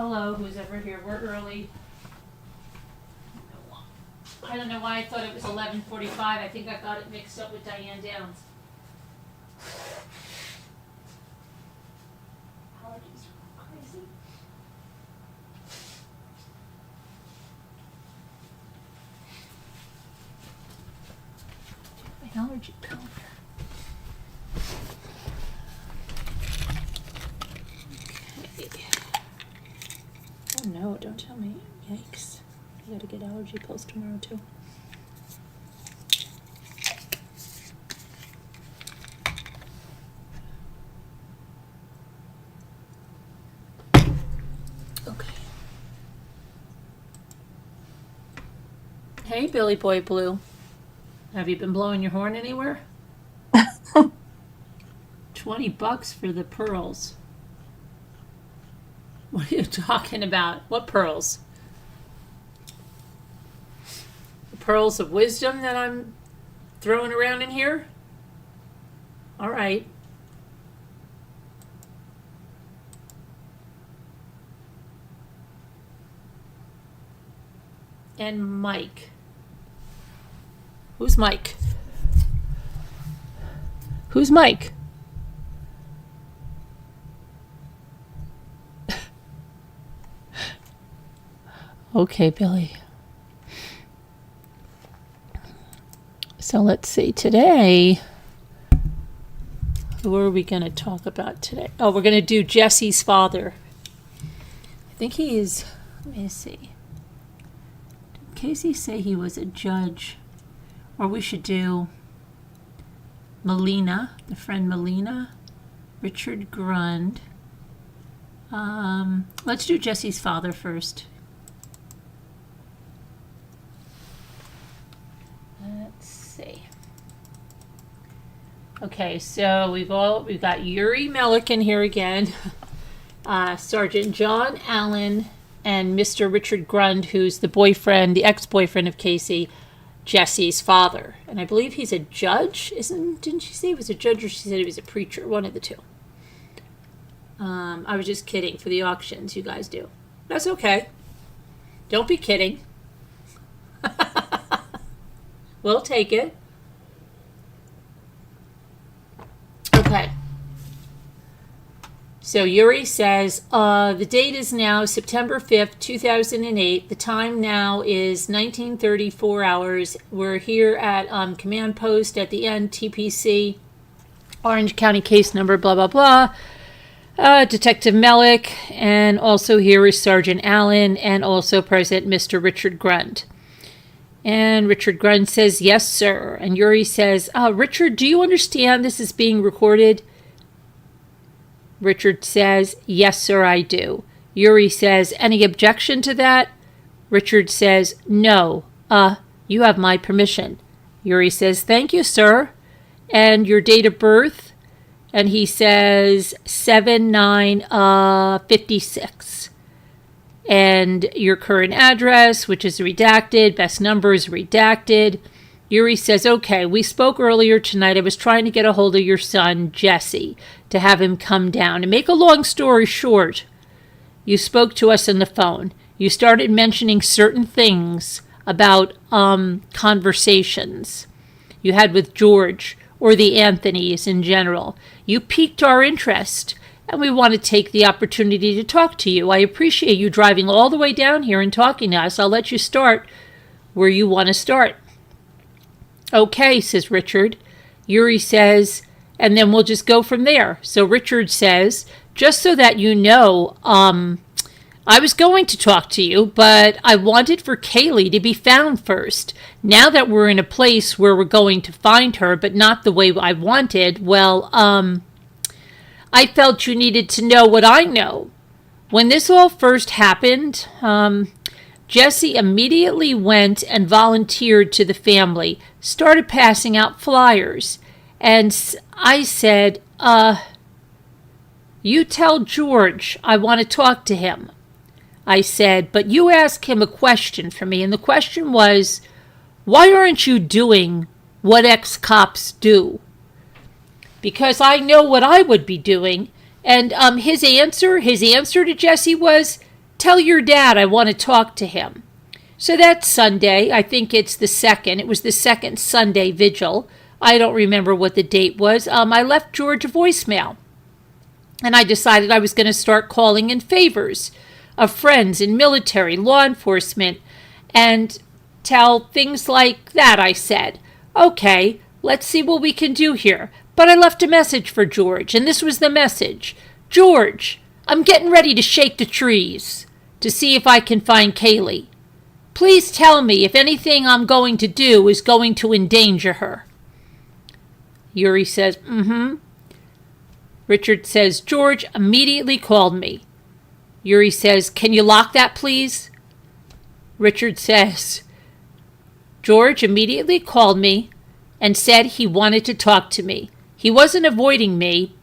Hello, who's ever here. We're early. I don't know why I thought it was 11:45. I think I got it mixed up with Diane Downs. Allergies are crazy. My allergy pill here. Okay. Oh no, don't tell me. Yikes. I gotta get allergy pills tomorrow too. Okay. Hey, Billy Boy Blue. Have you been blowing your horn anywhere? $20 for the pearls. What are you talking about? What pearls? The pearls of wisdom that I'm throwing around in here? All right. And Mike. Who's Mike? Who's Mike? Okay, Billy. So let's see. Today, who are we going to talk about today? Oh, we're going to do Jesse's father. I think he is, let me see. Did Casey say he was a judge? Or we should do Melina, the friend Melina, Richard Grund. Let's do Jesse's father first. Let's see. Okay, so we've got Yuri Melik in here again, Sergeant John Allen, and Mr. Richard Grund, who's the ex-boyfriend of Casey, Jesse's father. And I believe he's a judge, didn't she say he was a judge, or she said he was a preacher? One of the two. I was just kidding for the auctions you guys do. That's okay. Don't be kidding. We'll take it. Okay. So Yuri says, the date is now September 5th, 2008. The time now is 19:34 hours. We're here at command post at the end, TPC, Orange County case number, blah, blah, blah. Detective Melik, and also here is Sergeant Allen, and also present Mr. Richard Grund. And Richard Grund says, yes, sir. And Yuri says, Richard, do you understand this is being recorded? Richard says, yes, sir, I do. Yuri says, any objection to that? Richard says, no. You have my permission. Yuri says, thank you, sir. And your date of birth? And he says 7/9/56. And your current address, which is redacted, best number is redacted. Yuri says, okay, we spoke earlier tonight. I was trying to get a hold of your son, Jesse, to have him come down. To make a long story short, you spoke to us on the phone. You started mentioning certain things about conversations you had with George or the Anthonys in general. You piqued our interest, and we want to take the opportunity to talk to you. I appreciate you driving all the way down here and talking to us. I'll let you start where you want to start. Okay, says Richard. Yuri says, and then we'll just go from there. So Richard says, just so that you know, I was going to talk to you, but I wanted for Caylee to be found first. Now that we're in a place where we're going to find her, but not the way I wanted, well, I felt you needed to know what I know. When this all first happened, Jesse immediately went and volunteered to the family, started passing out flyers, and I said, you tell George I want to talk to him. I said, but you ask him a question for me, and the question was, why aren't you doing what ex-cops do? Because I know what I would be doing. And his answer to Jesse was, Tell your dad I want to talk to him. So that's Sunday. I think it's the 2nd. It was the 2nd Sunday vigil. I don't remember what the date was. I left George a voicemail. And I decided I was going to start calling in favors of friends in military, law enforcement, and tell things like that. I said, okay, let's see what we can do here. But I left a message for George, and this was the message. George, I'm getting ready to shake the trees to see if I can find Caylee. Please tell me if anything I'm going to do is going to endanger her. Yuri says, Richard says, George immediately called me. Yuri says, can you lock that, please? Richard says, George immediately called me and said he wanted to talk to me. He wasn't avoiding me,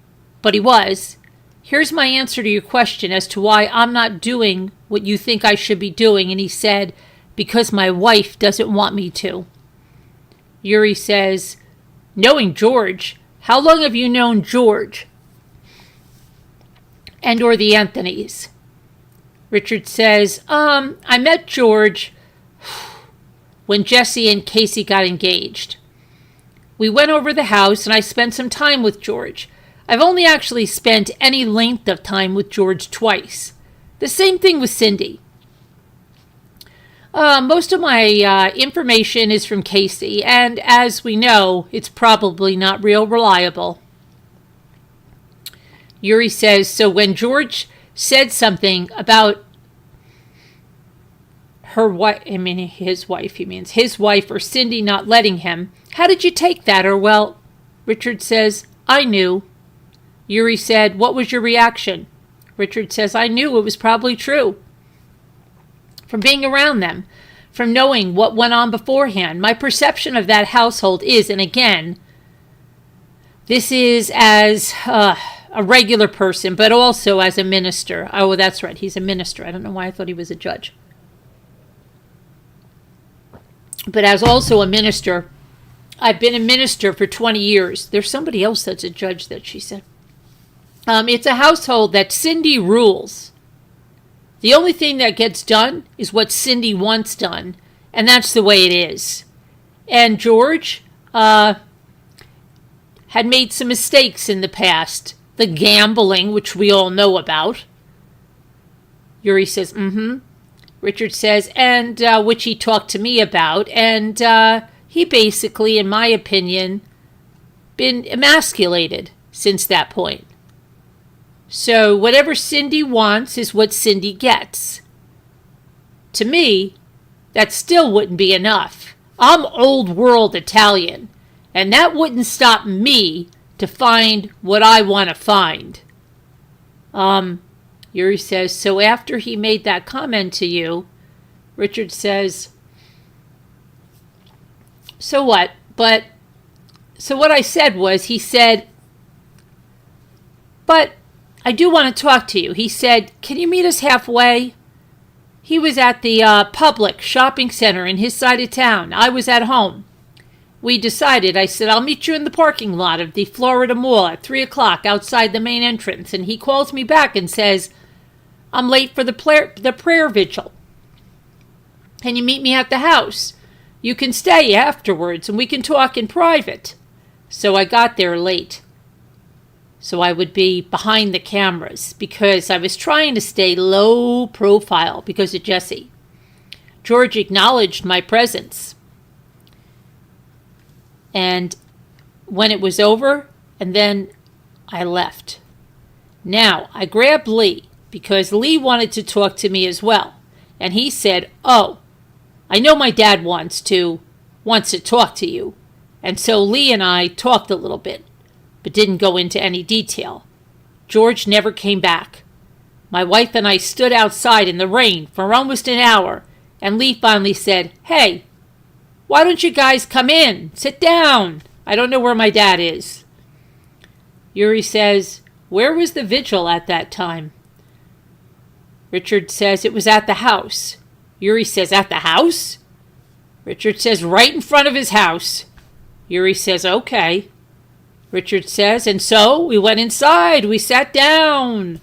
but he was. Here's my answer to your question as to why I'm not doing what you think I should be doing. And he said, because my wife doesn't want me to. Yuri says, knowing George, how long have you known George? And or the Anthonys? Richard says, I met George when Jesse and Casey got engaged. We went over the house and I spent some time with George. I've only actually spent any length of time with George twice. The same thing with Cindy. Most of my information is from Casey, and as we know, it's probably not real reliable. Yuri says, so when George said something about his wife or Cindy not letting him, how did you take that? Or, well, Richard says, I knew. Yuri said, what was your reaction? Richard says, I knew it was probably true. From being around them, from knowing what went on beforehand, my perception of that household is, and again, this is as a regular person, but also as a minister. Oh, that's right, he's a minister. I don't know why I thought he was a judge. But as also a minister, I've been a minister for 20 years. There's somebody else that's a judge that she said. It's a household that Cindy rules. The only thing that gets done is what Cindy wants done, and that's the way it is. And George had made some mistakes in the past. The gambling, which we all know about. Yuri says, Richard says, and which he talked to me about, and he basically, in my opinion, been emasculated since that point. So whatever Cindy wants is what Cindy gets. To me, that still wouldn't be enough. I'm old world Italian, and that wouldn't stop me to find what I want to find. Yuri says, so after he made that comment to you, Richard says, so what? So what I said was, he said, but I do want to talk to you. He said, can you meet us halfway? He was at the public shopping center in his side of town. I was at home. We decided, I said, I'll meet you in the parking lot of the Florida Mall at 3 o'clock outside the main entrance. And he calls me back and says, I'm late for the prayer vigil. Can you meet me at the house? You can stay afterwards and we can talk in private. So I got there late. So I would be behind the cameras because I was trying to stay low profile because of Jesse. George acknowledged my presence. And when it was over, and then I left. Now, I grabbed Lee because Lee wanted to talk to me as well. And he said, oh, I know my dad wants to talk to you. And so Lee and I talked a little bit, but didn't go into any detail. George never came back. My wife and I stood outside in the rain for almost an hour, and Lee finally said, hey, why don't you guys come in? Sit down. I don't know where my dad is. Yuri says, where was the vigil at that time? Richard says, it was at the house. Yuri says, at the house? Richard says, right in front of his house. Yuri says, okay. Richard says, and so we went inside. We sat down.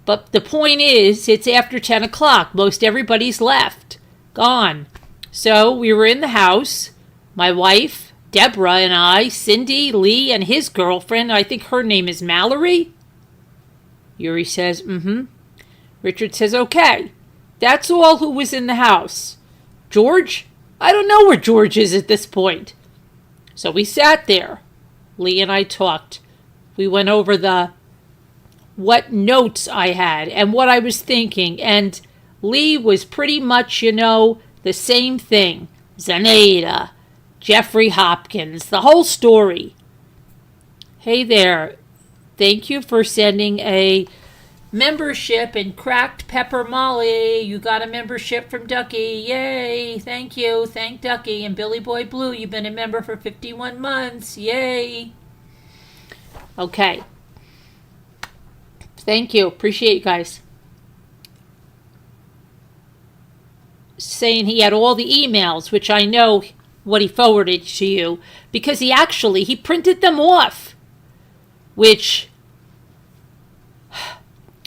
But the point is, it's after 10 o'clock. Most everybody's left. Gone. So we were in the house. My wife, Deborah, and I, Cindy, Lee, and his girlfriend. I think her name is Mallory. Yuri says, mm-hmm. Richard says, okay. That's all who was in the house. George? I don't know where George is at this point. So we sat there. Lee and I talked. We went over what notes I had and what I was thinking. And Lee was pretty much, the same thing. Zenaida, Jeffrey Hopkins, the whole story. Hey there. Thank you for sending a membership in Cracked Pepper Molly. You got a membership from Ducky. Yay. Thank you. Thank Ducky. And Billy Boy Blue, you've been a member for 51 months. Yay. Okay. Thank you. Appreciate you guys. Saying he had all the emails, which I know what he forwarded to you, because he printed them off. Which,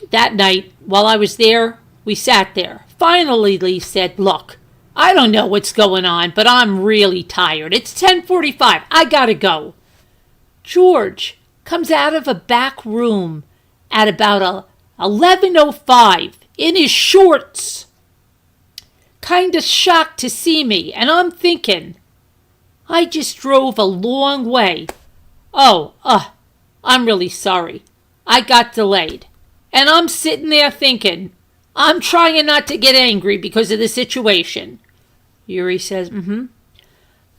that night, while I was there, we sat there. Finally, Lee said, look, I don't know what's going on, but I'm really tired. It's 10:45. I gotta go. George comes out of a back room at about 11:05 in his shorts. Kind of shocked to see me, and I'm thinking, I just drove a long way. I'm really sorry. I got delayed. And I'm sitting there thinking, I'm trying not to get angry because of the situation. Yuri says, mm-hmm.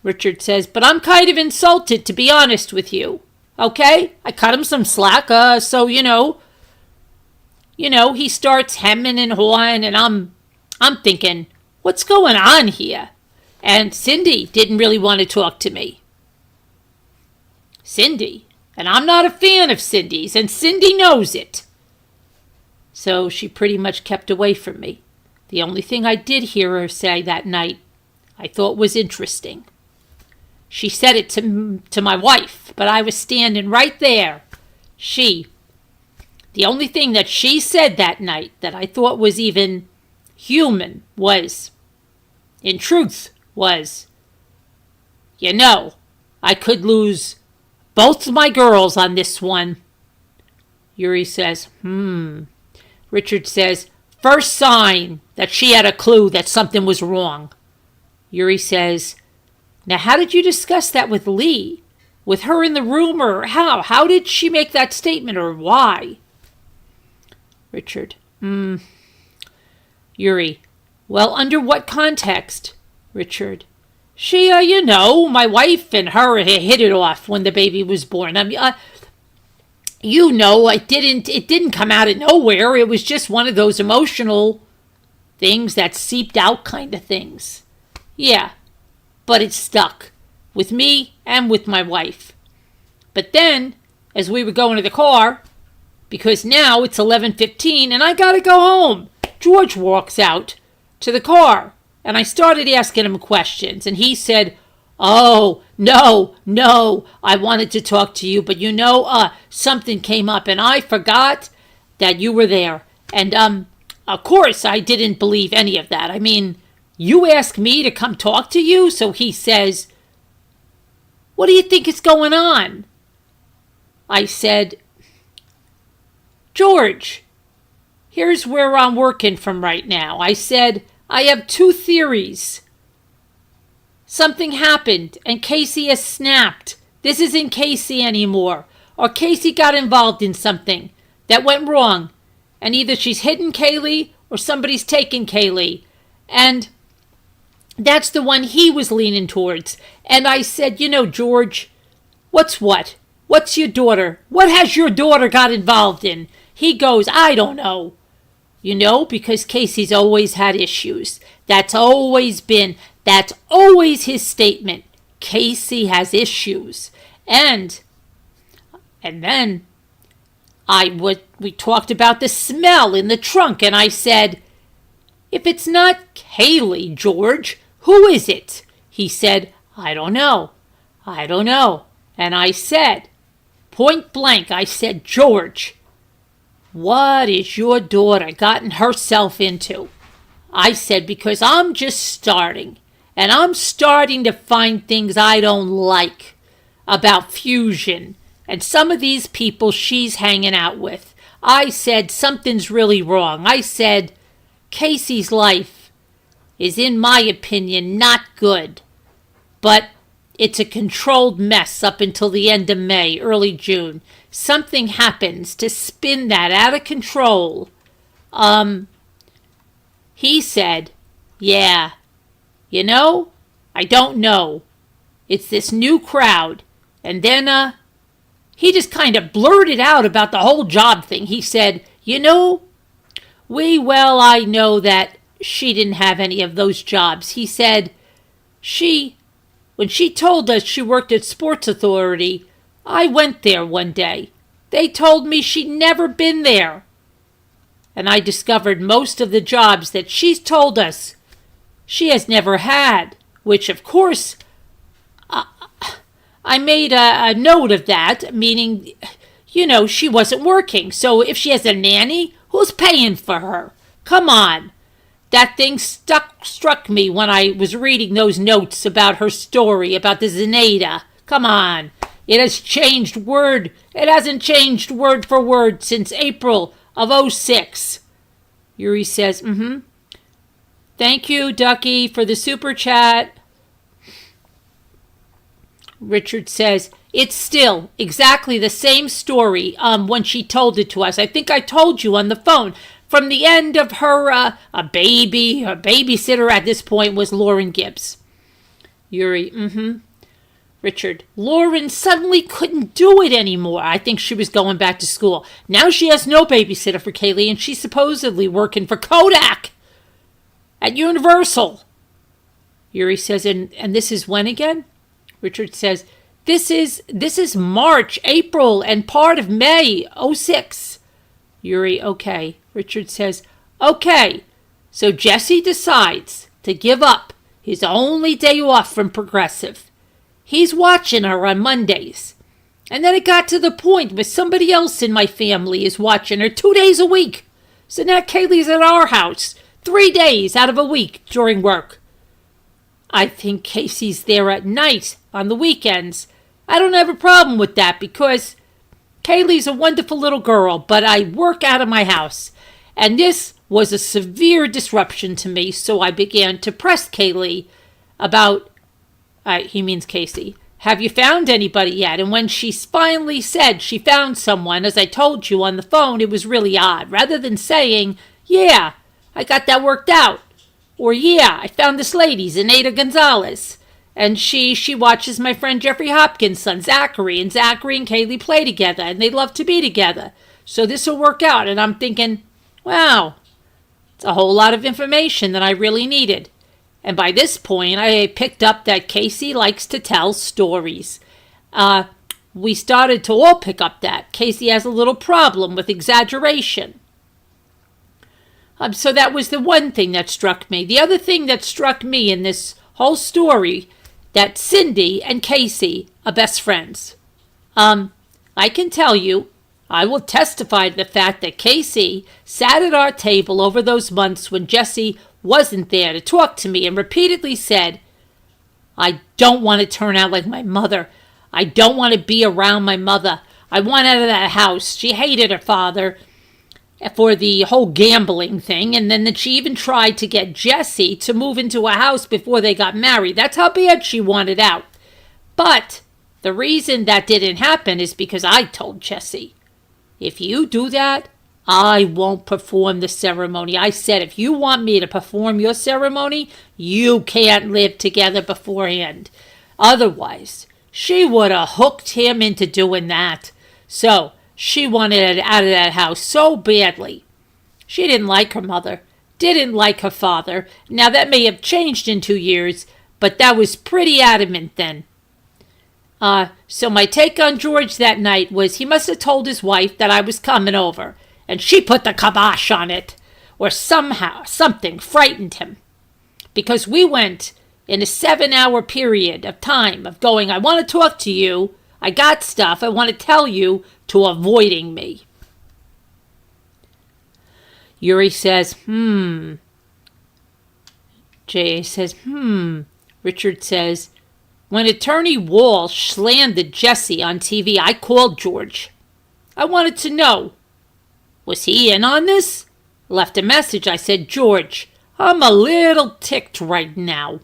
Richard says, but I'm kind of insulted, to be honest with you. Okay? I cut him some slack, so, he starts hemming and hawing, and I'm thinking, what's going on here? And Cindy didn't really want to talk to me. Cindy. And I'm not a fan of Cindy's, and Cindy knows it. So she pretty much kept away from me. The only thing I did hear her say that night I thought was interesting. She said it to my wife, but I was standing right there. The only thing that she said that night that I thought was even human was, in truth, I could lose both my girls on this one. Yuri says, Richard says, first sign that she had a clue that something was wrong. Yuri says, now how did you discuss that with Lee? With her in the room, or how? How did she make that statement, or why? Richard, Yuri, well, under what context? Richard, she, my wife and her hit it off when the baby was born. I mean, it didn't come out of nowhere. It was just one of those emotional things that seeped out kind of things. Yeah, but it stuck with me and with my wife. But then, as we were going to the car, because now it's 11:15 and I gotta go home, George walks out to the car. And I started asking him questions, and he said, oh, no, I wanted to talk to you, but something came up, and I forgot that you were there. And, of course, I didn't believe any of that. I mean, you asked me to come talk to you? So he says, what do you think is going on? I said, George, here's where I'm working from right now. I said, I have two theories. Something happened, and Casey has snapped. This isn't Casey anymore. Or Casey got involved in something that went wrong. And either she's hidden Caylee, or somebody's taken Caylee. And that's the one he was leaning towards. And I said, George, what's what? What's your daughter? What has your daughter got involved in? He goes, I don't know. Because Casey's always had issues. That's always his statement. Casey has issues. And then we talked about the smell in the trunk, and I said, if it's not Caylee, George, who is it? He said, I don't know. And I said, point blank, I said, George, "What is your daughter gotten herself into?" I said, "Because I'm just starting, and I'm starting to find things I don't like about Fusion and some of these people she's hanging out with." I said, "Something's really wrong." I said, "Casey's life is, in my opinion, not good, but it's a controlled mess up until the end of May, early June. Something happens to spin that out of control." He said, "Yeah, I don't know. It's this new crowd." And then, he just kind of blurted out about the whole job thing. He said, I know that she didn't have any of those jobs." He said, when she told us she worked at Sports Authority, I went there one day. They told me she'd never been there. And I discovered most of the jobs that she's told us she has never had, which, of course, I made a note of that, meaning, she wasn't working. So if she has a nanny, who's paying for her? Come on. That thing struck me when I was reading those notes about her story, about the Zenaida. Come on. It hasn't changed word for word since April of 2006. Yuri says, "Thank you, Ducky, for the super chat." Richard says, "It's still exactly the same story when she told it to us. I think I told you on the phone. From the end of her babysitter at this point was Lauren Gibbs." Yuri, Richard, "Lauren suddenly couldn't do it anymore. I think she was going back to school. Now she has no babysitter for Caylee, and she's supposedly working for Kodak at Universal." Yuri says, and this is when again? Richard says, This is March, April, and part of May, 2006. Yuri, okay. Richard says, "Okay, so Jesse decides to give up his only day off from Progressive. He's watching her on Mondays. And then it got to the point where somebody else in my family is watching her 2 days a week. So now Caylee's at our house 3 days out of a week during work. I think Casey's there at night on the weekends. I don't have a problem with that because Caylee's a wonderful little girl, but I work out of my house. And this was a severe disruption to me, so I began to press Caylee about, he means Casey, have you found anybody yet? And when she finally said she found someone, as I told you on the phone, it was really odd. Rather than saying, yeah, I got that worked out. Or, yeah, I found this lady, Zenaida Gonzalez. And she watches my friend Jeffrey Hopkins' son, Zachary. And Zachary and Caylee play together, and they love to be together. So this will work out. And I'm thinking, wow, it's a whole lot of information that I really needed. And by this point, I picked up that Casey likes to tell stories. We started to all pick up that. Casey has a little problem with exaggeration. So that was the one thing that struck me. The other thing that struck me in this whole story, that Cindy and Casey are best friends. I can tell you, I will testify to the fact that Casey sat at our table over those months when Jesse wasn't there to talk to me and repeatedly said, I don't want to turn out like my mother. I don't want to be around my mother. I want out of that house. She hated her father for the whole gambling thing, and then that she even tried to get Jesse to move into a house before they got married. That's how bad she wanted out. But the reason that didn't happen is because I told Jesse, if you do that, I won't perform the ceremony. I said, if you want me to perform your ceremony, you can't live together beforehand. Otherwise, she would have hooked him into doing that. So she wanted out of that house so badly. She didn't like her mother, didn't like her father. Now, that may have changed in 2 years, but that was pretty adamant then. So my take on George that night was he must have told his wife that I was coming over, and she put the kibosh on it, or somehow something frightened him. Because we went in a 7-hour period of time of going, I want to talk to you, I got stuff, I want to tell you, to avoiding me. Yuri says, J.A. says, Richard says, when Attorney Walsh slandered Jesse on TV, I called George. I wanted to know, was he in on this? I left a message. I said, George, I'm a little ticked right now.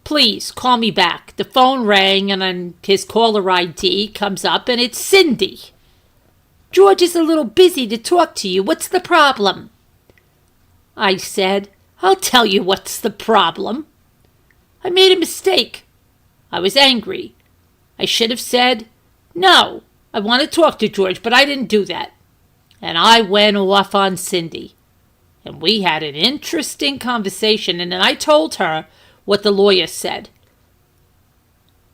Please call me back. The phone rang and on his caller ID comes up and it's Cindy. George is a little busy to talk to you. What's the problem? I said, I'll tell you what's the problem. I made a mistake. I was angry. I should have said, no, I want to talk to George, but I didn't do that. And I went off on Cindy. And we had an interesting conversation, and then I told her what the lawyer said.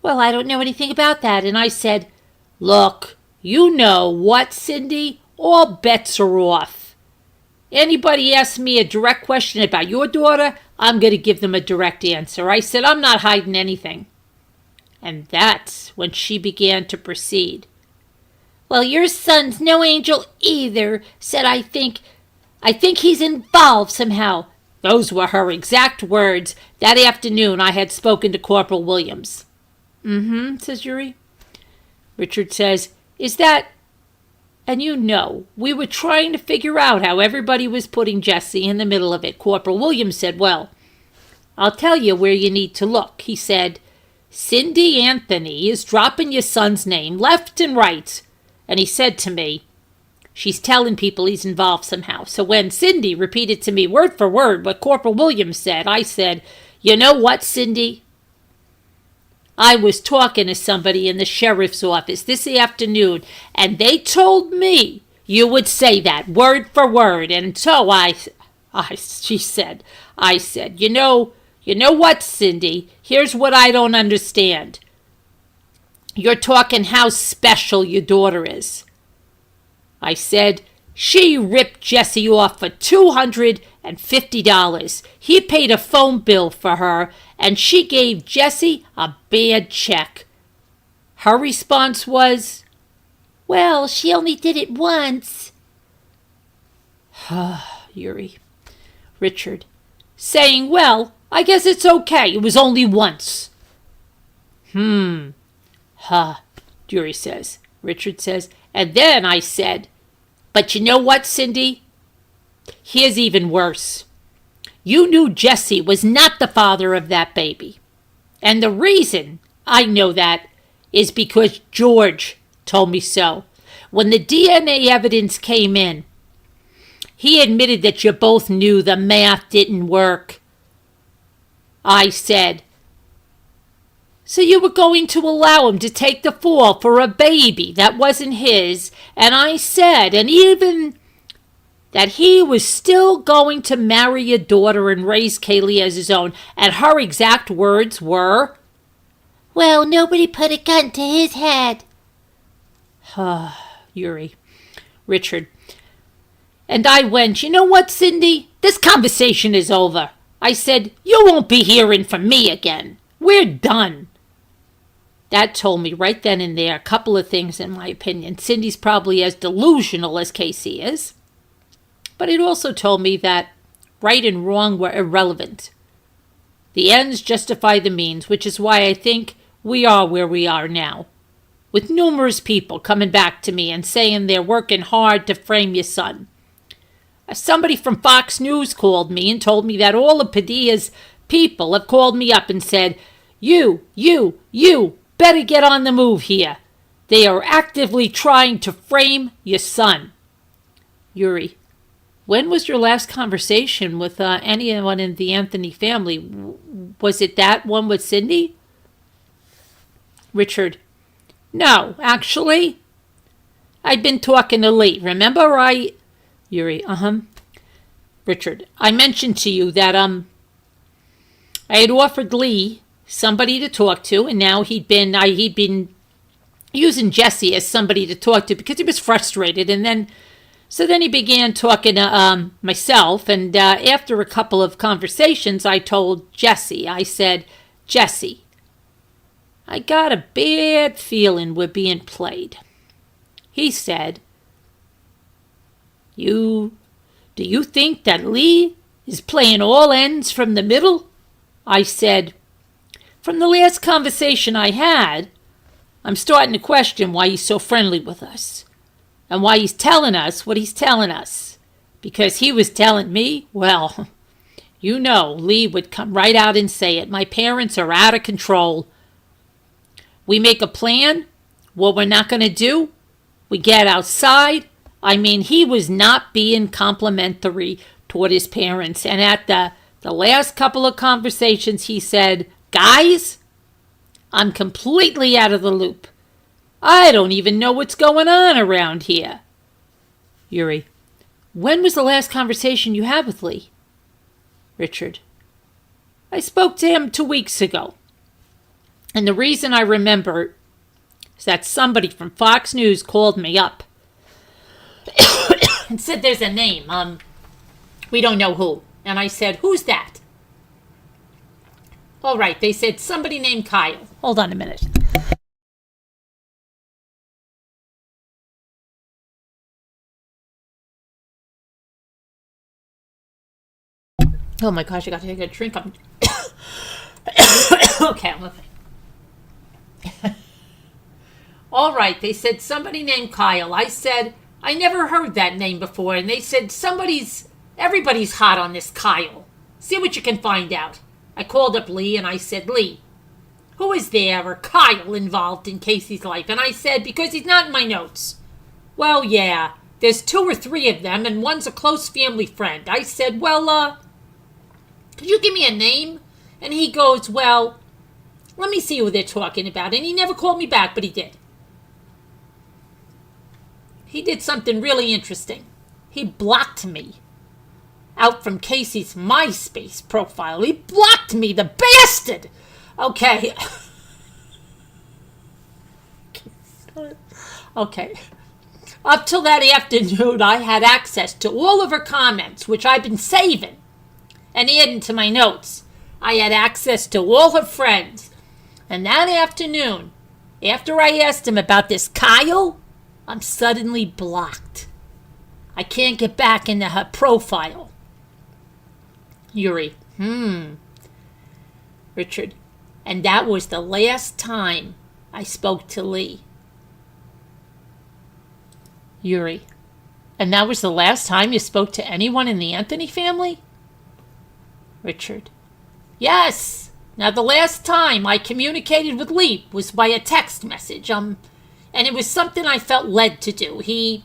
Well, I don't know anything about that. And I said, look, you know what, Cindy? All bets are off. Anybody asks me a direct question about your daughter, I'm going to give them a direct answer. I said, I'm not hiding anything. And that's when she began to proceed. Well, your son's no angel either, said I think he's involved somehow. Those were her exact words. That afternoon I had spoken to Corporal Williams. Says Yuri. Richard says, is that... And you know, we were trying to figure out how everybody was putting Jesse in the middle of it. Corporal Williams said, well, I'll tell you where you need to look. He said, Cindy Anthony is dropping your son's name left and right. And he said to me, she's telling people he's involved somehow. So when Cindy repeated to me word for word what Corporal Williams said, I said, you know what, Cindy? I was talking to somebody in the sheriff's office this afternoon, and they told me you would say that word for word. And so she said, you know what, Cindy? Here's what I don't understand. You're talking how special your daughter is. I said, she ripped Jesse off for $250. He paid a phone bill for her, and she gave Jesse a bad check. Her response was, well, she only did it once. Yuri. Richard. Saying, well, I guess it's okay. It was only once. Yuri says. Richard says, and then I said, but you know what, Cindy? Here's even worse. You knew Jesse was not the father of that baby. And the reason I know that is because George told me so. When the DNA evidence came in, he admitted that you both knew the math didn't work. I said, so you were going to allow him to take the fall for a baby that wasn't his, and I said, and even that he was still going to marry your daughter and raise Caylee as his own, and her exact words were, well, nobody put a gun to his head. Yuri. Richard. And I went, you know what, Cindy? This conversation is over. I said, you won't be hearing from me again. We're done. That told me right then and there a couple of things, in my opinion. Cindy's probably as delusional as Casey is. But it also told me that right and wrong were irrelevant. The ends justify the means, which is why I think we are where we are now. With numerous people coming back to me and saying they're working hard to frame your son. Somebody from Fox News called me and told me that all of Padilla's people have called me up and said, you better get on the move here. They are actively trying to frame your son. Yuri, when was your last conversation with anyone in the Anthony family? Was it that one with Cindy? Richard, no, actually, I'd been talking to Lee. Remember Yuri, Richard, I mentioned to you that, I had offered Lee somebody to talk to, and now he'd been using Jesse as somebody to talk to because he was frustrated, and then he began talking to myself, and after a couple of conversations, I told Jesse, I said, Jesse, I got a bad feeling we're being played. He said, you Do you think that Lee is playing all ends from the middle? I said, from the last conversation I had, I'm starting to question why he's so friendly with us and why he's telling us what he's telling us. Because he was telling me, well, you know, Lee would come right out and say it. My parents are out of control. We make a plan, what we're not going to do. We get outside. I mean, he was not being complimentary toward his parents. And at the last couple of conversations, he said, guys, I'm completely out of the loop. I don't even know what's going on around here. Yuri, when was the last conversation you had with Lee? Richard, I spoke to him 2 weeks ago. And the reason I remember is that somebody from Fox News called me up and said there's a name. We don't know who. And I said, who's that? All right, they said somebody named Kyle. Hold on a minute. Oh my gosh, I got to take a drink. Okay, I'm okay. All right, they said somebody named Kyle. I said, I never heard that name before. And they said, everybody's hot on this Kyle. See what you can find out. I called up Lee and I said, Lee, who is there or Kyle involved in Casey's life? And I said, because he's not in my notes. Well, yeah, there's 2 or 3 of them and one's a close family friend. I said, well, could you give me a name? And he goes, well, let me see who they're talking about. And he never called me back, but he did. He did something really interesting. He blocked me out from Casey's MySpace profile. He blocked me, the bastard! Okay. Okay. Up till that afternoon, I had access to all of her comments, which I've been saving and adding to my notes. I had access to all her friends. And that afternoon, after I asked him about this Kyle, I'm suddenly blocked. I can't get back into her profile. Yuri, Richard, and that was the last time I spoke to Lee. Yuri, and that was the last time you spoke to anyone in the Anthony family? Richard, yes. Now, the last time I communicated with Lee was by a text message, and it was something I felt led to do. He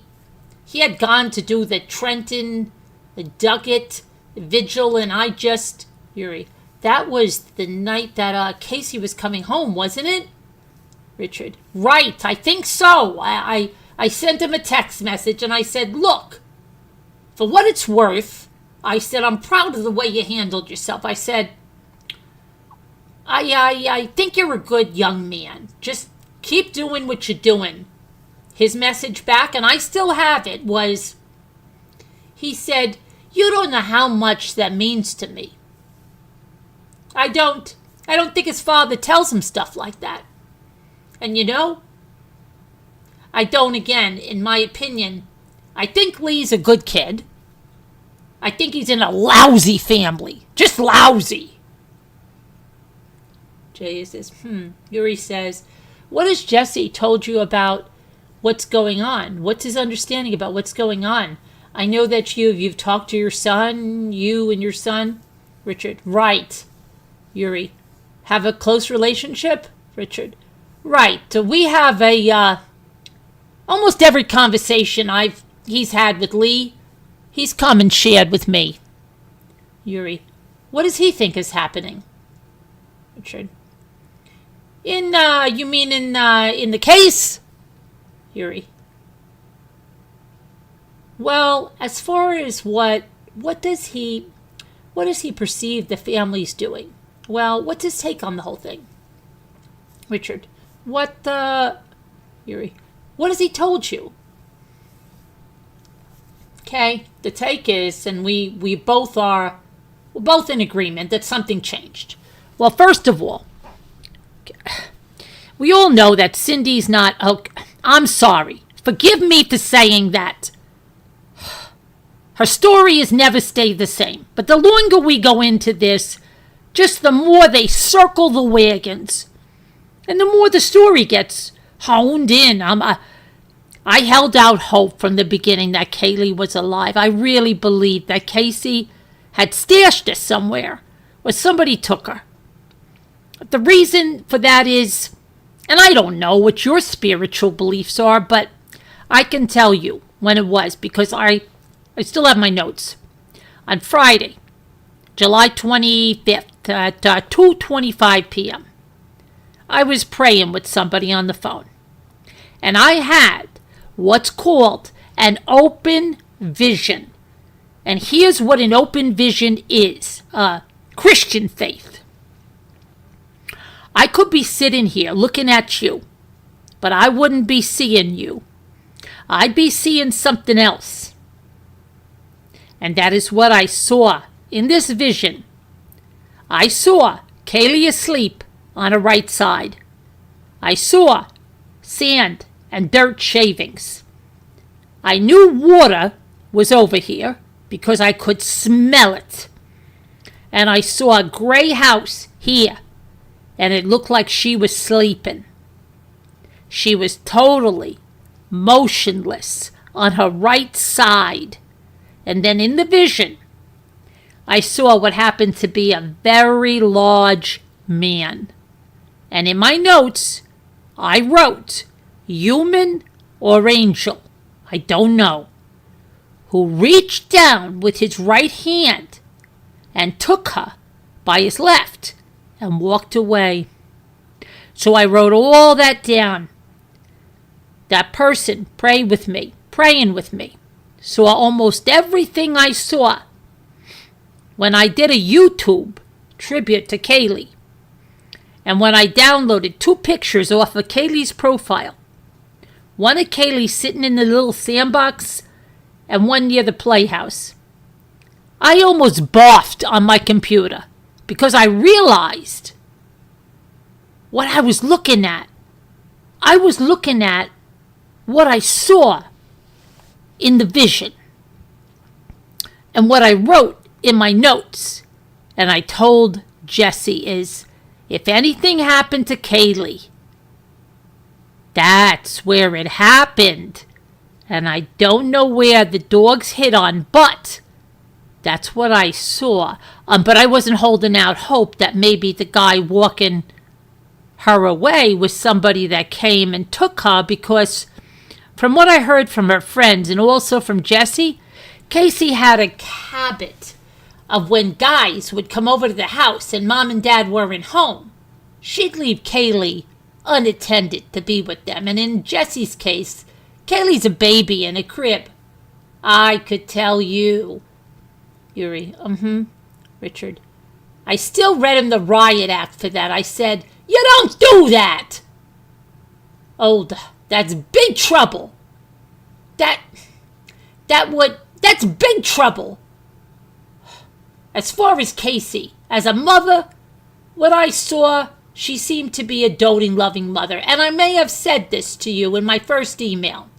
had gone to do the Trenton, the Duggett vigil, and I just, Yuri, that was the night that Casey was coming home, wasn't it? Richard, right, I think so. I sent him a text message, and I said, look, for what it's worth, I said, I'm proud of the way you handled yourself. I said, I think you're a good young man. Just keep doing what you're doing. His message back, and I still have it, was, he said, you don't know how much that means to me. I don't think his father tells him stuff like that. And you know, I don't, again, in my opinion, I think Lee's a good kid. I think he's in a lousy family. Just lousy. Jay says, Yuri says, what has Jesse told you about what's going on? What's his understanding about what's going on? I know that you've talked to your son, you and your son. Richard, right. Yuri, have a close relationship? Richard, right. We have almost every conversation he's had with Lee, he's come and shared with me. Yuri, what does he think is happening? Richard, you mean in the case? Yuri, well, as far as what does he perceive the family's doing? Well, what's his take on the whole thing? Richard, Yuri, what has he told you? Okay, the take is, and we're both in agreement that something changed. Well, first of all, we all know that Cindy's not, I'm sorry. Forgive me for saying that. Her story has never stayed the same. But the longer we go into this, just the more they circle the wagons. And the more the story gets honed in. I held out hope from the beginning that Caylee was alive. I really believed that Casey had stashed her somewhere, or somebody took her. The reason for that is, and I don't know what your spiritual beliefs are, but I can tell you when it was, because I still have my notes. On Friday, July 25th at 2:25 p.m., I was praying with somebody on the phone, and I had what's called an open vision. And here's what an open vision is, Christian faith. I could be sitting here looking at you, but I wouldn't be seeing you. I'd be seeing something else. And that is what I saw in this vision. I saw Caylee asleep on her right side. I saw sand and dirt shavings. I knew water was over here because I could smell it. And I saw a gray house here, and it looked like she was sleeping. She was totally motionless on her right side. And then in the vision, I saw what happened to be a very large man. And in my notes, I wrote, human or angel, I don't know, who reached down with his right hand and took her by his left and walked away. So I wrote all that down. That person praying with me, saw almost everything I saw when I did a YouTube tribute to Caylee. And when I downloaded 2 pictures off of Kaylee's profile, one of Caylee sitting in the little sandbox and one near the playhouse, I almost barfed on my computer because I realized what I was looking at. I was looking at what I saw in the vision and what I wrote in my notes. And I told Jesse is, if anything happened to Caylee, that's where it happened. And I don't know where the dogs hit on, but that's what I saw. But I wasn't holding out hope that maybe the guy walking her away was somebody that came and took her, because from what I heard from her friends and also from Jesse, Casey had a habit of when guys would come over to the house and mom and dad weren't home, she'd leave Caylee unattended to be with them. And in Jesse's case, Kaylee's a baby in a crib. I could tell you. Yuri, Richard. I still read him the riot act for that. I said, you don't do that. Oh, that's big trouble. That's big trouble. As far as Casey, as a mother, what I saw, she seemed to be a doting, loving mother. And I may have said this to you in my first email.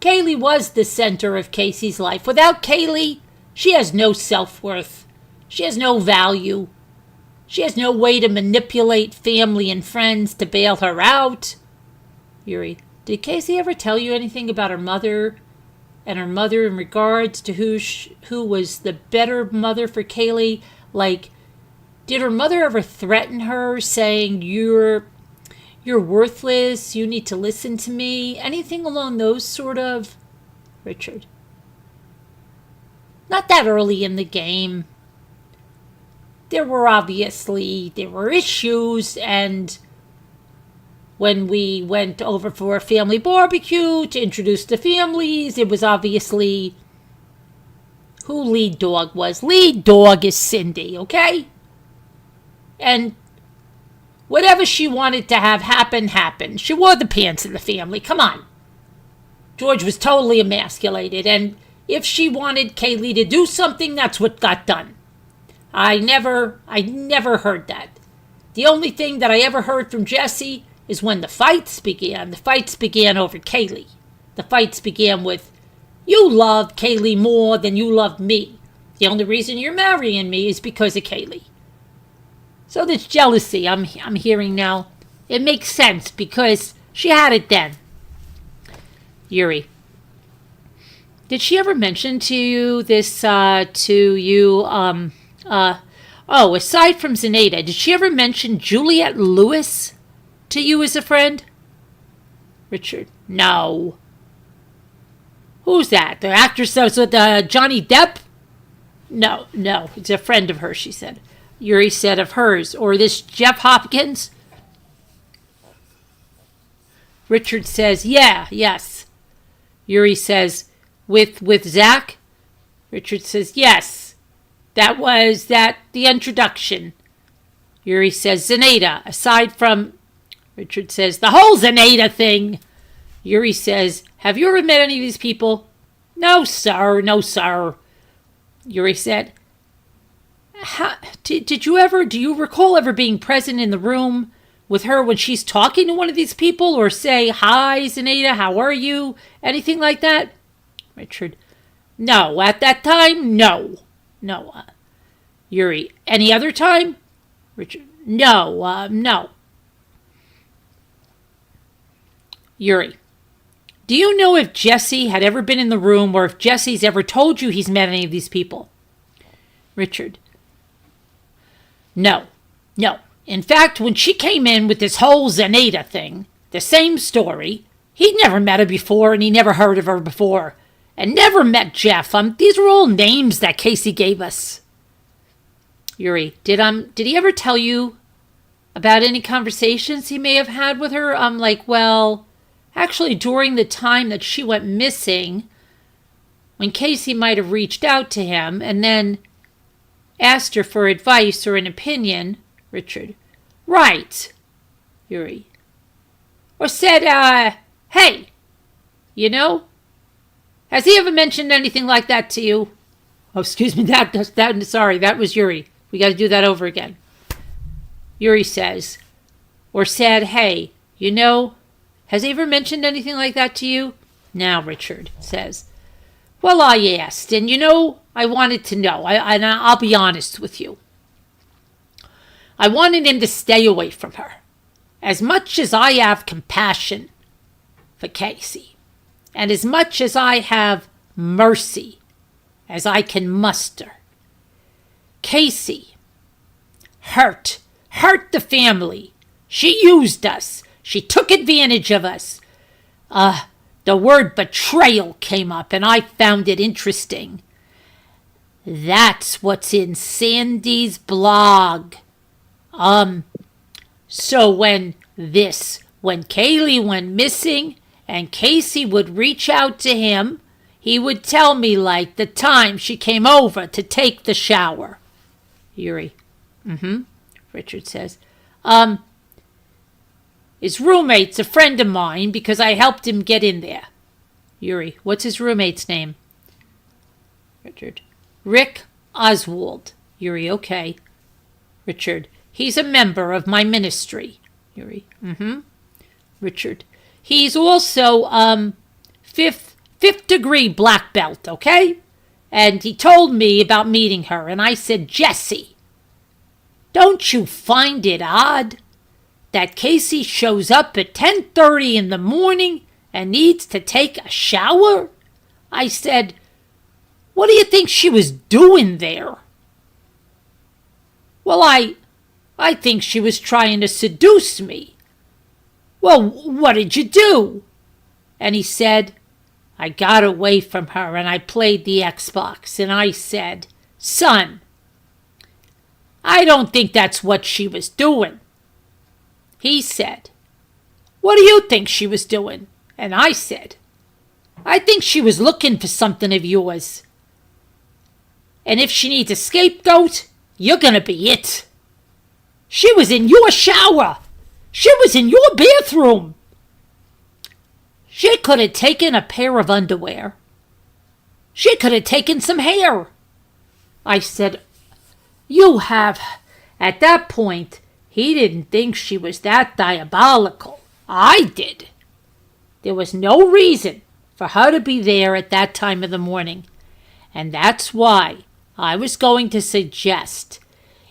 Caylee was the center of Casey's life. Without Caylee, she has no self-worth. She has no value. She has no way to manipulate family and friends to bail her out. Yuri, did Casey ever tell you anything about her mother and her mother in regards to who was the better mother for Caylee? Like, did her mother ever threaten her, saying, you're worthless, you need to listen to me? Anything along those sort of... Richard. Not that early in the game. There were issues, and when we went over for a family barbecue to introduce the families, it was obviously who lead dog was. Lead dog is Cindy, okay? And whatever she wanted to have happen, happened. She wore the pants in the family. Come on. George was totally emasculated, and if she wanted Caylee to do something, that's what got done. I never heard that. The only thing that I ever heard from Jesse is when the fights began. The fights began over Caylee. The fights began with, You love Caylee more than you love me. The only reason you're marrying me is because of Caylee. So this jealousy I'm hearing now, it makes sense because she had it then. Yuri. Did she ever mention to you this, aside from Zenaida, did she ever mention Juliette Lewis to you as a friend? Richard. No. Who's that? The actress that was with Johnny Depp? No, it's a friend of hers, she said. Yuri said of hers. Or this Jeff Hopkins? Richard says, yes. Yuri says, with Zach? Richard says, yes. That was the introduction. Yuri says, Zenaida, aside from... Richard says, the whole Zenaida thing. Yuri says, have you ever met any of these people? No, sir. Yuri said, do you recall ever being present in the room with her when she's talking to one of these people, or say, hi, Zenaida, how are you? Anything like that? Richard, no. At that time, no. Yuri, any other time? Richard, no. Yuri, do you know if Jesse had ever been in the room, or if Jesse's ever told you he's met any of these people? Richard, no. In fact, when she came in with this whole Zenaida thing, the same story, he'd never met her before, and he never heard of her before, and never met Jeff. These were all names that Casey gave us. Yuri, did he ever tell you about any conversations he may have had with her? Actually, during the time that she went missing, when Casey might have reached out to him and then asked her for advice or an opinion. Richard, right. Yuri, or said, hey, has he ever mentioned anything like that to you? Oh, excuse me, sorry, that was Yuri. We got to do that over again. Yuri says, or said, hey, has he ever mentioned anything like that to you? Now, Richard says, well, I asked, and I wanted to know, and I'll be honest with you. I wanted him to stay away from her. As much as I have compassion for Casey, and as much as I have mercy as I can muster, Casey hurt the family. She used us. She took advantage of us. The word betrayal came up, and I found it interesting. That's what's in Sandy's blog. So when Caylee went missing and Casey would reach out to him, he would tell me the time she came over to take the shower. Yuri, Richard says, his roommate's a friend of mine because I helped him get in there. Yuri, what's his roommate's name? Richard, Rick Oswald. Yuri, okay. Richard, he's a member of my ministry. Yuri, Richard, he's also, fifth degree black belt, okay? And he told me about meeting her, and I said, Jesse, don't you find it odd that Casey shows up at 10:30 in the morning and needs to take a shower? I said, what do you think she was doing there? Well, I think she was trying to seduce me. Well, what did you do? And he said, I got away from her and I played the Xbox. And I said, son, I don't think that's what she was doing. He said, what do you think she was doing? And I said, I think she was looking for something of yours. And if she needs a scapegoat, you're going to be it. She was in your shower. She was in your bathroom. She could have taken a pair of underwear. She could have taken some hair. I said, you have. At that point, he didn't think she was that diabolical. I did. There was no reason for her to be there at that time of the morning. And that's why I was going to suggest,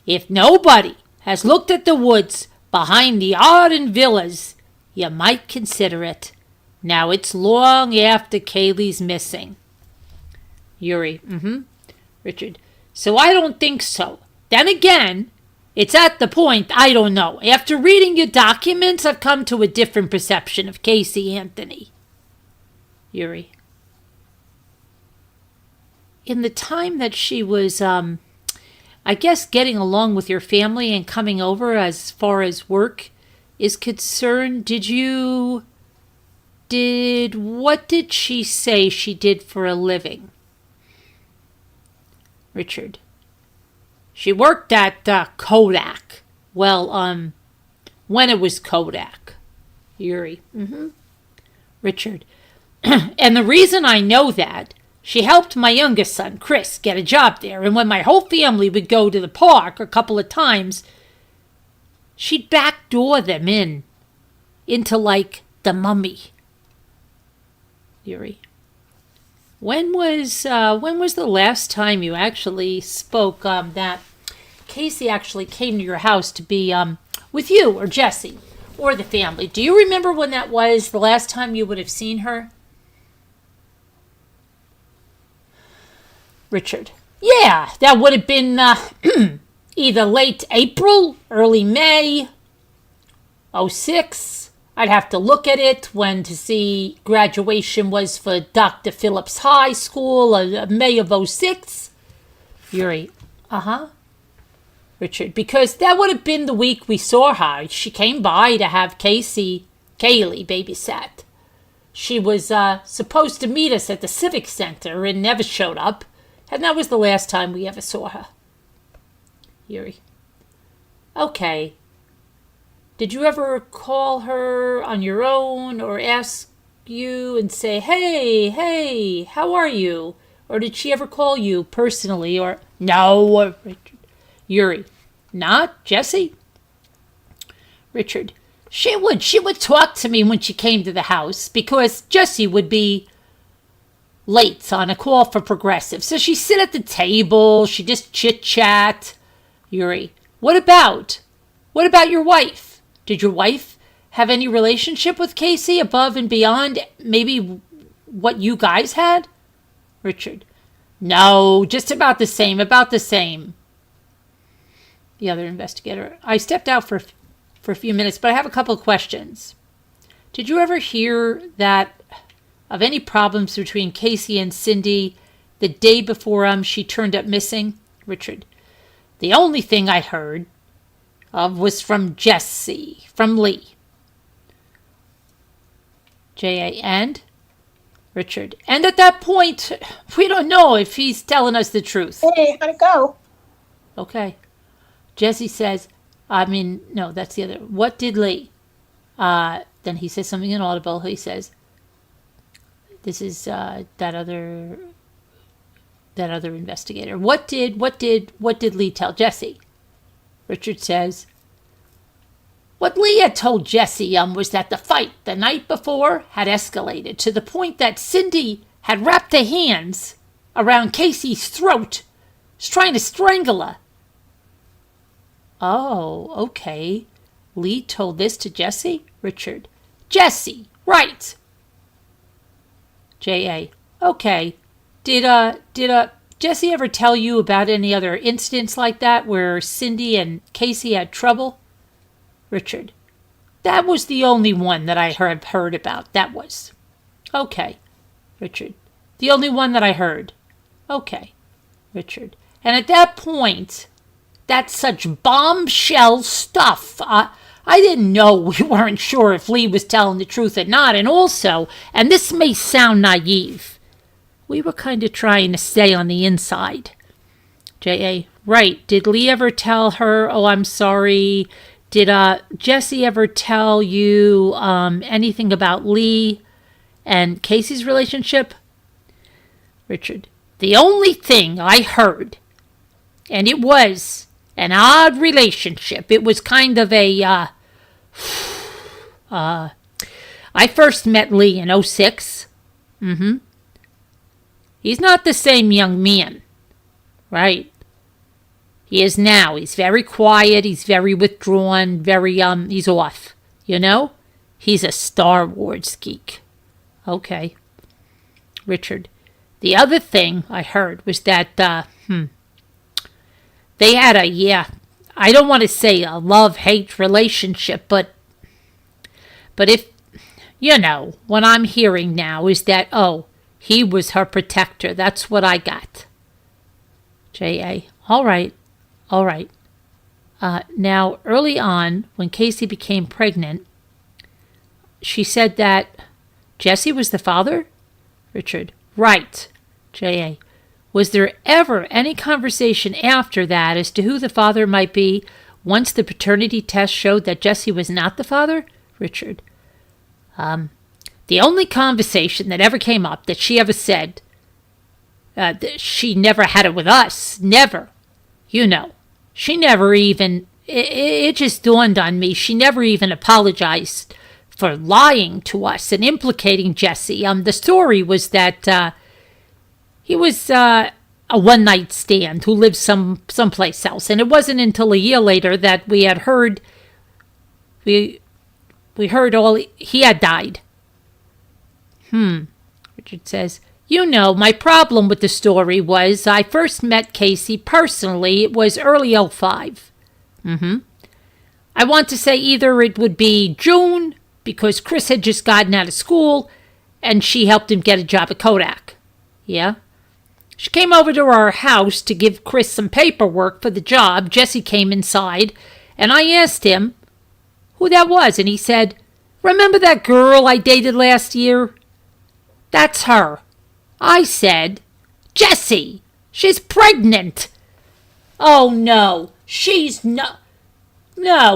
if nobody has looked at the woods behind the Arden villas, you might consider it. Now it's long after Caylee's missing. Yuri, Richard, so I don't think so. Then again, it's at the point I don't know. After reading your documents, I've come to a different perception of Casey Anthony. Yuri, in the time that she was, I guess, getting along with your family and coming over as far as work is concerned, what did she say she did for a living? Richard, she worked at Kodak. Well, when it was Kodak. Yuri, Richard, and the reason I know that, she helped my youngest son, Chris, get a job there, and when my whole family would go to the park a couple of times, she'd backdoor them into like the Mummy. Yuri, when was the last time you actually spoke that Casey actually came to your house to be with you or Jesse or the family? Do you remember when that was, the last time you would have seen her? Richard, yeah, that would have been either late April, early May, '06. I'd have to look at it when to see graduation was for Dr. Phillips High School, May of '06. Yuri, Richard, because that would have been the week we saw her. She came by to have Caylee babysat. She was supposed to meet us at the Civic Center and never showed up. And that was the last time we ever saw her. Yuri, okay. Did you ever call her on your own or ask you and say, hey, how are you? Or did she ever call you personally or... No, Richard. Yuri, not Jesse? Richard, she would talk to me when she came to the house because Jesse would be late on a call for Progressive. So she'd sit at the table, she'd just chit-chat. Yuri, what about your wife? Did your wife have any relationship with Casey above and beyond maybe what you guys had? Richard, no, just about the same. The other investigator, I stepped out for a few minutes, but I have a couple of questions. Did you ever hear that of any problems between Casey and Cindy the day before she turned up missing? Richard, the only thing I heard of was from Jesse, from Lee. J.A. and? Richard, and at that point, we don't know if he's telling us the truth. Hey, how'd it go? Okay. Jesse says, no, that's the other. What did Lee? Then he says something inaudible. He says, this is that other investigator. What did Lee tell Jesse? Richard says, what Lee had told Jesse was that the fight the night before had escalated to the point that Cindy had wrapped her hands around Casey's throat, was trying to strangle her. Oh, okay. Lee told this to Jesse? Richard, Jesse, right. J.A., okay. Did Jesse ever tell you about any other incidents like that where Cindy and Casey had trouble? Richard, that was the only one that I heard about. That was. Okay. Richard, the only one that I heard. Okay. Richard, and at that point, that's such bombshell stuff. I didn't know, we weren't sure if Lee was telling the truth or not. And also, and this may sound naive, we were kind of trying to stay on the inside. J.A., right. Did Lee ever tell her, oh, I'm sorry? Did Jesse ever tell you anything about Lee and Casey's relationship? Richard, the only thing I heard, and it was an odd relationship. It was kind of a, I first met Lee in '06. Mm-hmm. He's not the same young man. Right. He is now. He's very quiet. He's very withdrawn. He's off. You know? He's a Star Wars geek. Okay. Richard. The other thing I heard was that, they had I don't want to say a love-hate relationship, but if, what I'm hearing now is that, he was her protector. That's what I got. J.A. All right. Now, early on, when Caylee became pregnant, she said that Jesse was the father? Richard. Right. J.A. Was there ever any conversation after that as to who the father might be once the paternity test showed that Jesse was not the father? Richard. The only conversation that ever came up that she ever said, she never had it with us. Never. She never even, it just dawned on me, she never even apologized for lying to us and implicating Jesse. The story was that he was a one-night stand who lived someplace else. And it wasn't until a year later that we had heard, we heard he had died. Richard says, my problem with the story was I first met Caylee personally. It was early 05. I want to say either it would be June, because Chris had just gotten out of school, and she helped him get a job at Kodak. Yeah? She came over to our house to give Chris some paperwork for the job. Jesse came inside, and I asked him who that was, and he said, "Remember that girl I dated last year? That's her." I said, "Jesse, she's pregnant." "Oh, no, she's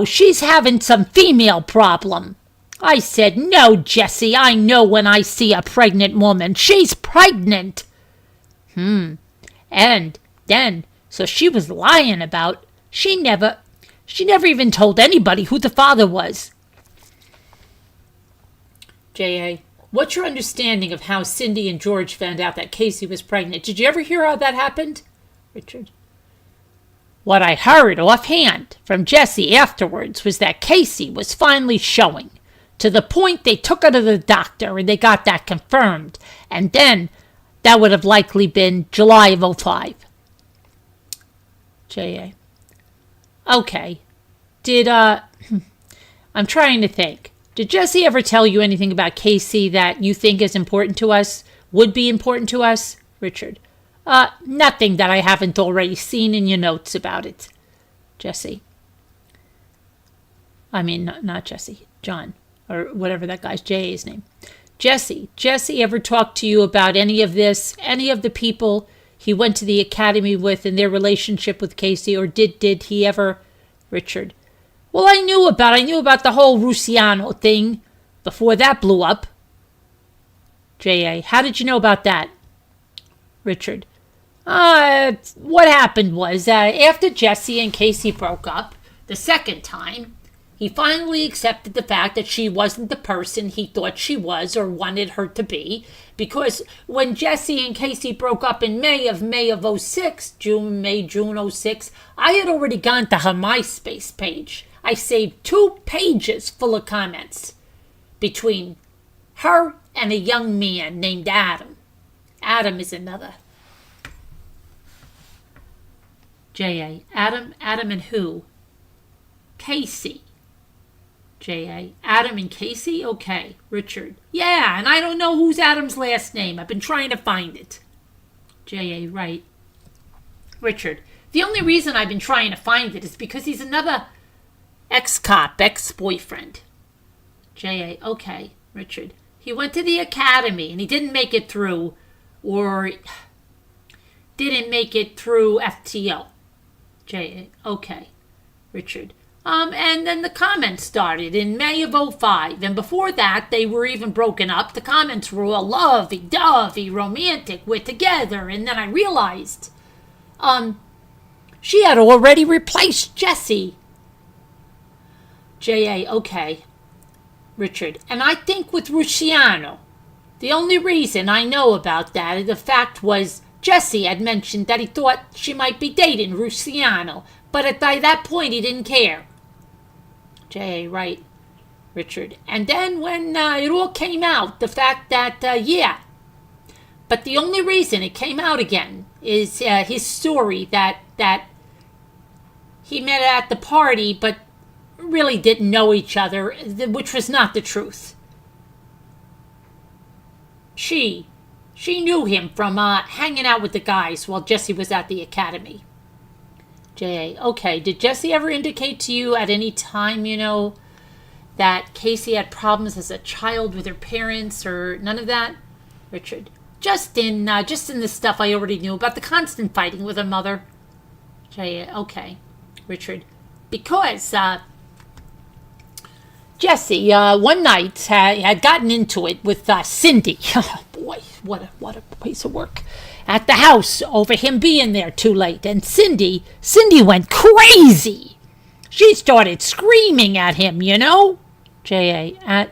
she's having some female problem." I said, "No, Jesse, I know when I see a pregnant woman. She's pregnant." And then, so she was lying about, she never even told anybody who the father was. J.A., what's your understanding of how Cindy and George found out that Caylee was pregnant? Did you ever hear how that happened? Richard. What I heard offhand from Jesse afterwards was that Caylee was finally showing, to the point they took her to the doctor and they got that confirmed. And then that would have likely been July of 05. J.A. Okay. I'm trying to think. Did Jesse ever tell you anything about Caylee that you think is important to us, would be important to us? Richard. Nothing that I haven't already seen in your notes about it. Jesse. I mean, not Jesse. John. Or whatever that guy's J.A.'s name. Jesse ever talked to you about any of this? Any of the people he went to the academy with and their relationship with Caylee? Or did he ever? Richard. Well, I knew about the whole Luciano thing before that blew up. J.A. How did you know about that? Richard. What happened was, after Jesse and Caylee broke up the second time, he finally accepted the fact that she wasn't the person he thought she was or wanted her to be, because when Jesse and Caylee broke up in May of 06, June 06, I had already gone to her MySpace page. I saved 2 pages full of comments between her and a young man named Adam. Adam is another. J.A. Adam and who? Caylee. J.A. Adam and Caylee? Okay. Richard. Yeah, and I don't know who's Adam's last name. I've been trying to find it. J.A. Right. Richard. The only reason I've been trying to find it is because he's another ex-cop, ex-boyfriend. J.A. Okay. Richard. He went to the academy and he didn't make it through, or didn't make it through FTO. J.A. Okay. Richard. And then the comments started in May of 05. And before that, they were even broken up. The comments were all lovey-dovey, romantic, we're together. And then I realized, she had already replaced Jesse. J.A. Okay. Richard. And I think with Luciano, The only reason I know about that, the fact was Jesse had mentioned that he thought she might be dating Luciano, but by that point he didn't care. J.A. Right. Richard. And then when it all came out, the fact that, yeah. But the only reason it came out again is his story that he met at the party, but really didn't know each other, which was not the truth. She knew him from hanging out with the guys while Jesse was at the academy. J.A. Okay, did Jesse ever indicate to you at any time, that Casey had problems as a child with her parents or none of that? Richard. Just in the stuff I already knew about the constant fighting with her mother. J.A. Okay. Richard. Because Jesse one night had gotten into it with Cindy. Oh boy, what a piece of work. At the house over him being there too late. And Cindy went crazy. She started screaming at him, J.A. At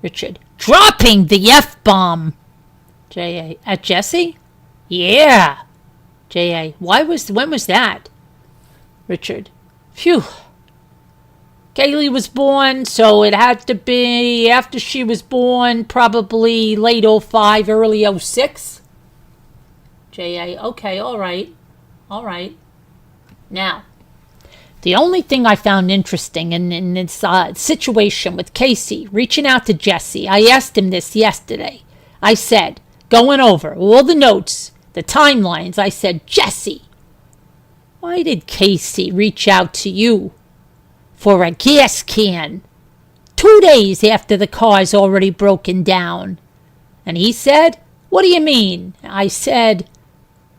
Richard. Dropping the F-bomb. J.A. At Jesse? Yeah. J.A. When was that? Richard. Phew. Caylee was born, so it had to be after she was born, probably late 05, early 06. J.A. Okay, all right. Now, the only thing I found interesting in this situation with Casey reaching out to Jesse, I asked him this yesterday. I said, going over all the notes, the timelines, I said, Jesse, why did Casey reach out to you for a gas can 2 days after the car's already broken down? And he said, what do you mean? I said,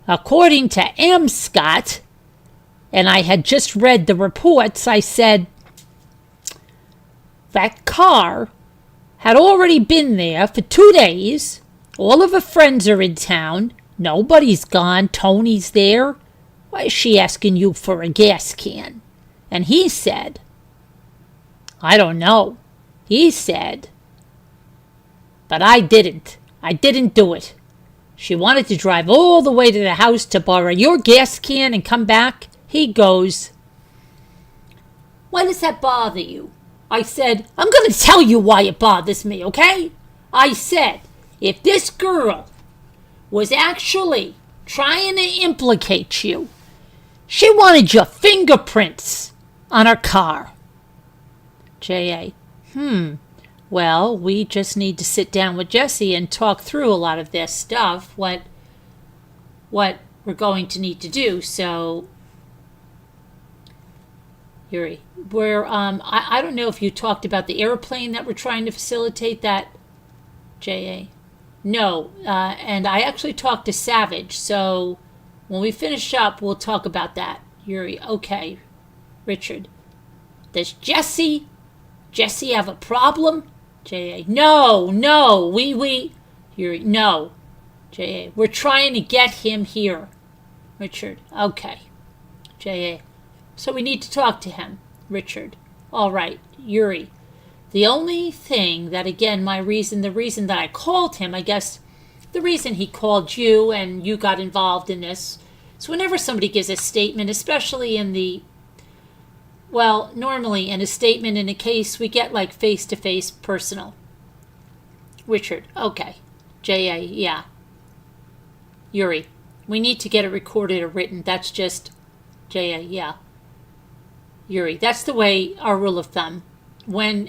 according to Amscott, and I had just read the reports, I said, that car had already been there for 2 days. All of her friends are in town. Nobody's gone. Tony's there. Why is she asking you for a gas can? And he said, I don't know. He said, but I didn't. I didn't do it. She wanted to drive all the way to the house to borrow your gas can and come back. He goes, why does that bother you? I said, I'm going to tell you why it bothers me, okay? I said, if this girl was actually trying to implicate you, she wanted your fingerprints on her car. J.A. Well, we just need to sit down with Jesse and talk through a lot of this stuff, what we're going to need to do. So, Yuri, I don't know if you talked about the airplane that we're trying to facilitate that. J.A. No, and I actually talked to Savage, so when we finish up, we'll talk about that. Yuri, okay. Richard, does Jesse have a problem? J.A. No, we. Yuri, no. J.A. We're trying to get him here. Richard, okay. J.A. So we need to talk to him. Richard, all right. Yuri, the only thing that, again, the reason that I called him, I guess the reason he called you and you got involved in this, is whenever somebody gives a statement, especially normally in a statement in a case, we get like face-to-face personal. Richard, okay. J.A., yeah. Yuri, we need to get it recorded or written. That's just, J.A., yeah. Yuri, that's the way, our rule of thumb. When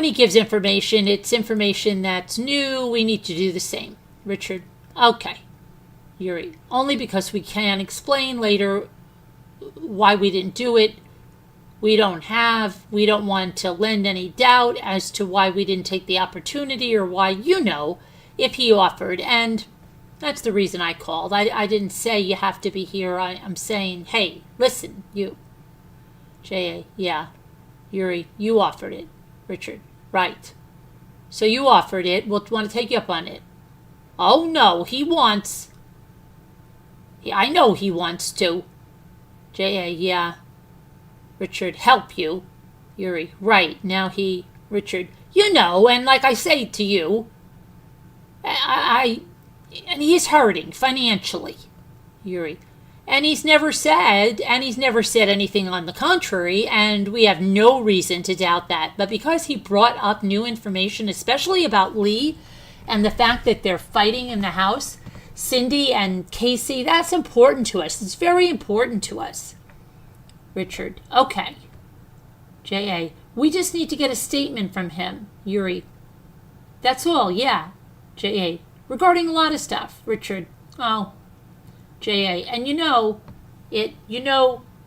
he gives information, it's information that's new. We need to do the same. Richard, okay. Yuri, only because we can explain later why we didn't do it. We don't want to lend any doubt as to why we didn't take the opportunity or why, if he offered. And that's the reason I called. I didn't say you have to be here. I'm saying, hey, listen, you. J.A., yeah. Yuri, you offered it. Richard, right. So you offered it. We'll want to take you up on it. Oh, no, I know he wants to. J.A., yeah. Richard, help you. Yuri, right. Now Richard, and like I say to you, and he's hurting financially, Yuri. And he's never said anything on the contrary, and we have no reason to doubt that. But because he brought up new information, especially about Lee and the fact that they're fighting in the house, Cindy and Casey, that's important to us. It's very important to us. Richard, okay. J.A., we just need to get a statement from him. Yuri, that's all, yeah. J.A., regarding a lot of stuff. Richard, oh. J.A., and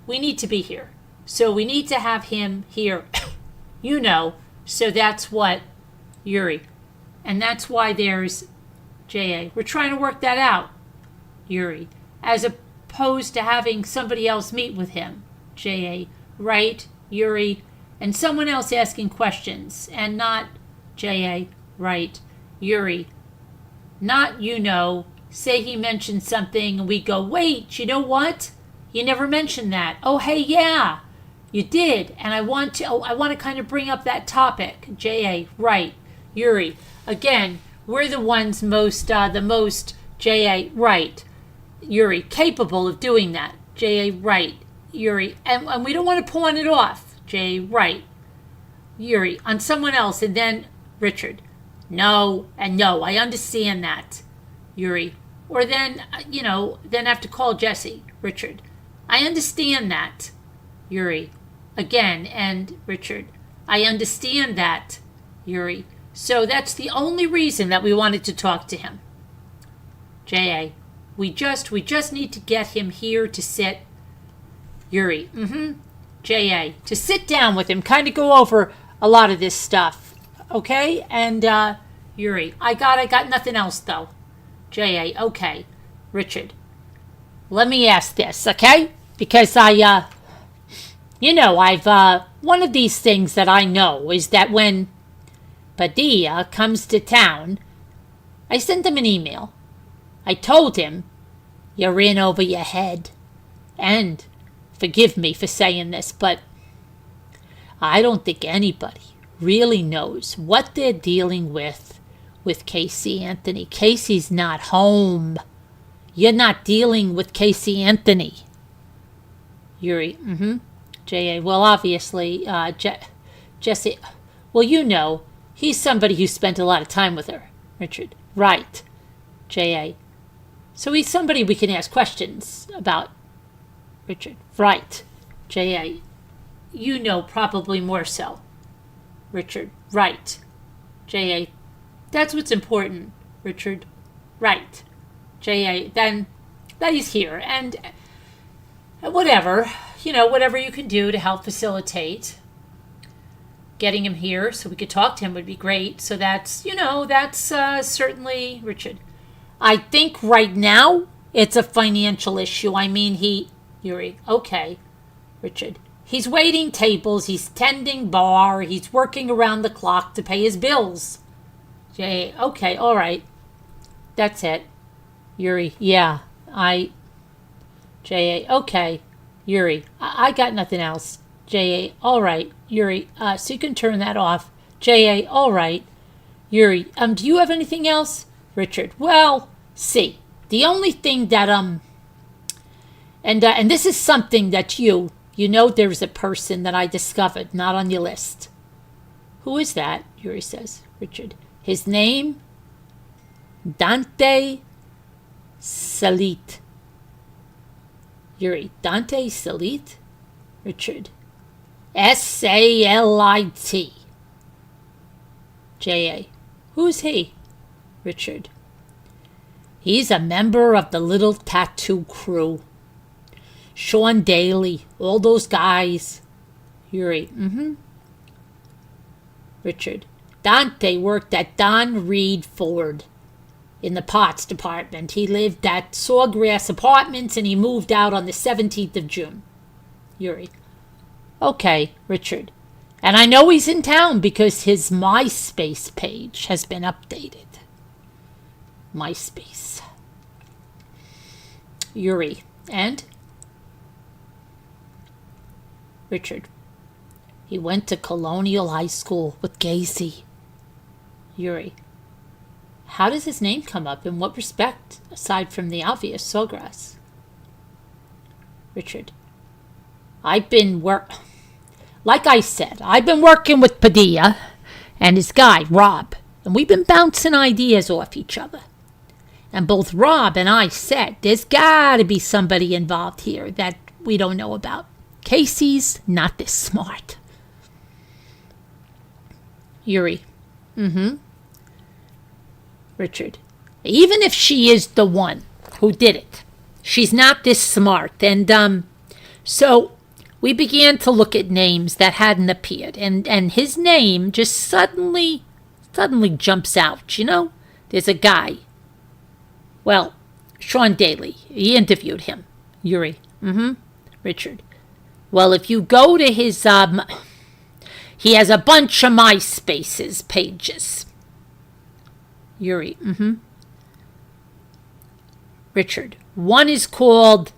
we need to be here. So we need to have him here, so that's what, Yuri. And that's why there's, J.A., we're trying to work that out, Yuri, as opposed to having somebody else meet with him, J.A., right, Yuri, and someone else asking questions, and not, J.A., right, Yuri, not, say he mentioned something and we go, wait, you know what? You never mentioned that. Oh, hey, yeah, you did. And I want to kind of bring up that topic. J.A., right. Yuri, again, we're the ones the most, J.A., right. Yuri, capable of doing that. J.A., right. Yuri, and we don't want to pawn it off. J.A., right. Yuri, on someone else, and then Richard. No, I understand that. Yuri, or then have to call Jesse. Richard, I understand that. Yuri, again, and Richard, I understand that. Yuri, so that's the only reason that we wanted to talk to him. J.A., we just need to get him here to sit. Yuri, J.A., to sit down with him, kind of go over a lot of this stuff, okay? And Yuri, I got nothing else though. J.A., okay. Richard, let me ask this, okay? Because I've, one of these things that I know is that when Padilla comes to town, I sent him an email. I told him, you're in over your head. And, forgive me for saying this, but I don't think anybody really knows what they're dealing with Casey Anthony. Casey's not home. You're not dealing with Casey Anthony. Yuri, J.A., well, obviously, Jesse, well, he's somebody who spent a lot of time with her. Richard, right. J.A., so he's somebody we can ask questions about. Richard, right. J.A., probably more so. Richard, right. J.A., that's what's important, Richard. Right. J.A., then that he's here. And whatever you can do to help facilitate getting him here so we could talk to him would be great. So that's certainly, Richard. I think right now it's a financial issue. I mean, Yuri, okay, Richard. He's waiting tables, he's tending bar, he's working around the clock to pay his bills. J.A., okay, all right. That's it. Yuri, yeah, J.A., okay. Yuri, I got nothing else. J.A., all right. Yuri, so you can turn that off. J.A., all right. Yuri, do you have anything else? Richard, well, see, the only thing that, and this is something that there's a person that I discovered not on your list. Who is that? Yuri says. Richard, his name, Dante Salit. Yuri, Dante Salit? Richard, S-A-L-I-T. J.A., who's he? Richard, he's a member of the little tattoo crew. Sean Daly, all those guys. Yuri, Richard, Dante worked at Don Reed Ford in the parts department. He lived at Sawgrass Apartments and he moved out on the 17th of June. Yuri, okay, Richard. And I know he's in town because his MySpace page has been updated. MySpace. Yuri, and? Richard, he went to Colonial High School with Casey. Yuri. How does his name come up? In what respect, aside from the obvious, Sawgrass? Richard. Like I said, I've been working with Padilla and his guy, Rob, and we've been bouncing ideas off each other. And both Rob and I said there's got to be somebody involved here that we don't know about. Casey's not this smart. Yuri. Richard. Even if she is the one who did it, she's not this smart. And so we began to look at names that hadn't appeared. And his name just suddenly jumps out, you know? There's a guy. Well, Sean Daly. He interviewed him. Yuri. Richard. Well, if you go to his, he has a bunch of MySpaces pages. Yuri. Richard. One is called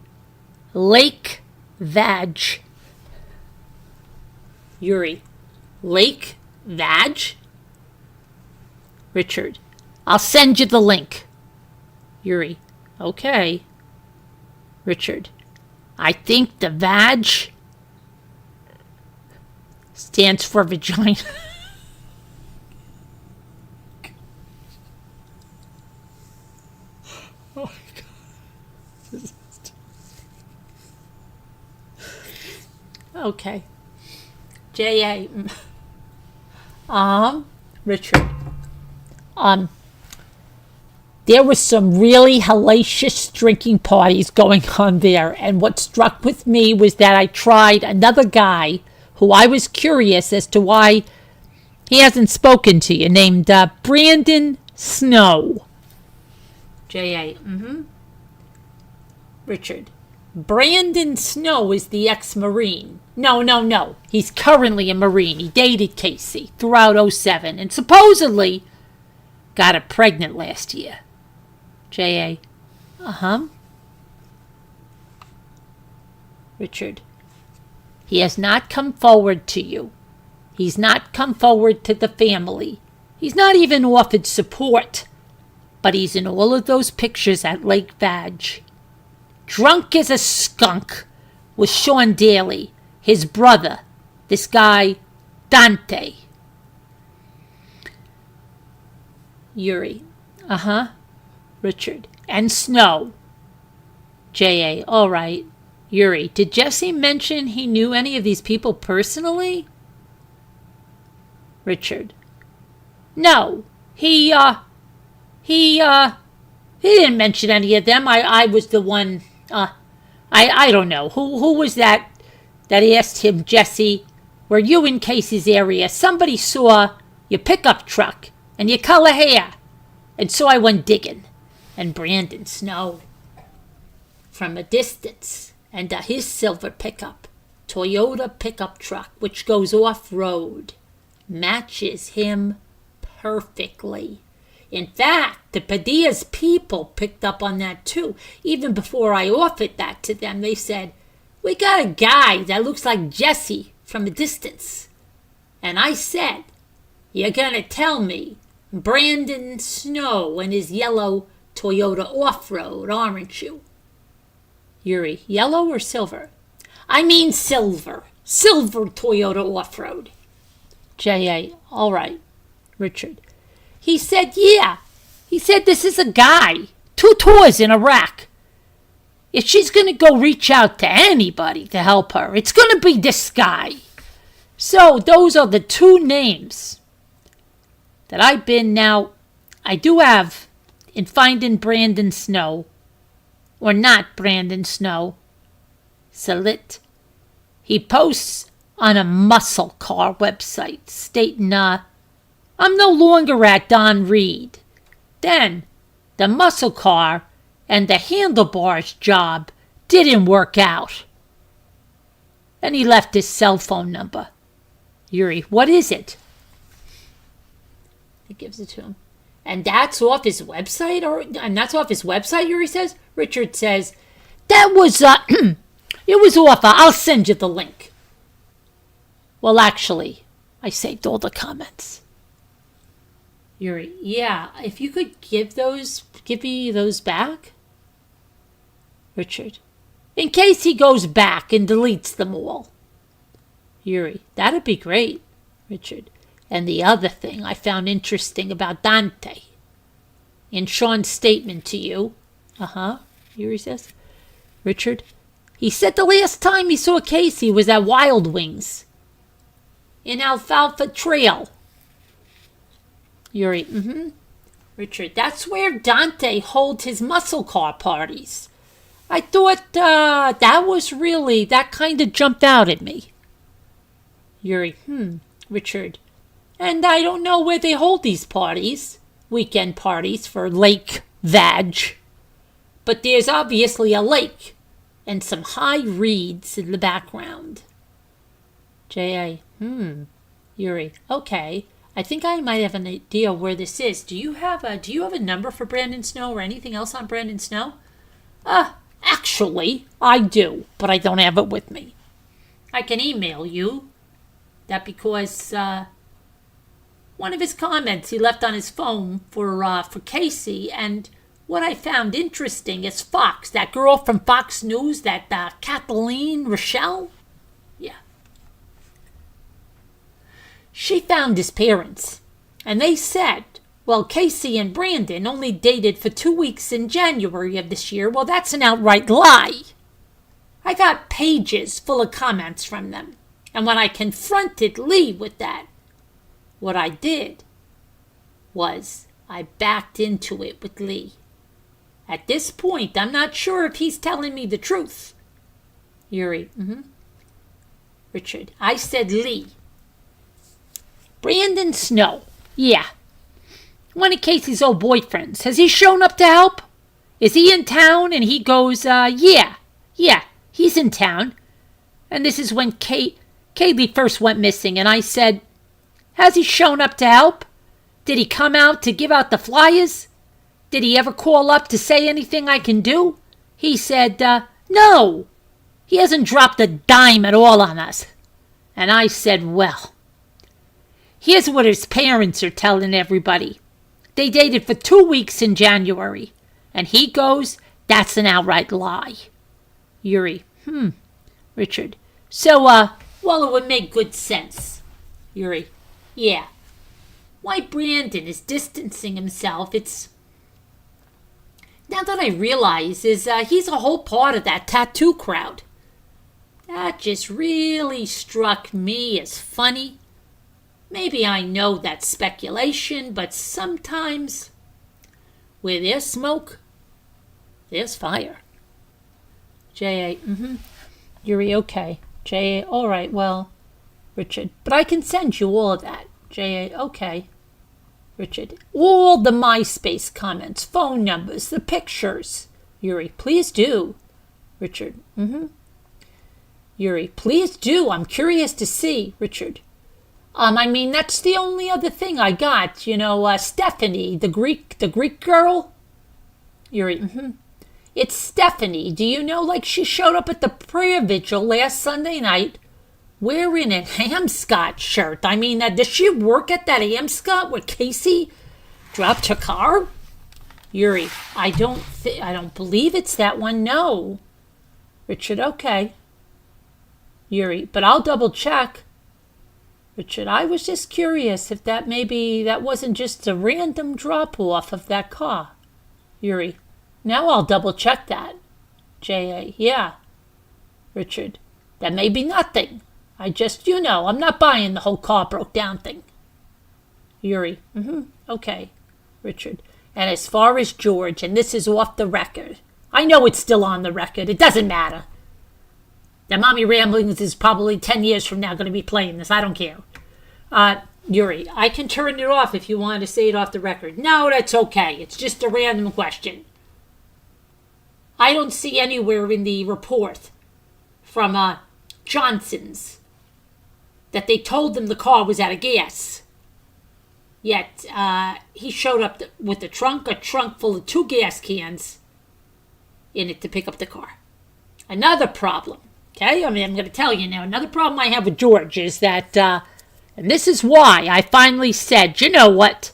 Lake Vag. Yuri. Lake Vag? Richard. I'll send you the link. Yuri. Okay. Richard. I think the Vag stands for vagina. Oh my God. Okay. J.A. Richard. There was some really hellacious drinking parties going on there, and what struck with me was that I tried another guy who I was curious as to why he hasn't spoken to you, named Brandon Snow. J.A. Richard. Brandon Snow is the ex-Marine. No. He's currently a Marine. He dated Casey throughout 2007 and supposedly got her pregnant last year. J.A. Richard. He has not come forward to you. He's not come forward to the family. He's not even offered support. But he's in all of those pictures at Lake Vag. Drunk as a skunk with Sean Daly, his brother, this guy, Dante. Yuri. Richard. And Snow. J.A. All right. Yuri. Did Jesse mention he knew any of these people personally? Richard. No. He didn't mention any of them. I was the one, I don't know. Who was that asked him, Jesse, were you in Casey's area? Somebody saw your pickup truck and your color hair. And so I went digging. And Brandon Snow, from a distance, and his silver pickup, Toyota pickup truck, which goes off-road, matches him perfectly. In fact, the Padilla's people picked up on that too. Even before I offered that to them, they said, we got a guy that looks like Jesse from a distance. And I said, you're going to tell me Brandon Snow and his yellow Toyota off-road, aren't you? Yuri, yellow or silver? I mean silver. Silver Toyota off-road. J.A., all right. Richard. He said, yeah. He said this is a guy. 2 tours in Iraq. If she's going to go reach out to anybody to help her, it's going to be this guy. So those are the 2 names that I've been now. I do have in finding Brandon Snow, or not Brandon Snow, Salit. He posts on a muscle car website stating, I'm no longer at Don Reed. Then the muscle car and the handlebars job didn't work out. Then he left his cell phone number. Yuri, what is it? He gives it to him. And that's off his website? Yuri says. Richard says, that was, it was off. I'll send you the link. Well, actually, I saved all the comments. Yuri, yeah, if you could give me those back. Richard, in case he goes back and deletes them all. Yuri, that'd be great. Richard, and the other thing I found interesting about Dante. In Sean's statement to you. Yuri says. Richard, he said the last time he saw Caylee was at Wild Wings. In Alfalfa Trail. Yuri, Richard, that's where Dante holds his muscle car parties. I thought that kind of jumped out at me. Yuri, Richard, and I don't know where they hold these parties, weekend parties for Lake Vag. But there's obviously a lake and some high reeds in the background. J.A., Yuri, okay. I think I might have an idea where this is. Do you have a number for Brandon Snow or anything else on Brandon Snow? Actually, I do, but I don't have it with me. I can email you. That because one of his comments he left on his phone for Caylee, and what I found interesting is Fox, that girl from Fox News, that Kathleen Rochelle. Yeah. She found his parents, and they said, well, Caylee and Brandon only dated for 2 weeks in January of this year. Well, that's an outright lie. I got pages full of comments from them, and when I confronted Lee with that, what I did was I backed into it with Lee. At this point, I'm not sure if he's telling me the truth. Yuri, Richard, I said Lee. Brandon Snow, yeah. One of Casey's old boyfriends. Has he shown up to help? Is he in town? And he goes, yeah, he's in town. And this is when Caylee first went missing, and I said, has he shown up to help? Did he come out to give out the flyers? Did he ever call up to say anything I can do? He said, no. He hasn't dropped a dime at all on us. And I said, well, here's what his parents are telling everybody. They dated for 2 weeks in January. And he goes, that's an outright lie. Yuri, Richard, so, well, it would make good sense. Yuri, yeah. Why Brandon is distancing himself, it's... Now that I realize is he's a whole part of that tattoo crowd. That just really struck me as funny. Maybe I know that's speculation, but sometimes where there's smoke, there's fire. J.A., Yuri, okay. J.A., all right, well, Richard, but I can send you all of that. J.A., okay. Richard, all the MySpace comments, phone numbers, the pictures. Yuri, please do. Richard, Yuri, please do. I'm curious to see. Richard, I mean, that's the only other thing I got. You know, Stephanie, the Greek girl. Yuri, It's Stephanie. Do you know, like, she showed up at the prayer vigil last Sunday night wearing a Hamscott shirt. I mean, does she work at that Hamscott where Caylee dropped her car? Yuri, I don't believe it's that one, no. Richard, okay. Yuri, but I'll double check. Richard, I was just curious if that wasn't just a random drop-off of that car. Yuri, now I'll double check that. J.A., yeah. Richard, that may be nothing. I just, I'm not buying the whole car broke down thing. Yuri, okay. Richard, and as far as George, and this is off the record, I know it's still on the record. It doesn't matter. The Mommy Ramblings is probably 10 years from now going to be playing this. I don't care. Yuri, I can turn it off if you want to say it off the record. No, that's okay. It's just a random question. I don't see anywhere in the report from Johnson's that they told them the car was out of gas. Yet he showed up with a trunk full of 2 gas cans in it to pick up the car. Another problem, okay? I mean, I'm going to tell you now, another problem I have with George is that, and this is why I finally said, you know what?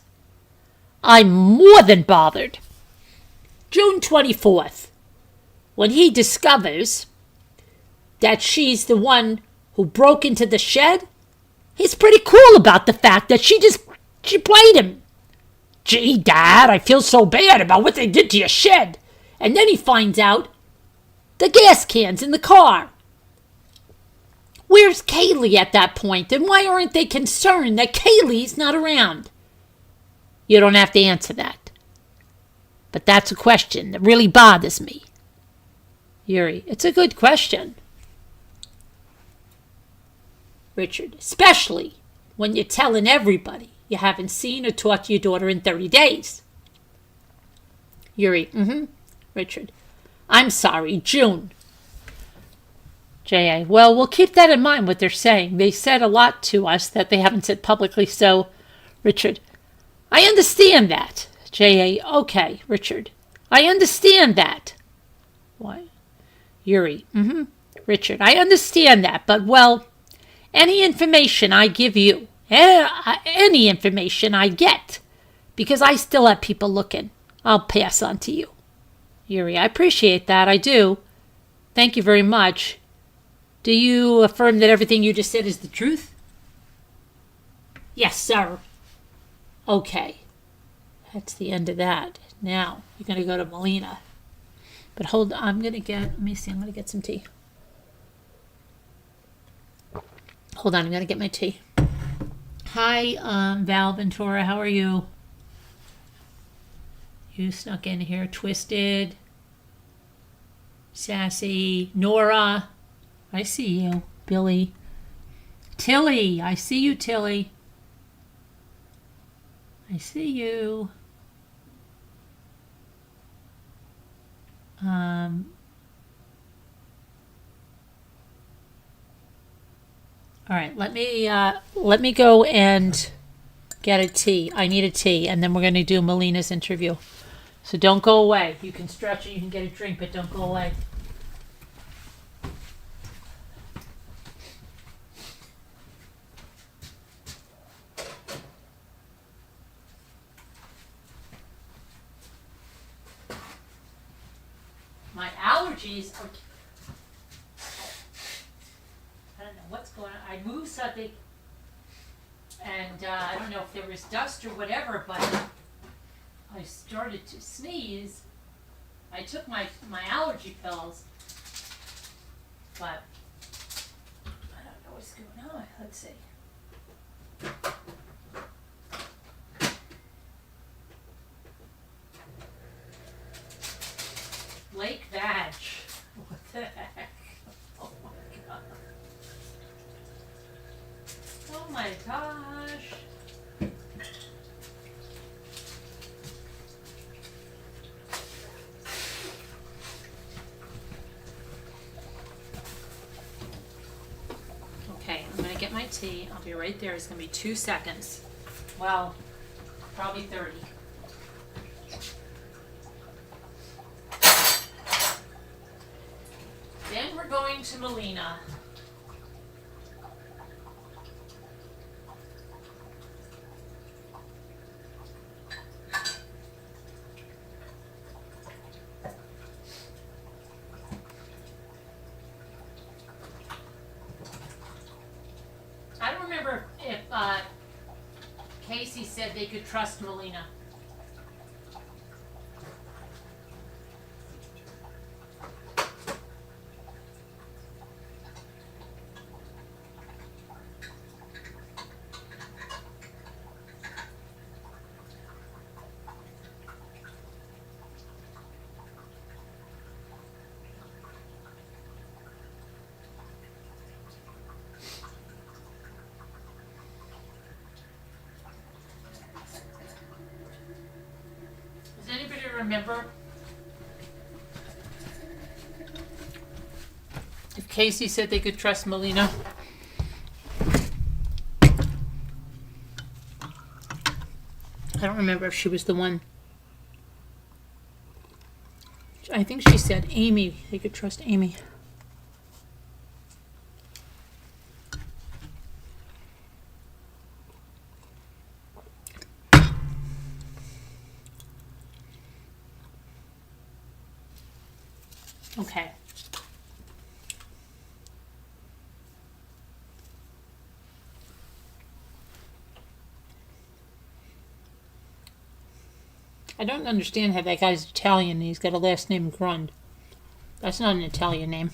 I'm more than bothered. June 24th, when he discovers that she's the one who broke into the shed, he's pretty cool about the fact that she played him. Gee, Dad, I feel so bad about what they did to your shed. And then he finds out the gas cans in the car. Where's Caylee at that point, and why aren't they concerned that Caylee's not around? You don't have to answer that. But that's a question that really bothers me. Yuri, it's a good question. Richard, especially when you're telling everybody you haven't seen or talked to your daughter in 30 days. Yuri, Richard, I'm sorry, June. J.A., well, we'll keep that in mind, what they're saying. They said a lot to us that they haven't said publicly, so, Richard, I understand that. J.A., okay, Richard, I understand that. What? Yuri, Richard, I understand that, but, well, any information I give you, any information I get, because I still have people looking, I'll pass on to you. Yuri, I appreciate that, I do. Thank you very much. Do you affirm that everything you just said is the truth? Yes, sir. Okay. That's the end of that. Now, you're going to go to Melina. But hold on, I'm going to get some tea. Hold on, I'm going to get my tea. Hi, Val Ventura, how are you? You snuck in here, Twisted, Sassy, Nora. I see you, Billy. Tilly, I see you, Tilly. I see you. All right, let me go and get a tea. I need a tea, and then we're going to do Melina's interview. So don't go away. You can stretch and you can get a drink, but don't go away. My allergies are... I don't know what's going on. I moved something, and I don't know if there was dust or whatever, but I started to sneeze. I took my allergy pills, but I don't know what's going on. Let's see. Lake Vag. What the heck? Oh my god. Oh my gosh. Okay, I'm going to get my tea. I'll be right there. It's going to be 2 seconds. Well, probably 30. Then we're going to Melina. I don't remember if Casey said they could trust Melina. Remember if Casey said they could trust Melina? I don't remember if she was the one. I think she said Amy. They could trust Amy. Okay. I don't understand how that guy's Italian and he's got a last name Grund. That's not an Italian name.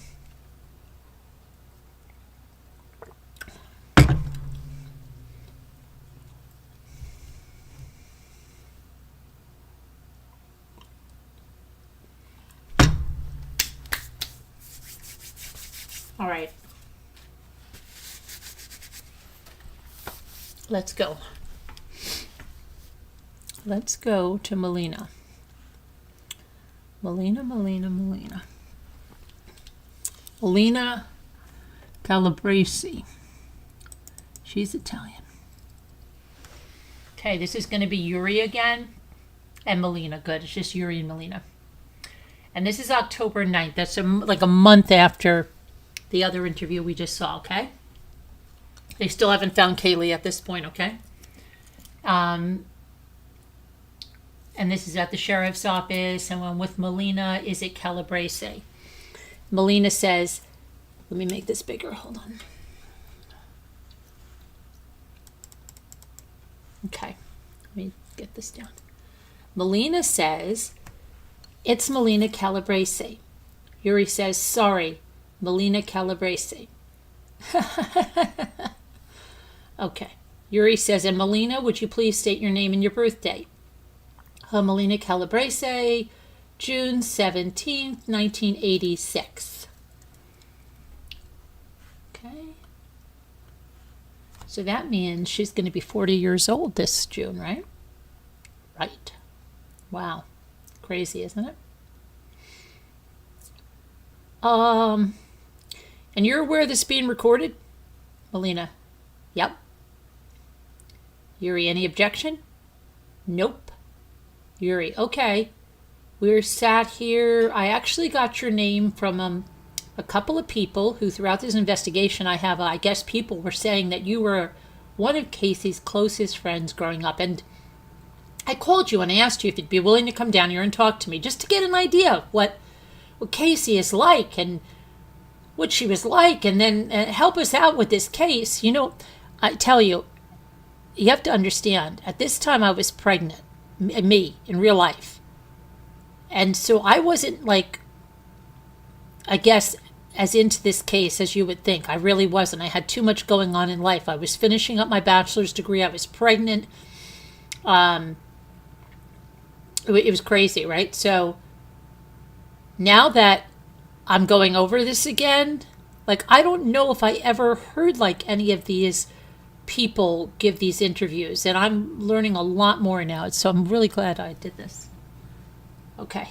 All right. Let's go. Let's go to Melina. Melina. Melina Calabresi. She's Italian. Okay, this is going to be Yuri again and Melina. Good. It's just Yuri and Melina. And this is October 9th. That's like a month after the other interview we just saw, okay? They still haven't found Caylee at this point, okay? And this is at the sheriff's office, and one with Melina is at Calabrese. Melina says, let me make this bigger, hold on. Okay, let me get this down. Melina says, it's Melina Calabrese. Yuri says, sorry, Melina Calabrese. Okay. Yuri says, and Melina, would you please state your name and your birthday? Melina Calabrese, June 17th, 1986. Okay. So that means she's going to be 40 years old this June, right? Right. Wow. Crazy, isn't it? And you're aware this is being recorded? Melina. Yep. Yuri, any objection? Nope. Yuri, okay. We're sat here. I actually got your name from a couple of people who throughout this investigation I guess people were saying that you were one of Casey's closest friends growing up. And I called you and I asked you if you'd be willing to come down here and talk to me just to get an idea of what Casey is like and what she was like, and then help us out with this case. You know, I tell you, you have to understand, at this time I was pregnant, me, in real life. And so I wasn't like, I guess, as into this case as you would think. I really wasn't. I had too much going on in life. I was finishing up my bachelor's degree. I was pregnant. It was crazy, right? So now that I'm going over this again, like, I don't know if I ever heard like any of these people give these interviews, and I'm learning a lot more now, so I'm really glad I did this. Okay.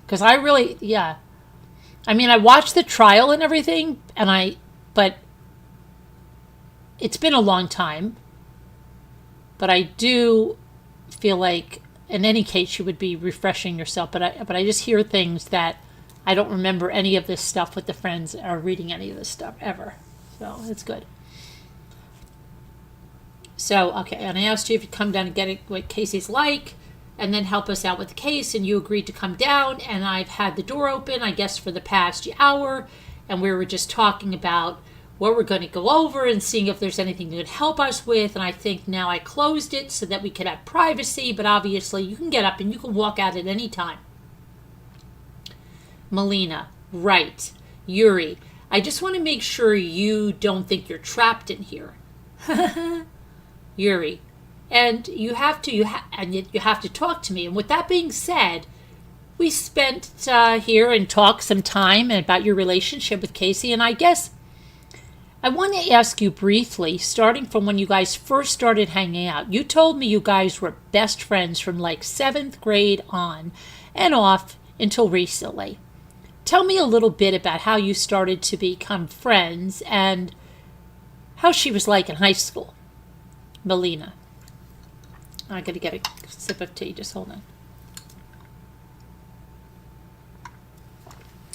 Because I really, yeah. I mean, I watched the trial and everything, but it's been a long time. But I do feel like, in any case, you would be refreshing yourself. But I just hear things that I don't remember any of this stuff with the friends or reading any of this stuff ever. So it's good. So, okay, and I asked you if you'd come down and get what Casey's like, and then help us out with the case, and you agreed to come down, and I've had the door open, I guess, for the past hour, and we were just talking about what we're going to go over and seeing if there's anything you could help us with, and I think now I closed it so that we could have privacy, but obviously you can get up and you can walk out at any time. Melina, right. Yuri, I just want to make sure you don't think you're trapped in here. Yuri, and you have to talk to me. And with that being said, we spent here and talked some time about your relationship with Casey, and I guess I want to ask you briefly, starting from when you guys first started hanging out. You told me you guys were best friends from like 7th grade on and off until recently. Tell me a little bit about how you started to become friends and how she was like in high school. Melina. I gotta get a sip of tea, just hold on.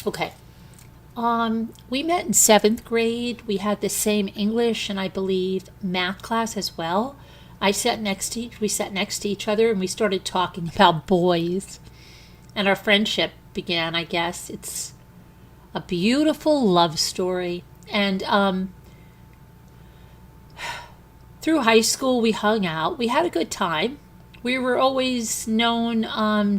Okay. We met in 7th grade. We had the same English and I believe math class as well. We sat next to each other and we started talking about boys. And our friendship began, I guess. a beautiful love story. And through high school, we hung out. We had a good time. We were always known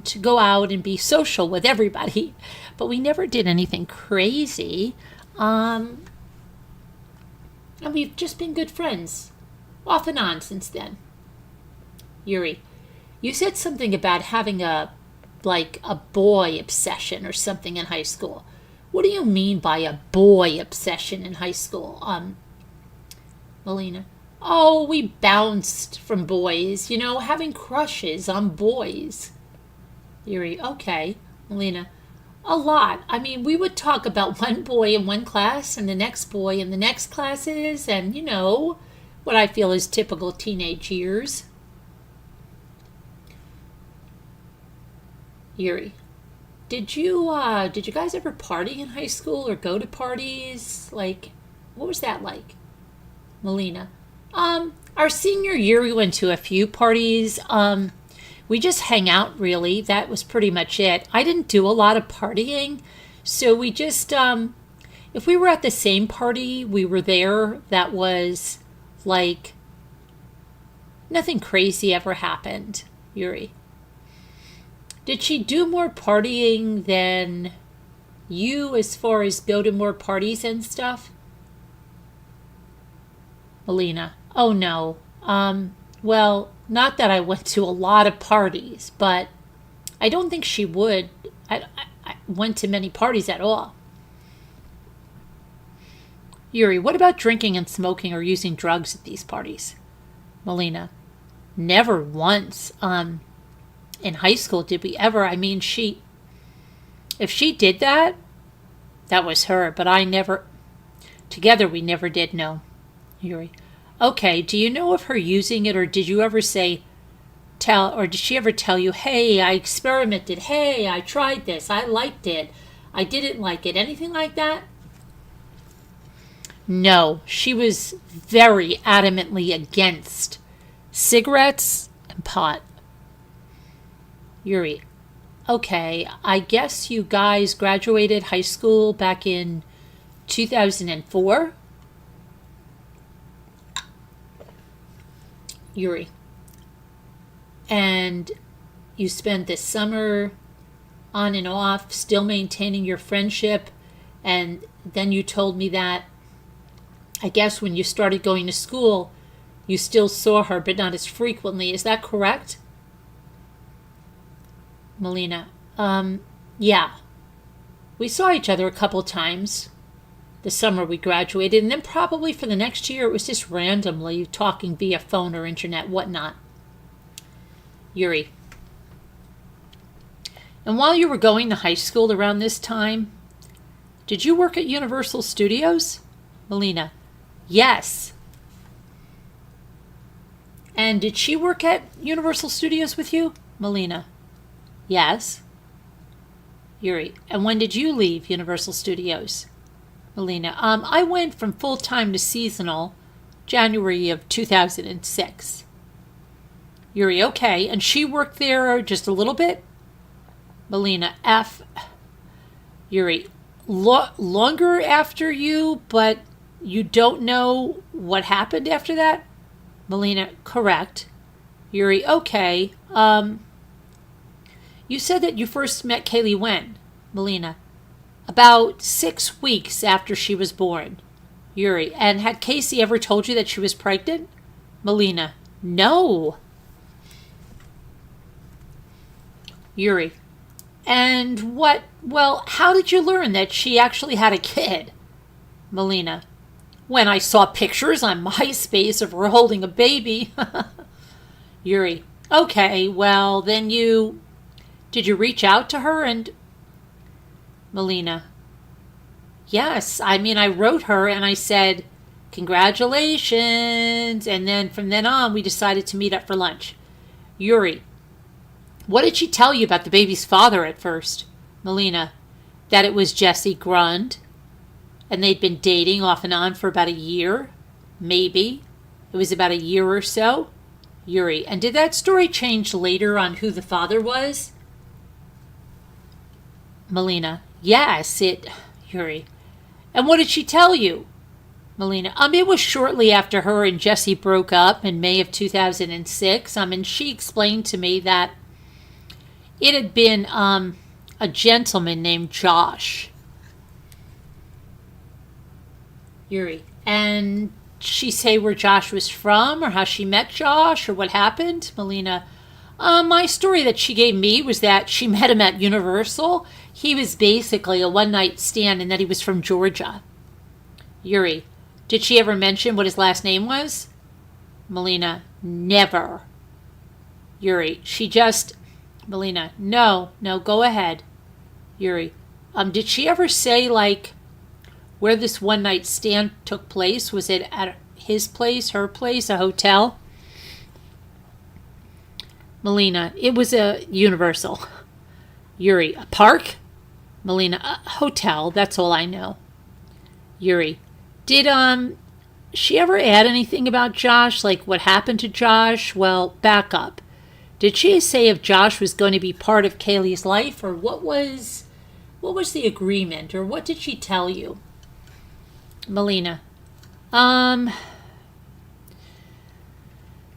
to go out and be social with everybody, but we never did anything crazy. And we've just been good friends, off and on since then. Yuri, you said something about having a boy obsession or something in high school. What do you mean by a boy obsession in high school? Melina. Oh, we bounced from boys, having crushes on boys. Yuri. Okay. Melina. A lot. I mean, we would talk about one boy in one class and the next boy in the next classes and, what I feel is typical teenage years. Yuri. Did you guys ever party in high school or go to parties? What was that like? Melina. Our senior year we went to a few parties. We just hang out really. That was pretty much it. I didn't do a lot of partying. So we just if we were at the same party, we were there. That was nothing crazy ever happened. Yuri. Did she do more partying than you as far as go to more parties and stuff? Melina. Oh, no. Well, not that I went to a lot of parties, but I don't think she would. I went to many parties at all. Yuri, what about drinking and smoking or using drugs at these parties? Melina. Never once. In high school, did we ever? I mean, if she did that, that was her, but I never, together we never did, no. Yuri. Okay, do you know of her using it, or did you ever did she ever tell you, hey, I experimented, hey, I tried this, I liked it, I didn't like it, anything like that? No, she was very adamantly against cigarettes and pot. Yuri. Okay, I guess you guys graduated high school back in 2004? Yuri. And you spent this summer on and off still maintaining your friendship, and then you told me that I guess when you started going to school you still saw her but not as frequently. Is that correct? Melina. Yeah. We saw each other a couple times the summer we graduated, and then probably for the next year it was just randomly talking via phone or internet, whatnot. Yuri. And while you were going to high school around this time, did you work at Universal Studios? Melina. Yes. And did she work at Universal Studios with you? Melina. Yes. Yuri. And when did you leave Universal Studios? Melina. I went from full-time to seasonal January of 2006. Yuri. Okay. And she worked there just a little bit? Melina. Yuri. Longer after you, but you don't know what happened after that? Melina. Correct. Yuri. Okay. You said that you first met Caylee when? Melina. About 6 weeks after she was born. Yuri. And had Casey ever told you that she was pregnant? Melina. No. Yuri. And how did you learn that she actually had a kid? Melina. When I saw pictures on MySpace of her holding a baby. Yuri. Okay, well, then did you reach out to her and... Melina. Yes, I wrote her and I said, congratulations, and then from then on we decided to meet up for lunch. Yuri. What did she tell you about the baby's father at first? Melina. That it was Jesse Grund, and they'd been dating off and on for about a year, maybe. It was about a year or so. Yuri. And did that story change later on who the father was? Melina. Yes, it Yuri. And what did she tell you? Melina. It was shortly after her and Jesse broke up in May of 2006. And she explained to me that it had been a gentleman named Josh. Yuri. And she say where Josh was from, or how she met Josh, or what happened? Melina. My story that she gave me was that she met him at Universal. He was basically a one-night stand and that he was from Georgia. Yuri. Did she ever mention what his last name was? Melina. Never. Yuri. She just... Melina. No, go ahead. Yuri. Did she ever say, like, where this one-night stand took place? Was it at his place, her place, a hotel? Melina. It was a Universal. Yuri. A park? Melina. A hotel. That's all I know. Yuri. Did she ever add anything about Josh? Like what happened to Josh? Well, back up. Did she say if Josh was going to be part of Caylee's life, or what was the agreement, or what did she tell you? Melina.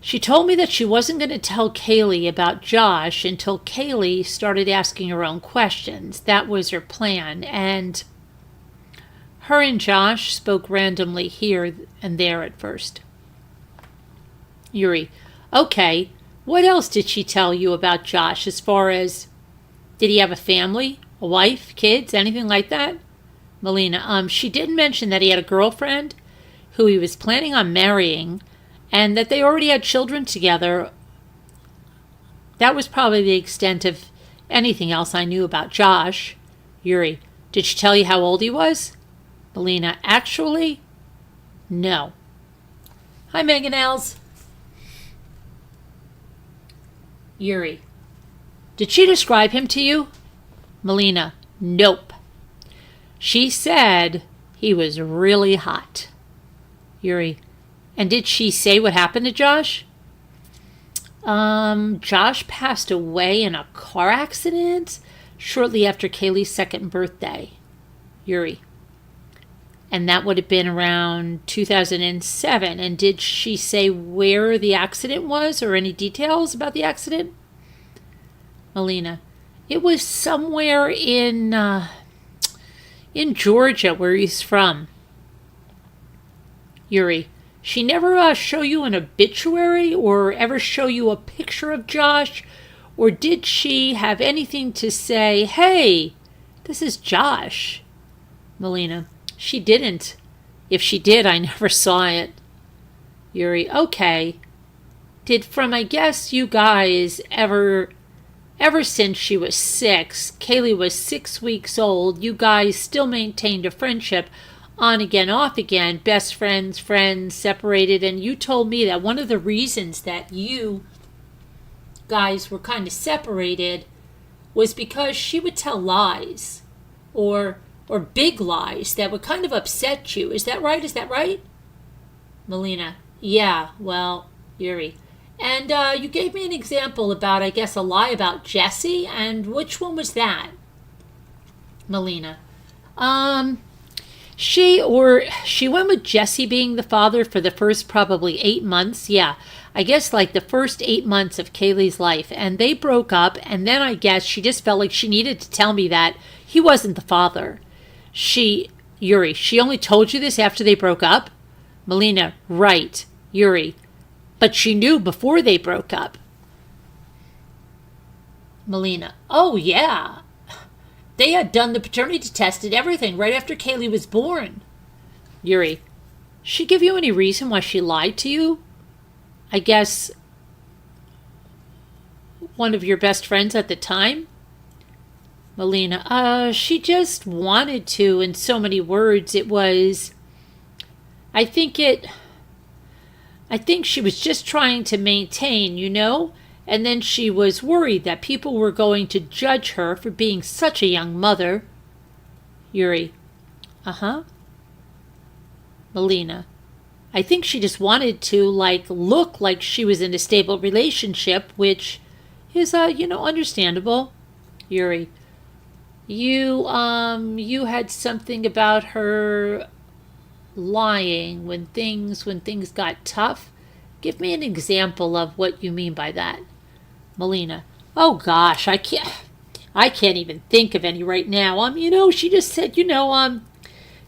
She told me that she wasn't going to tell Caylee about Josh until Caylee started asking her own questions. That was her plan, and her and Josh spoke randomly here and there at first. Yuri. Okay, what else did she tell you about Josh as far as, did he have a family, a wife, kids, anything like that? Melina. She didn't mention that he had a girlfriend who he was planning on marrying and that they already had children together. That was probably the extent of anything else I knew about Josh. Yuri. Did she tell you how old he was? Melina. Actually, no. Hi, Megan Els. Yuri. Did she describe him to you? Melina. Nope. She said he was really hot. Yuri. And did she say what happened to Josh? Josh passed away in a car accident shortly after Caylee's second birthday. Yuri. And that would have been around 2007. And did she say where the accident was or any details about the accident? Melina. It was somewhere in Georgia, where he's from. Yuri. She never show you an obituary or ever show you a picture of Josh? Or did she have anything to say, hey, this is Josh? Melina. She didn't. If she did, I never saw it. Yuri. Okay. Did from, I guess, you guys ever since she was 6, Caylee was 6 weeks old, you guys still maintained a friendship on again, off again, best friends, separated, and you told me that one of the reasons that you guys were kind of separated was because she would tell lies or big lies that would kind of upset you. Is that right? Melina. Yeah, well, Yuri. And you gave me an example about, I guess, a lie about Jesse, and which one was that? Melina. She went with Jesse being the father for the first probably 8 months. Yeah, I guess like the first 8 months of Caylee's life. And they broke up, and then I guess she just felt like she needed to tell me that he wasn't the father. Yuri, she only told you this after they broke up? Melina. Right. Yuri. But she knew before they broke up. Melina. Oh, yeah. They had done the paternity test and everything right after Caylee was born. Yuri. She give you any reason why she lied to you? I guess one of your best friends at the time? Melina. She just wanted to, in so many words. It was... I think she was just trying to maintain, and then she was worried that people were going to judge her for being such a young mother. Yuri. Uh-huh. Melina. I think she just wanted to, look like she was in a stable relationship, which is, understandable. Yuri. You had something about her lying when things got tough. Give me an example of what you mean by that. Melina. Oh gosh, I can't even think of any right now. She just said,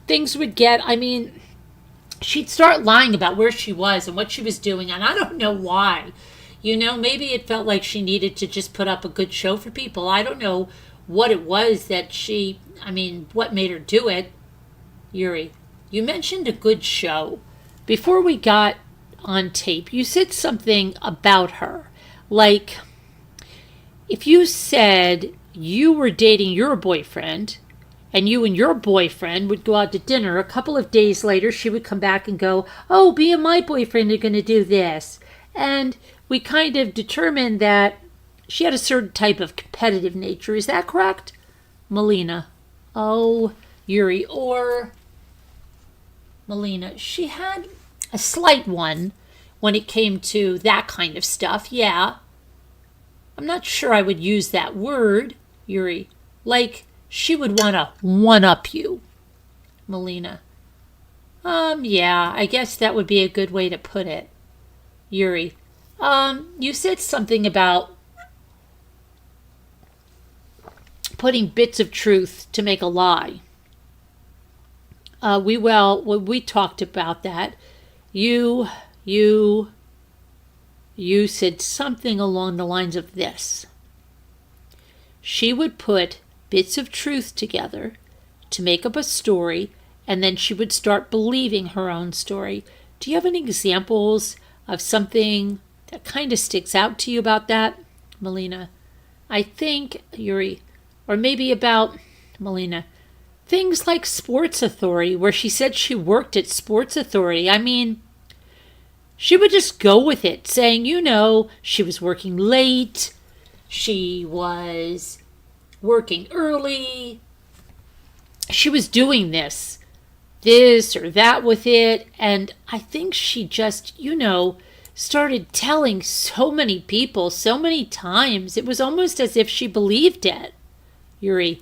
things would get, she'd start lying about where she was and what she was doing, and I don't know why. Maybe it felt like she needed to just put up a good show for people. I don't know what it was that what made her do it. Yuri, you mentioned a good show. Before we got on tape, you said something about her. Like, if you said you were dating your boyfriend, and you and your boyfriend would go out to dinner, a couple of days later, she would come back and go, oh, me and my boyfriend are going to do this. And we kind of determined that she had a certain type of competitive nature. Is that correct? Melina. Oh, Yuri. Or Melina. She had a slight one when it came to that kind of stuff. Yeah. I'm not sure I would use that word, Yuri. Like, she would want to one-up you. Melina. Yeah, I guess that would be a good way to put it. Yuri. You said something about putting bits of truth to make a lie. When we talked about that, you said something along the lines of this. She would put bits of truth together to make up a story, and then she would start believing her own story. Do you have any examples of something that kind of sticks out to you about that, Melina? I think, Yuri, or maybe about, Melina, things like Sports Authority, where she said she worked at Sports Authority. She would just go with it, saying, she was working late, she was working early, she was doing this or that with it, and I think she just, started telling so many people so many times. It was almost as if she believed it. Yuri,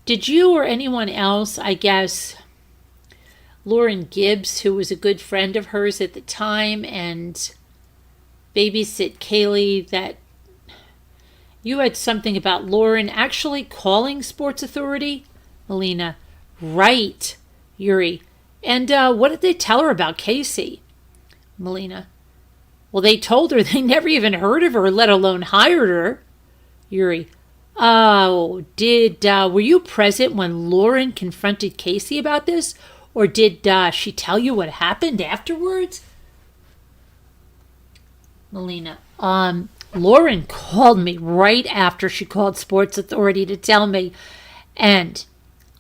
did you or anyone else, I guess, Lauren Gibbs, who was a good friend of hers at the time, and babysit Caylee, that you had something about Lauren actually calling Sports Authority? Melina, right, Yuri. And what did they tell her about Casey? Melina, well, they told her they never even heard of her, let alone hired her. Yuri, oh, were you present when Lauren confronted Casey about this? Or did she tell you what happened afterwards? Melina, Lauren called me right after she called Sports Authority to tell me. And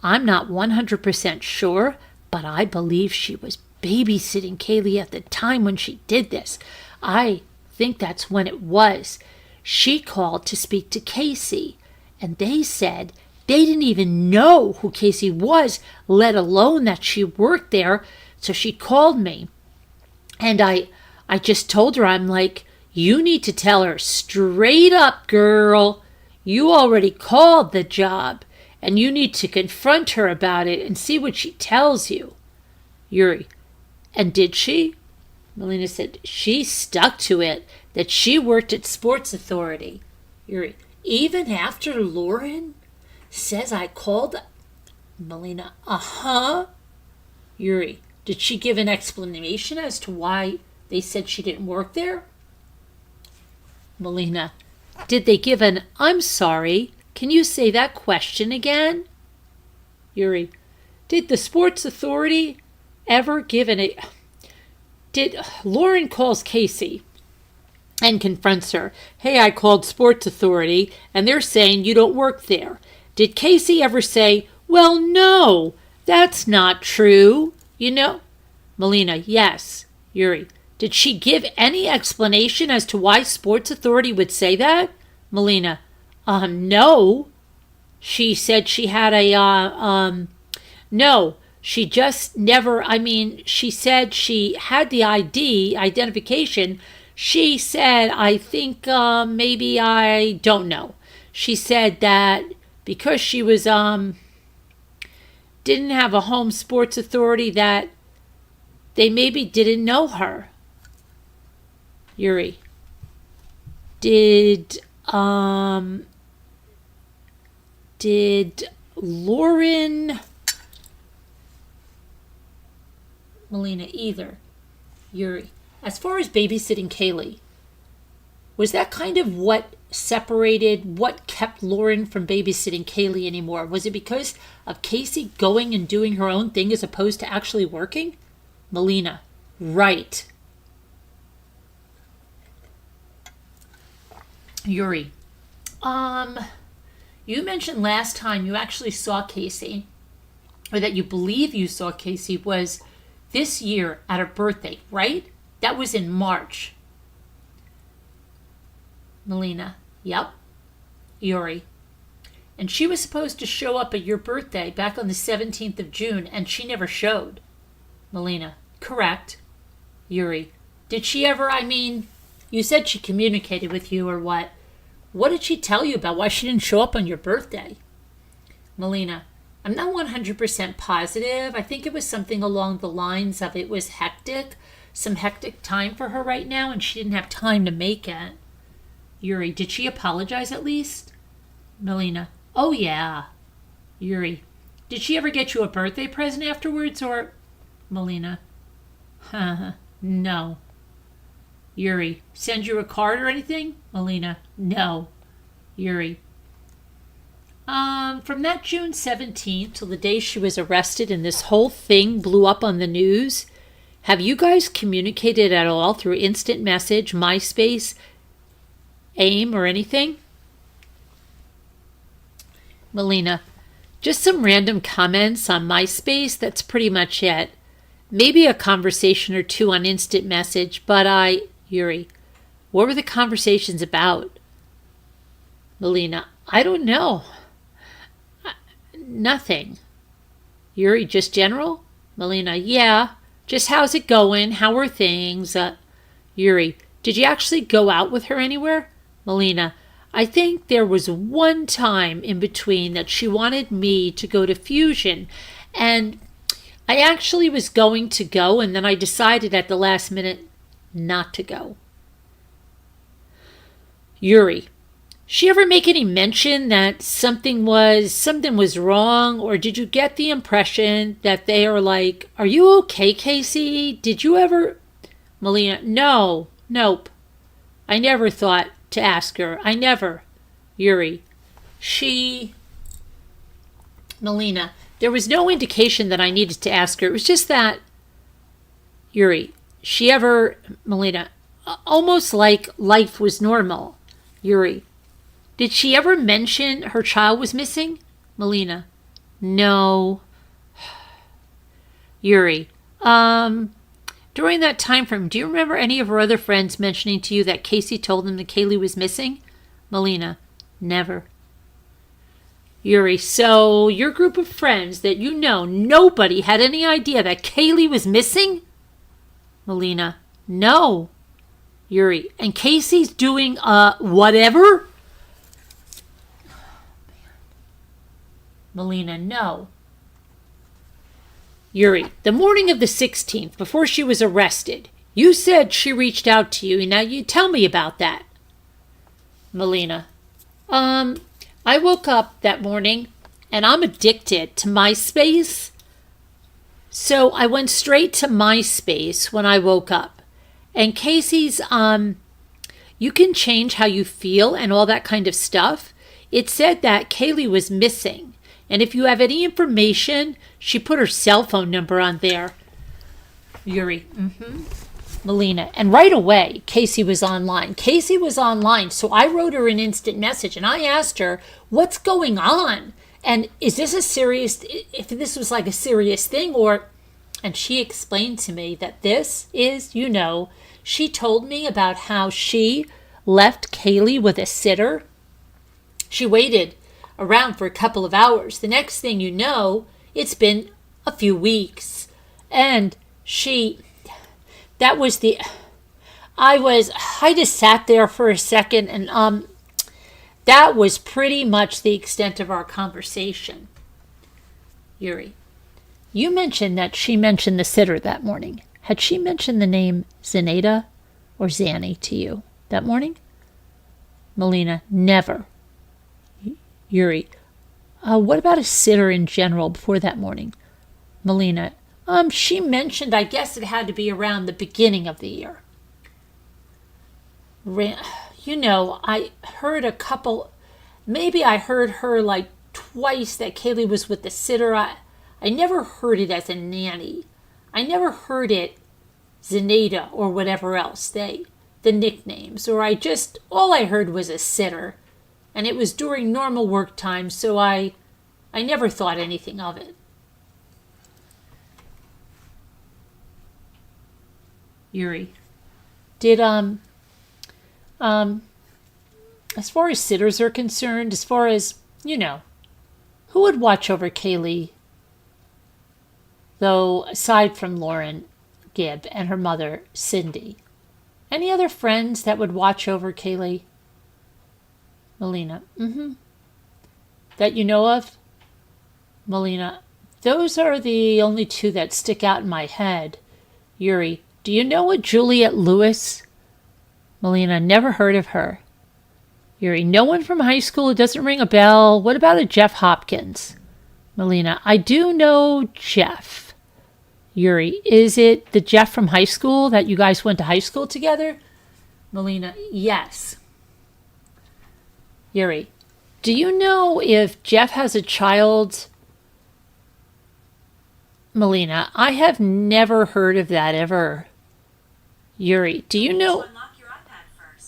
I'm not 100% sure, but I believe she was babysitting Caylee at the time when she did this. I think that's when it was. She called to speak to Casey, and they said they didn't even know who Casey was, let alone that she worked there. So she called me, and I just told her, I'm like, you need to tell her straight up, girl. You already called the job, and you need to confront her about it and see what she tells you. Yuri, and did she? Melina said she stuck to it, that she worked at Sports Authority. Yuri, even after Lauren says I called? Melina, uh-huh. Yuri, did she give an explanation as to why they said she didn't work there? Melina, did they give an I'm sorry, can you say that question again? Yuri, did the Sports Authority ever give did Lauren calls Casey and confronts her, hey, I called Sports Authority and they're saying you don't work there. Did Casey ever say, well, no, that's not true, Melina, yes. Yuri, did she give any explanation as to why Sports Authority would say that? Melina, no. She said she had no. She just never, she said she had the identification. She said, I think maybe I don't know. She said that because she was didn't have a home sports authority that they maybe didn't know her. Yuri. Did Lauren Melina either? Yuri. As far as babysitting Caylee, was that kind of what separated, what kept Lauren from babysitting Caylee anymore? Was it because of Casey going and doing her own thing as opposed to actually working? Melina. Right. Yuri. You mentioned last time you actually saw Casey, or that you believe you saw Casey, was this year at her birthday, right? That was in March. Melina. Yep. Yuri. And she was supposed to show up at your birthday back on the 17th of June, and she never showed. Melina. Correct. Yuri. Did she ever, you said she communicated with you or what? What did she tell you about why she didn't show up on your birthday? Melina. I'm not 100% positive. I think it was something along the lines of it was hectic, some hectic time for her right now, and she didn't have time to make it. Yuri. Did she apologize at least? Melina. Oh, yeah. Yuri. Did she ever get you a birthday present afterwards, or? Melina. No. Yuri. Send you a card or anything? Melina. No. Yuri. From that June 17th till the day she was arrested and this whole thing blew up on the news, have you guys communicated at all through instant message, MySpace, AIM, or anything? Melina. Just some random comments on MySpace, that's pretty much it. Maybe a conversation or two on instant message, but Yuri. What were the conversations about? Melina. I don't know. Nothing. Yuri. Just general? Melina. Yeah. Just how's it going? How are things? Yuri. Did you actually go out with her anywhere? Melina. I think there was one time in between that she wanted me to go to Fusion, and I actually was going to go, and then I decided at the last minute not to go. Yuri. She ever make any mention that something was wrong, or did you get the impression that they are like, are you okay, Casey? Did you ever? Melina. No. Nope. I never thought to ask her. I never. Yuri. Melina. There was no indication that I needed to ask her. It was just that. Yuri. Melina. Almost like life was normal. Yuri. Did she ever mention her child was missing? Melina. No. Yuri. During that time frame, do you remember any of her other friends mentioning to you that Casey told them that Caylee was missing? Melina. Never. Yuri. So your group of friends that you know, nobody had any idea that Caylee was missing? Melina. No. Yuri. And Casey's doing whatever? Melina. No. Yuri. The morning of the 16th, before she was arrested, you said she reached out to you. Now you tell me about that. Melina. I woke up that morning and I'm addicted to MySpace. So I went straight to MySpace when I woke up. And Casey's, you can change how you feel and all that kind of stuff. It said that Caylee was missing. And if you have any information, she put her cell phone number on there. Yuri. Melina. And right away, Casey was online. So I wrote her an instant message and I asked her, what's going on? And is this if this was like a serious thing, and she explained to me that this is, she told me about how she left Caylee with a sitter. She waited around for a couple of hours. The next thing you know, it's been a few weeks. And I just sat there for a second, and that was pretty much the extent of our conversation. Yuri, you mentioned that she mentioned the sitter that morning. Had she mentioned the name Zenaida or Zanny to you that morning? Melina, never. Yuri, what about a sitter in general before that morning? Melina, she mentioned, I guess it had to be around the beginning of the year. You know, I heard a couple, maybe I heard her like twice that Caylee was with the sitter. I never heard it as a nanny. I never heard it Zenaida or whatever else, the nicknames, or all I heard was a sitter. And it was during normal work time, so I never thought anything of it. Yuri, did, as far as sitters are concerned, as far as, who would watch over Caylee? Though, aside from Lauren Gibb and her mother, Cindy. Any other friends that would watch over Caylee? Melina, that you know of? Melina, those are the only two that stick out in my head. Yuri, do you know a Juliet Lewis? Melina, never heard of her. Yuri, no one from high school? It doesn't ring a bell. What about a Jeff Hopkins? Melina, I do know Jeff. Yuri, is it the Jeff from high school that you guys went to high school together? Melina, yes. Yuri, do you know if Jeff has a child? Melina, I have never heard of that ever. Yuri, do you know...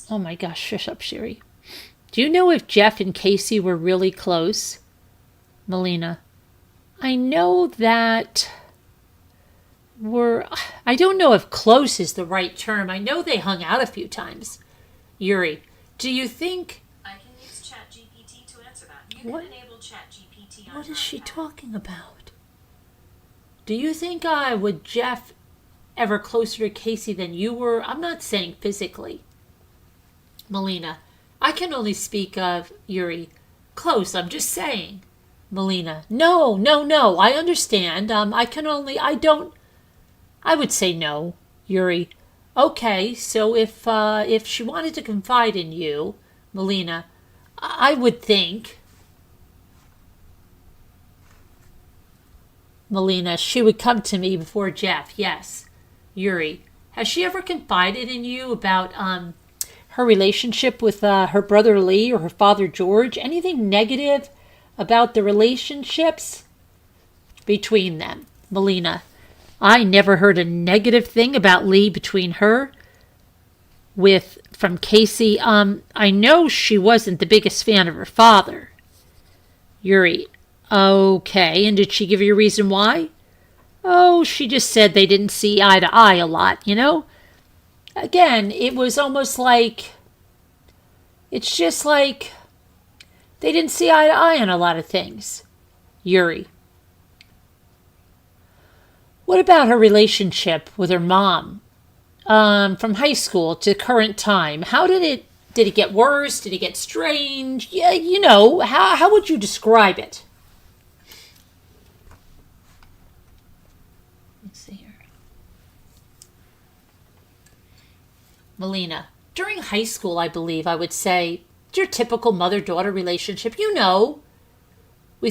Oh my gosh, shush up, Sherry. Do you know if Jeff and Casey were really close? Melina, I know that I don't know if close is the right term. I know they hung out a few times. Yuri, do you think... I can use ChatGPT to answer that. You can enable ChatGPT on What is she talking about? Do you think would Jeff ever closer to Casey than you were? I'm not saying physically. Melina, I can only speak of, Yuri, close, I'm just saying. Melina, no, I understand. I would say no. Yuri, okay, so if she wanted to confide in you, Melina, I would think. Melina, she would come to me before Jeff, yes. Yuri, has she ever confided in you about her relationship with her brother Lee or her father George? Anything negative about the relationships between them? Melina, I never heard a negative thing about Lee between her from Casey. I know she wasn't the biggest fan of her father. Yuri, okay, and did she give you a reason why? Oh, she just said they didn't see eye to eye a lot, Again, it was almost like, it's just like they didn't see eye to eye on a lot of things. Yuri, what about her relationship with her mom from high school to current time? How did it get worse? Did it get strange? Yeah, how would you describe it? Let's see here. Melina, during high school, I believe I would say, your typical mother-daughter relationship, We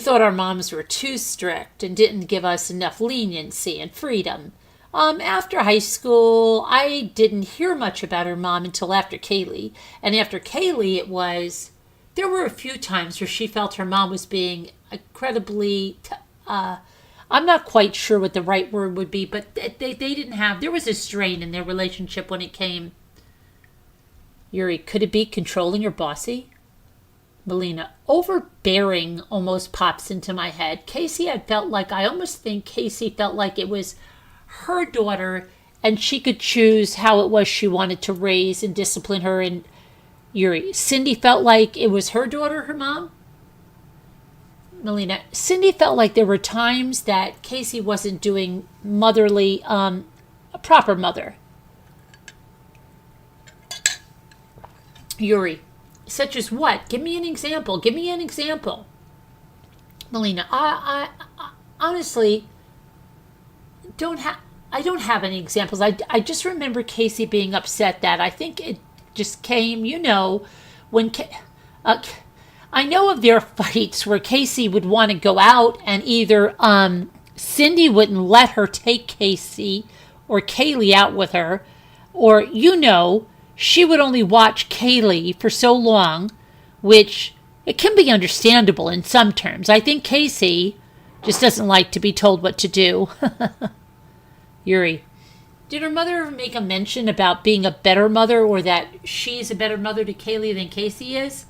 thought our moms were too strict and didn't give us enough leniency and freedom. After high school, I didn't hear much about her mom until after Caylee. And after Caylee, there were a few times where she felt her mom was being incredibly, I'm not quite sure what the right word would be, but there was a strain in their relationship when it came. Yuri, could it be controlling or bossy? Melina, overbearing almost pops into my head. I almost think Casey felt like it was her daughter and she could choose how it was she wanted to raise and discipline her. And Yuri, Cindy felt like it was her daughter, her mom? Melina, Cindy felt like there were times that Casey wasn't doing motherly, a proper mother. Yuri, Such as what? Give me an example. Give me an example. Melina, I honestly don't have. I don't have any examples. I just remember Casey being upset that I think it just came, when uh, I know of their fights where Casey would want to go out and either Cindy wouldn't let her take Casey or Caylee out with her, or she would only watch Caylee for so long, which it can be understandable in some terms. I think Casey just doesn't like to be told what to do. Yuri. Did her mother ever make a mention about being a better mother or that she's a better mother to Caylee than Casey is?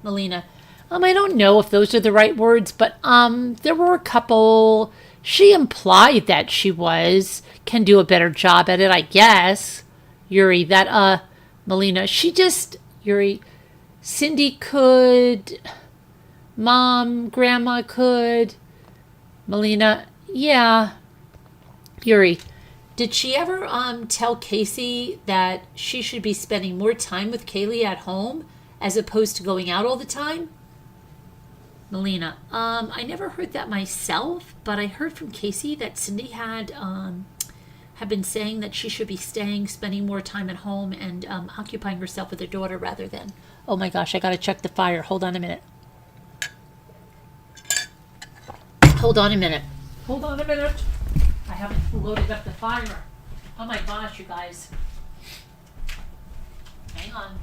Melina. I don't know if those are the right words, but there were a couple. She implied that she can do a better job at it, I guess. Yuri, Melina, Yuri, Cindy could, Mom, Grandma could. Melina, yeah. Yuri, did she ever tell Casey that she should be spending more time with Caylee at home as opposed to going out all the time? Melina, I never heard that myself, but I heard from Casey that Cindy had been saying that she should be spending more time at home and occupying herself with her daughter rather than. Oh my gosh, I gotta check the fire. Hold on a minute. Hold on a minute. Hold on a minute. I haven't loaded up the fire. Oh my gosh, you guys. Hang on.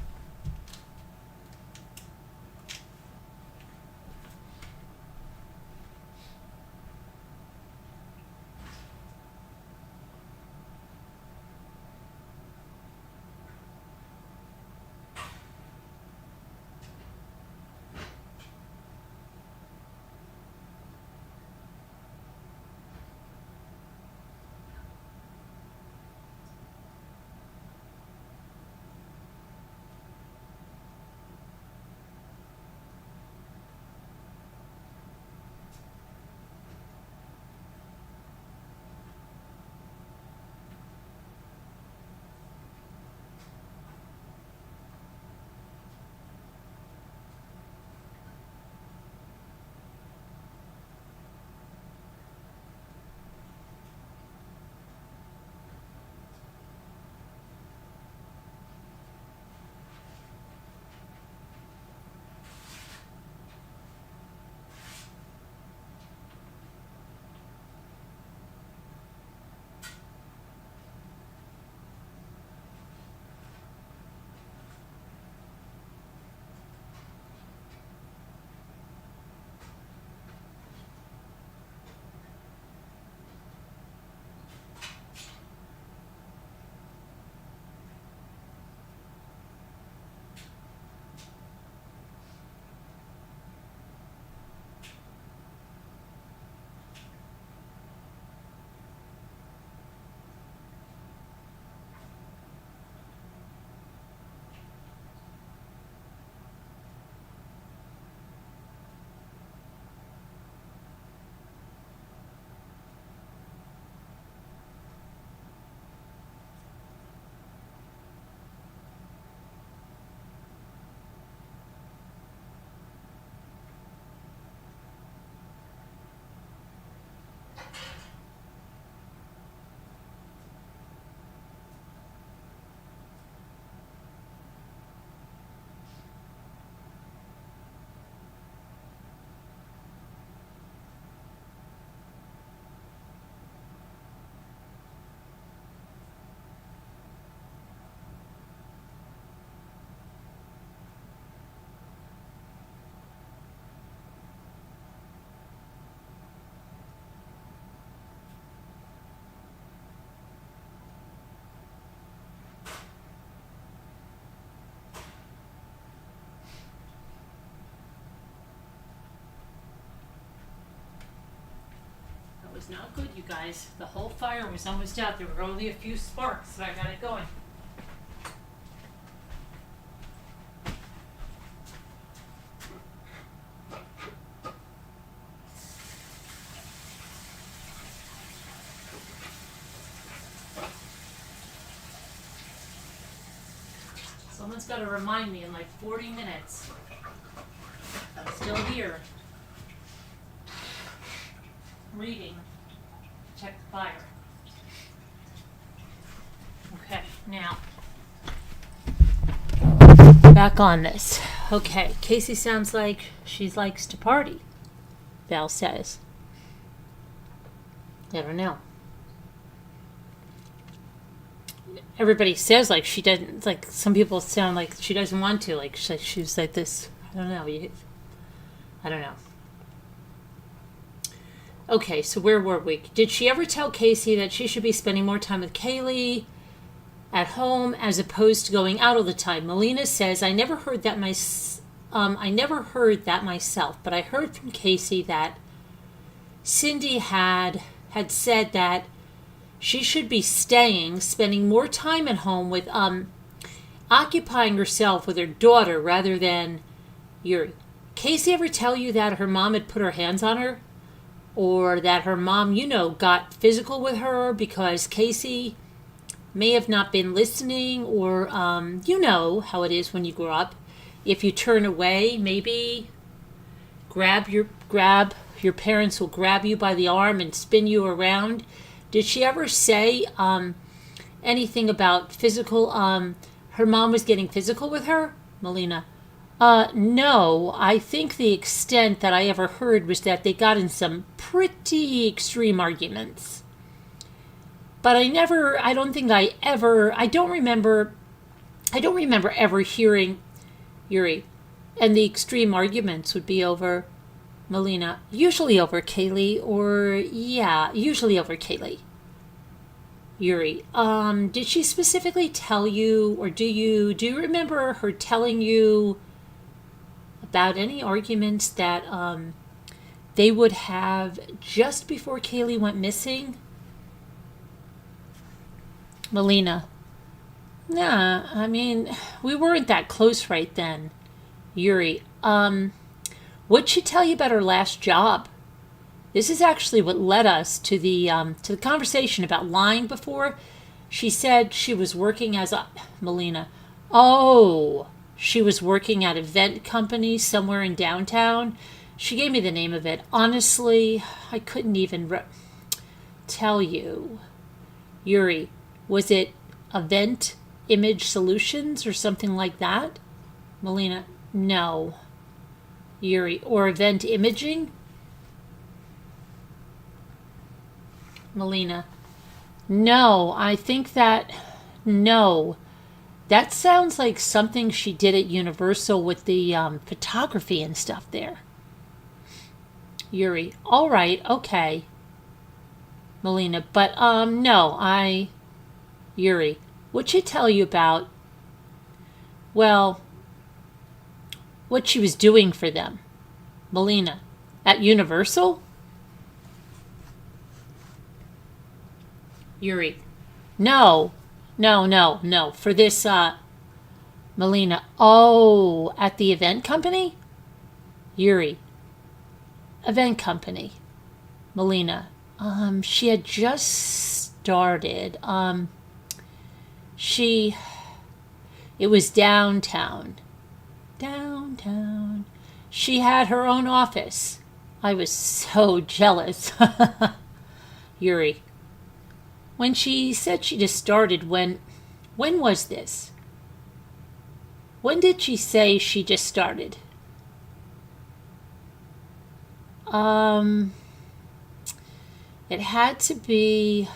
Was not good, you guys. The whole fire was almost out. There were only a few sparks, so I got it going. So Someone's got to remind me in like 40 minutes. I'm still here. Reading. Check the fire. Okay, now. Back on this. Okay, Casey sounds like she likes to party, Val says. I don't know. Everybody says like she doesn't, like some people sound like she doesn't want to, like she's like this. I don't know. I don't know. Okay, so where were we? Did she ever tell Casey that she should be spending more time with Caylee at home as opposed to going out all the time? Melina says, I never heard that myself, but I heard from Casey that Cindy had said that she should be spending more time at home with occupying herself with her daughter rather than Yuri. Casey ever tell you that her mom had put her hands on her? Or that her mom, got physical with her because Casey may have not been listening, or you know how it is when you grow up. If you turn away, maybe your parents will grab you by the arm and spin you around. Did she ever say anything about physical? Her mom was getting physical with her? Melina. No, I think the extent that I ever heard was that they got in some pretty extreme arguments. But I don't remember ever hearing Yuri. And the extreme arguments would be over Melina, usually over Caylee, usually over Caylee. Yuri, did she specifically tell you, or do you remember her telling you about any arguments that they would have just before Caylee went missing? Melina, nah, I mean, we weren't that close right then. Yuri, what'd she tell you about her last job? This is actually what led us to the conversation about lying before. She said she was working as a... Melina, oh, she was working at an event company somewhere in downtown. She gave me the name of it. Honestly, I couldn't even tell you. Yuri, was it Event Image Solutions or something like that? Melina, no. Yuri, or Event Imaging? Melina, no, I think that... No. That sounds like something she did at Universal with the photography and stuff there. Yuri, all right, okay. Melina, but no, Yuri, what'd she tell you about, well, what she was doing for them? Melina, at Universal? Yuri, no. For this, Melina, oh, at the event company? Yuri, event company. Melina, she had just started. It was downtown. She had her own office. I was so jealous. Yuri, when she said she just started, when was this? When did she say she just started? It had to be,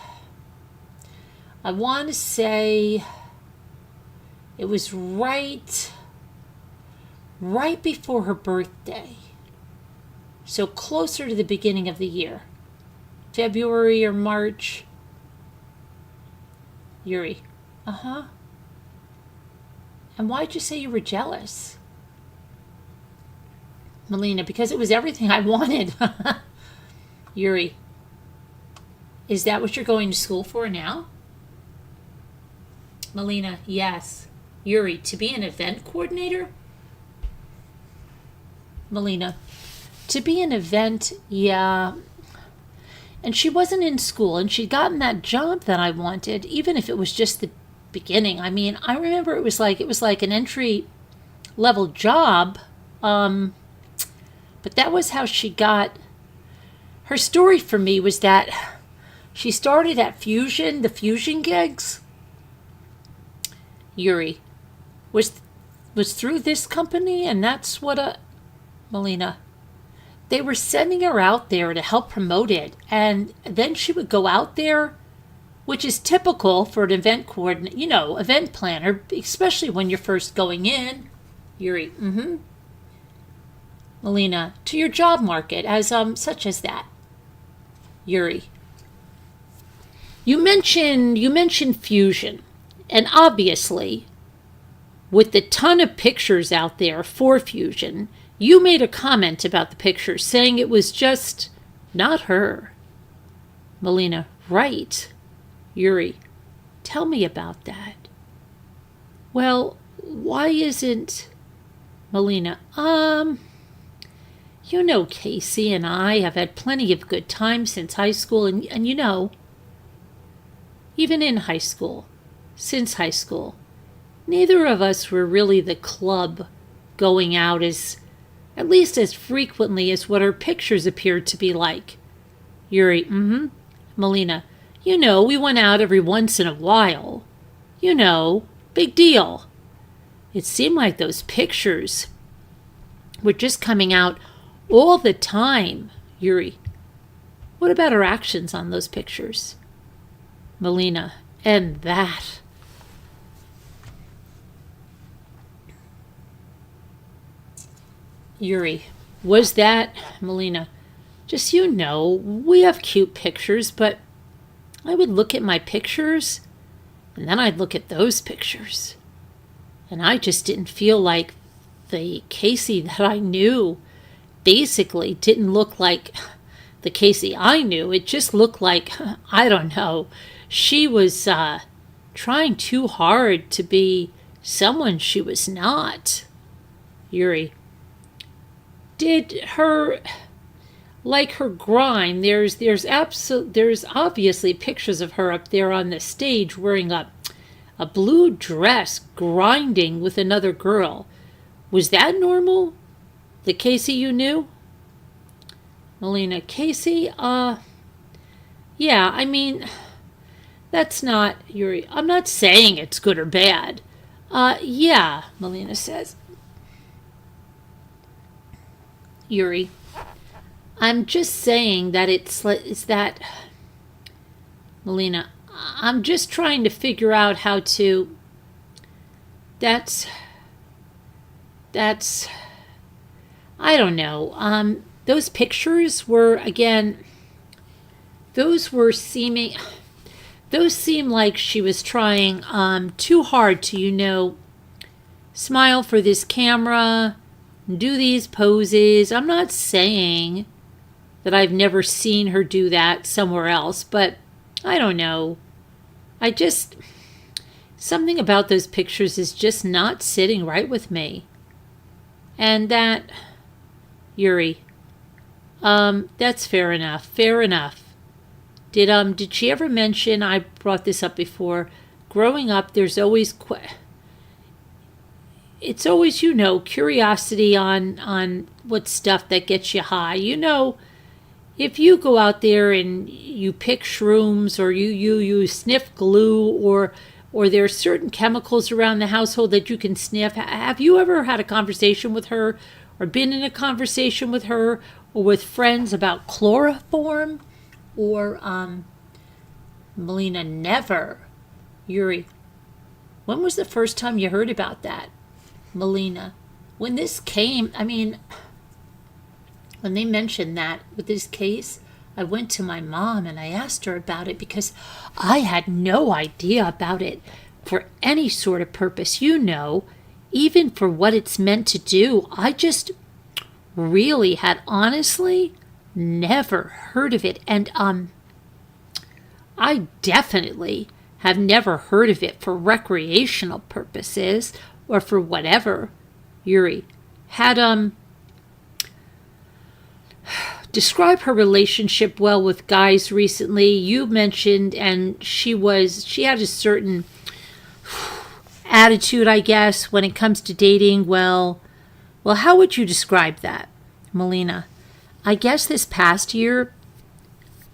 I want to say it was right before her birthday. So closer to the beginning of the year. February or March. Yuri, and why'd you say you were jealous? Melina, because it was everything I wanted. Yuri, is that what you're going to school for now? Melina, yes. Yuri, to be an event coordinator? Melina, to be an event, yeah. And she wasn't in school, and she'd gotten that job that I wanted, even if it was just the beginning. I mean, I remember it was like an entry level job, but that was how she got. Her story for me was that she started at Fusion, the Fusion gigs. Yuri was through this company, and that's what Melina. They were sending her out there to help promote it, and then she would go out there, which is typical for an event coordinator, event planner, especially when you're first going in. Yuri, Melina, to your job market as such as that. Yuri, you mentioned Fusion, and obviously, with the ton of pictures out there for Fusion, you made a comment about the pictures, saying it was just not her. Melina, right. Yuri, tell me about that. Well, why isn't... Melina, Caylee and I have had plenty of good times since high school, and even in high school, since high school, neither of us were really the club going out at least as frequently as what her pictures appeared to be like. Yuri, Melina, we went out every once in a while. Big deal. It seemed like those pictures were just coming out all the time. Yuri, what about her actions on those pictures? Melina, and that. Yuri, was that... Melina, just we have cute pictures, but I would look at my pictures, and then I'd look at those pictures. And I just didn't feel like the Caylee that I knew basically didn't look like the Caylee I knew. It just looked like, I don't know, she was trying too hard to be someone she was not. Yuri, did her, like her grind, there's obviously pictures of her up there on the stage wearing a blue dress grinding with another girl. Was that normal? The Caylee you knew? Melina, Caylee, yeah, I mean, that's not, Yuri, I'm not saying it's good or bad. Yeah, Melina says. Yuri, I'm just saying that it's that... Melina, I'm just trying to figure out how to... That's... I don't know. Those pictures were, again... Those seem like she was trying too hard to, smile for this camera, do these poses. I'm not saying that I've never seen her do that somewhere else, but I don't know. Something about those pictures is just not sitting right with me. And that, Yuri, that's fair enough. Did she ever mention, I brought this up before, growing up there's always it's always, curiosity on what stuff that gets you high. If you go out there and you pick shrooms, or you sniff glue, or there are certain chemicals around the household that you can sniff. Have you ever had a conversation with her, or been in a conversation with her, or with friends about chloroform? Or, Melina, never. Yuri, when was the first time you heard about that? Melina, when this came, when they mentioned that with this case, I went to my mom and I asked her about it because I had no idea about it for any sort of purpose, even for what it's meant to do. I just really had honestly never heard of it. And I definitely have never heard of it for recreational purposes or for whatever. Yuri, had describe her relationship well with guys recently. You mentioned, and she had a certain attitude, I guess, when it comes to dating. Well, how would you describe that, Melina? I guess this past year,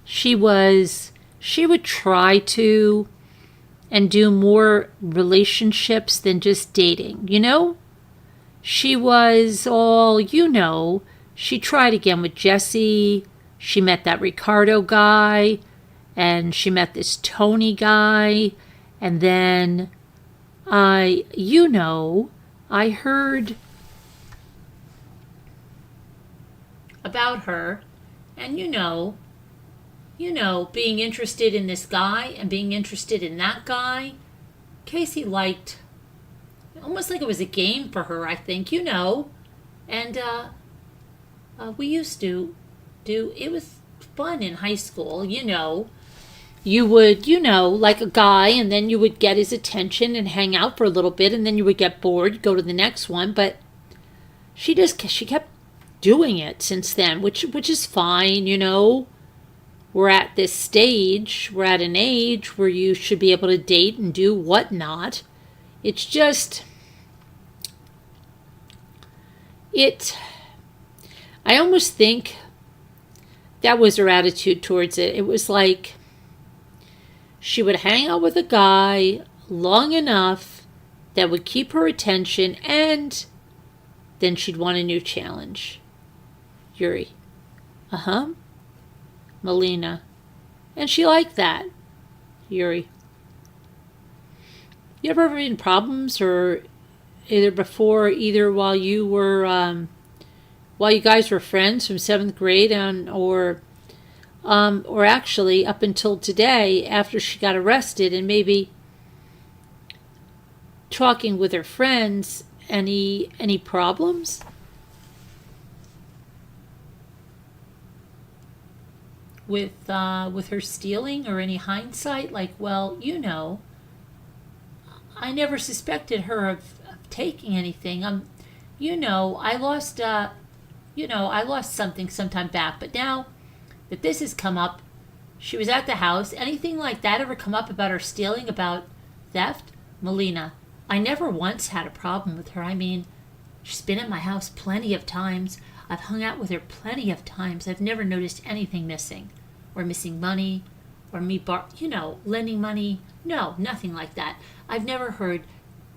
she would try to and do more relationships than just dating, you know? She was all, she tried again with Jesse. She met that Ricardo guy, and she met this Tony guy, and then I heard about her, and being interested in this guy and being interested in that guy. Casey liked, almost like it was a game for her, I think, and we used to it was fun in high school, You would, like a guy, and then you would get his attention and hang out for a little bit, and then you would get bored, go to the next one, but she kept doing it since then, which is fine, We're at this stage, we're at an age where you should be able to date and do whatnot. It's just, I almost think that was her attitude towards it. It was like she would hang out with a guy long enough that would keep her attention, and then she'd want a new challenge. Yuri. Melina. And she liked that. Yuri. You ever have any problems, or either while you were, while you guys were friends from 7th grade or actually up until today after she got arrested, and maybe talking with her friends, any problems? With her stealing, or any hindsight, like, I never suspected her of taking anything. I lost something sometime back, but now that this has come up, she was at the house. Anything like that ever come up about her stealing, about theft? Melina, I never once had a problem with her. I mean, she's been at my house plenty of times. I've hung out with her plenty of times. I've never noticed anything missing, or missing money, or me lending money. No, nothing like that. I've never heard,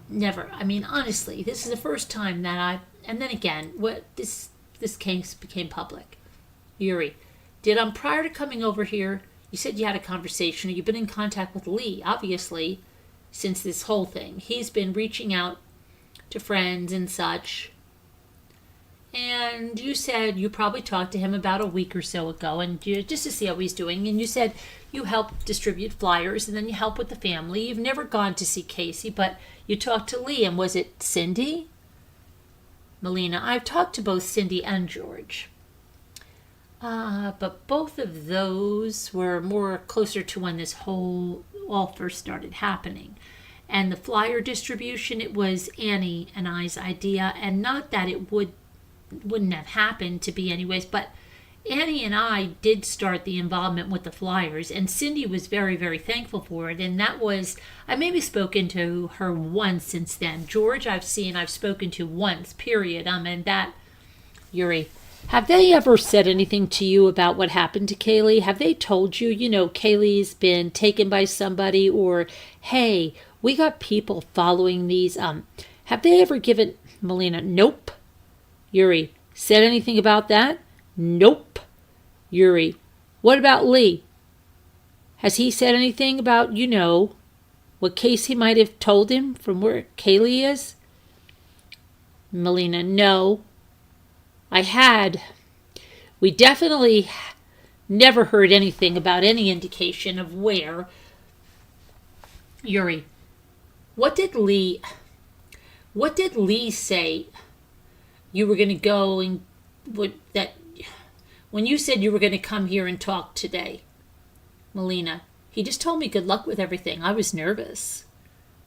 never. I mean, honestly, this is the first time that and then again, this case became public. Yuri, prior to coming over here, you said you had a conversation, or you've been in contact with Lee, obviously, since this whole thing. He's been reaching out to friends and such. And you said you probably talked to him about a week or so ago, and just to see how he's doing. And you said you help distribute flyers, and then you help with the family. You've never gone to see Casey, but you talked to Lee. And was it Cindy? Melina, I've talked to both Cindy and George. But both of those were more closer to when this all first started happening. And the flyer distribution, it was Annie and I's idea, and not that it wouldn't have happened to be anyways, but Annie and I did start the involvement with the flyers, and Cindy was very, very thankful for it. And that was, I maybe spoken to her once since then. George, I've spoken to once, period. And that, Yuri, have they ever said anything to you about what happened to Caylee? Have they told you, Kaylee's been taken by somebody, or, hey, we got people following these, have they ever given, Melina, nope. Yuri, said anything about that? Nope. Yuri, what about Lee? Has he said anything about, what Casey might have told him from where Caylee is? Melina, no. We definitely never heard anything about any indication of where. Yuri, what did Lee say? You were going to go and when you said you were going to come here and talk today. Melina, he just told me good luck with everything. I was nervous.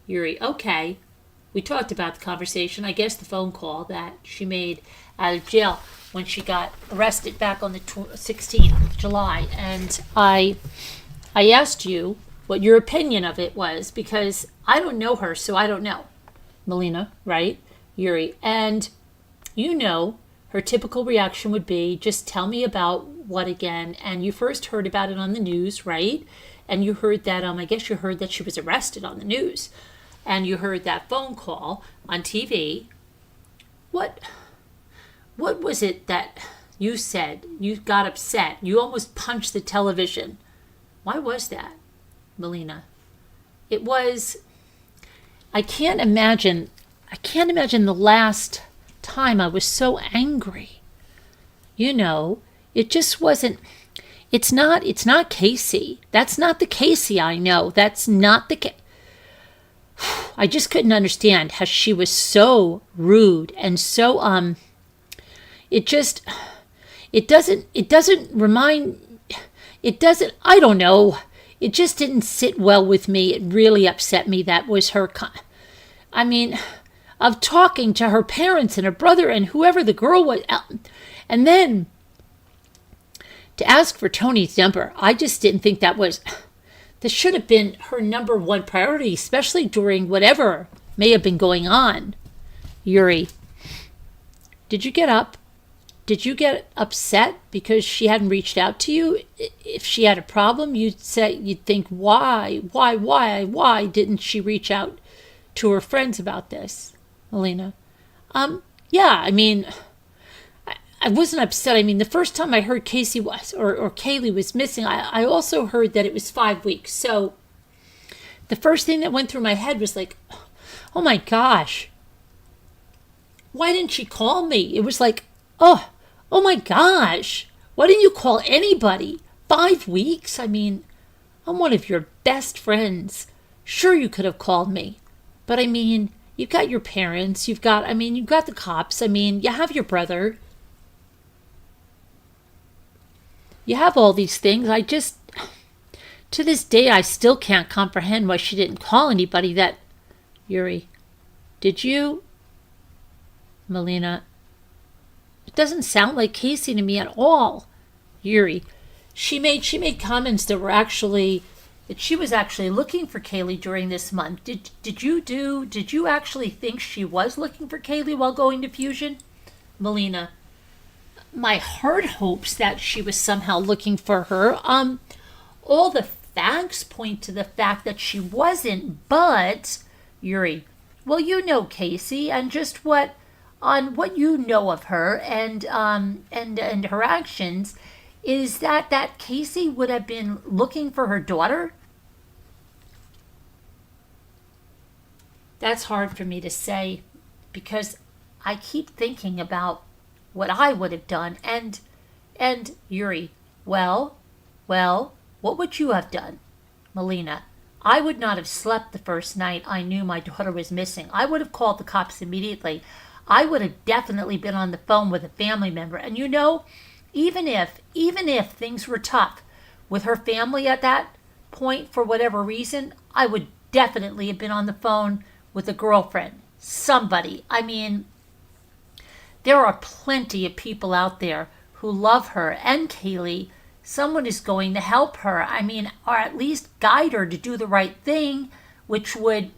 Yuri, okay. We talked about the conversation, I guess the phone call that she made out of jail when she got arrested back on the 16th of July. And I asked you what your opinion of it was, because I don't know her, so I don't know. Melina, right? Yuri. And you know, her typical reaction would be, just tell me about what again? And you first heard about it on the news, right? And you heard that, I guess you heard that she was arrested on the news. And you heard that phone call on TV. What was it that you said? You got upset. You almost punched the television. Why was that, Melina? It was, I can't imagine the last time I was so angry. You know, it just wasn't, it's not Caylee. That's not the Caylee I know. That's not the I just couldn't understand how she was so rude and so it doesn't, I don't know. It just didn't sit well with me. It really upset me. That was her, of talking to her parents and her brother and whoever the girl was. And then to ask for Tony's number, I just didn't think this should have been her number one priority, especially during whatever may have been going on. Yuri, did you get up? Did you get upset because she hadn't reached out to you? If she had a problem, you'd think, why didn't she reach out to her friends about this, Melina? Yeah, I wasn't upset. The first time I heard Caylee was missing, I also heard that it was 5 weeks. So the first thing that went through my head was like, oh my gosh, why didn't she call me? It was like, oh my gosh, why didn't you call anybody? 5 weeks? I'm one of your best friends. Sure, you could have called me. But you've got your parents, you've got the cops, you have your brother. You have all these things. To this day, I still can't comprehend why she didn't call anybody. Yuri, did you? Melina, it doesn't sound like Caylee to me at all. Yuri, she made comments that she was actually looking for Caylee during this month. Did you actually think she was looking for Caylee while going to Fusion? Melina, my heart hopes that she was somehow looking for her. All the facts point to the fact that she wasn't, but Yuri, well, you know Caylee, and just what you know of her and her actions, is that Caylee would have been looking for her daughter? That's hard for me to say because I keep thinking about what I would have done. And Yuri, well, what would you have done? Melina, I would not have slept the first night I knew my daughter was missing. I would have called the cops immediately. I would have definitely been on the phone with a family member. And even if things were tough with her family at that point for whatever reason, I would definitely have been on the phone with a girlfriend, somebody. There are plenty of people out there who love her and Caylee. Someone is going to help her. Or at least guide her to do the right thing, which would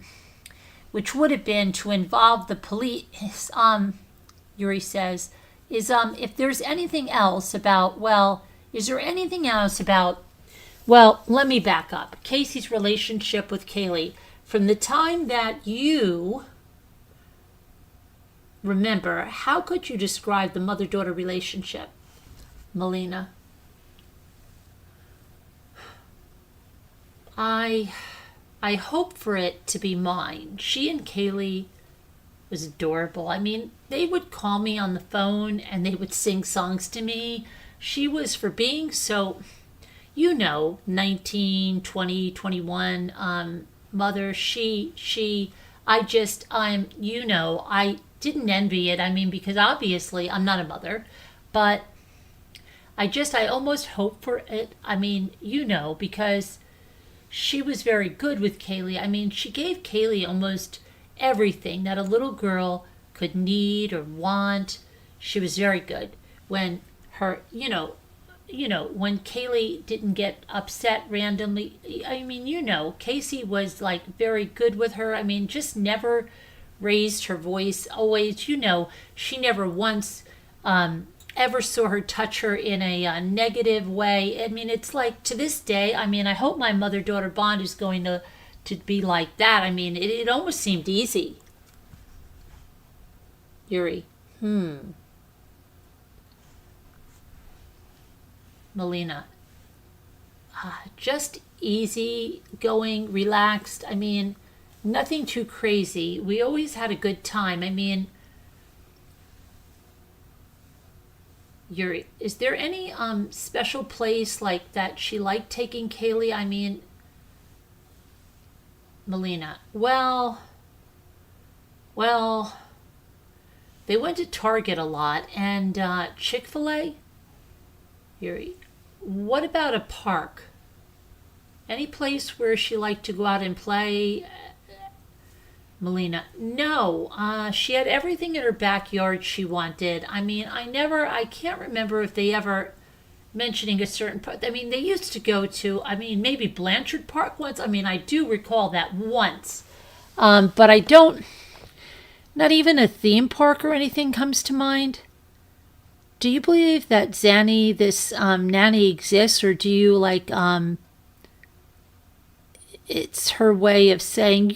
have been to involve the police. Yuri says, if there's anything else about, is there anything else about, let me back up. Casey's relationship with Caylee, from the time that you remember, how could you describe the mother-daughter relationship, Melina? I hope for it to be mine. She and Caylee was adorable. They would call me on the phone and they would sing songs to me. She was, for being so, 19, 20, 21, mother, I didn't envy it. Because obviously I'm not a mother, but I almost hope for it. Because she was very good with Caylee. She gave Caylee almost everything that a little girl could need or want. She was very good. When her, when Caylee didn't get upset randomly, Casey was like very good with her. Just never raised her voice always. She never once ever saw her touch her in a negative way. I mean, it's like to this day, I mean, I hope my mother-daughter bond is going to be like that. I mean, it almost seemed easy. Yuri. Melina. Just easy going, relaxed. I mean, nothing too crazy. We always had a good time. I mean, Yuri, is there any special place like that she liked taking Caylee? I mean, Melina. Well, they went to Target a lot and Chick-fil-A. Yuri, what about a park? Any place where she liked to go out and play? Melina, no. She had everything in her backyard she wanted. I mean, I can't remember if they ever mentioning a certain park. I mean, they used to go to, maybe Blanchard Park once. I mean, I do recall that once. But I don't, not even a theme park or anything comes to mind. Do you believe that Zanny, this nanny exists, or do you it's her way of saying,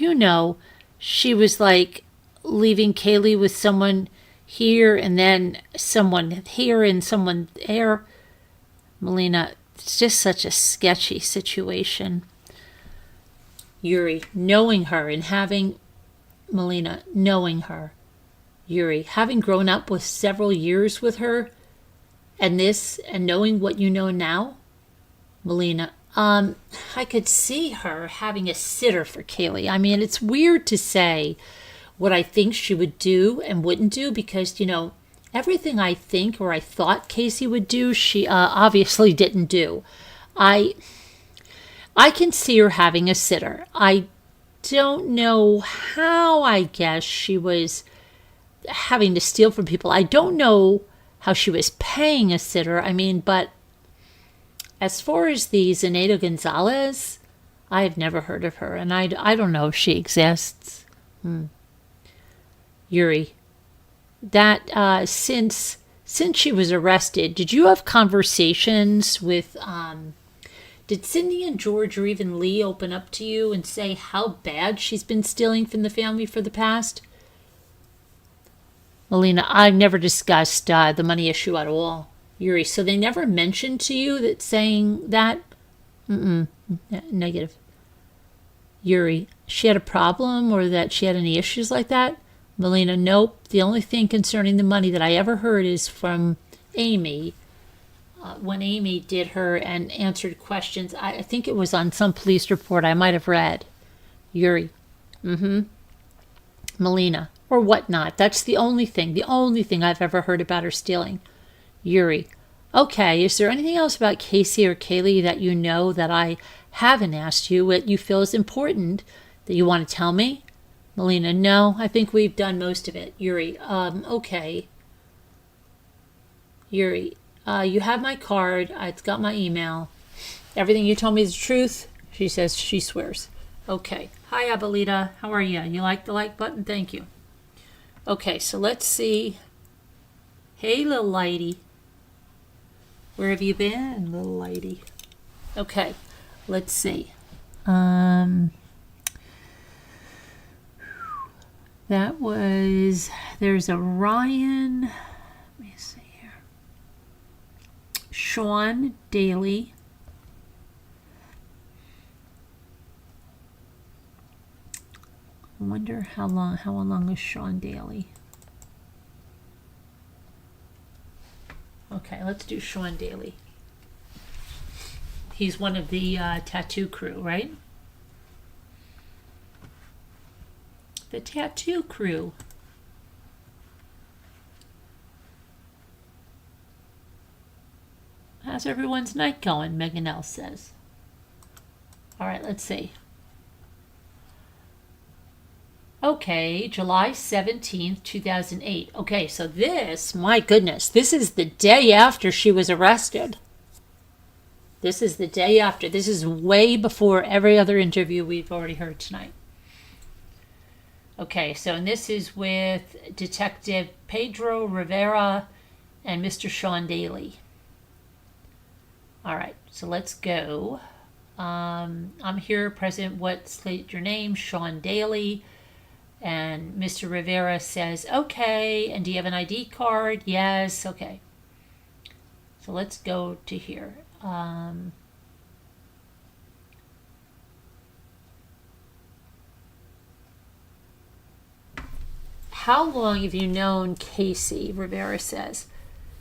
she was like leaving Caylee with someone here and then someone here and someone there? Melina, it's just such a sketchy situation. Yuri, knowing her and having, Melina, knowing her. Yuri, having grown up with several years with her and knowing what you know now? Melina, I could see her having a sitter for Caylee. I mean, it's weird to say what I think she would do and wouldn't do because, everything I think or I thought Casey would do, she obviously didn't do. I can see her having a sitter. I don't know how. I guess she was having to steal from people. I don't know how she was paying a sitter. I mean, but as far as the Zenaida Gonzalez, I have never heard of her, and I don't know if she exists. Yuri, that since she was arrested, did you have conversations with, did Cindy and George or even Lee open up to you and say how bad she's been stealing from the family for the past? Melina, I've never discussed the money issue at all. Yuri, so they never mentioned to you that saying that? Negative. Yuri, she had a problem or that she had any issues like that? Melina, nope. The only thing concerning the money that I ever heard is from Amy. When Amy did her and answered questions, I think it was on some police report I might have read. Yuri, Melina, or whatnot. That's the only thing I've ever heard about her stealing. Yuri, okay, is there anything else about Casey or Caylee that you know that I haven't asked you, what you feel is important that you want to tell me? Melina, no, I think we've done most of it. Yuri, okay. Yuri, you have my card. It's got my email. Everything you told me is the truth? She says she swears. Okay. Hi, Abuelita. How are you? You like the like button? Thank you. Okay, so let's see. Hey, little lady. Where have you been, little lady? Okay, let's see. That was, there's a Ryan, let me see here. Sean Daly. I wonder how long is Sean Daly? Okay, let's do Sean Daly. He's one of the tattoo crew, right? The tattoo crew. How's everyone's night going? Megan L says. All right, let's see. Okay, July 17th, 2008. Okay, so this, my goodness, this is the day after she was arrested. This is the day after. This is way before every other interview we've already heard tonight. Okay, so and this is with Detective Pedro Rivera and Mr. Sean Daly. All right, so let's go. I'm here, present. What's your name? Sean Daly. And Mr. Rivera says, okay. And do you have an ID card? Yes. Okay. So let's go to here. How long have you known Casey? Rivera says.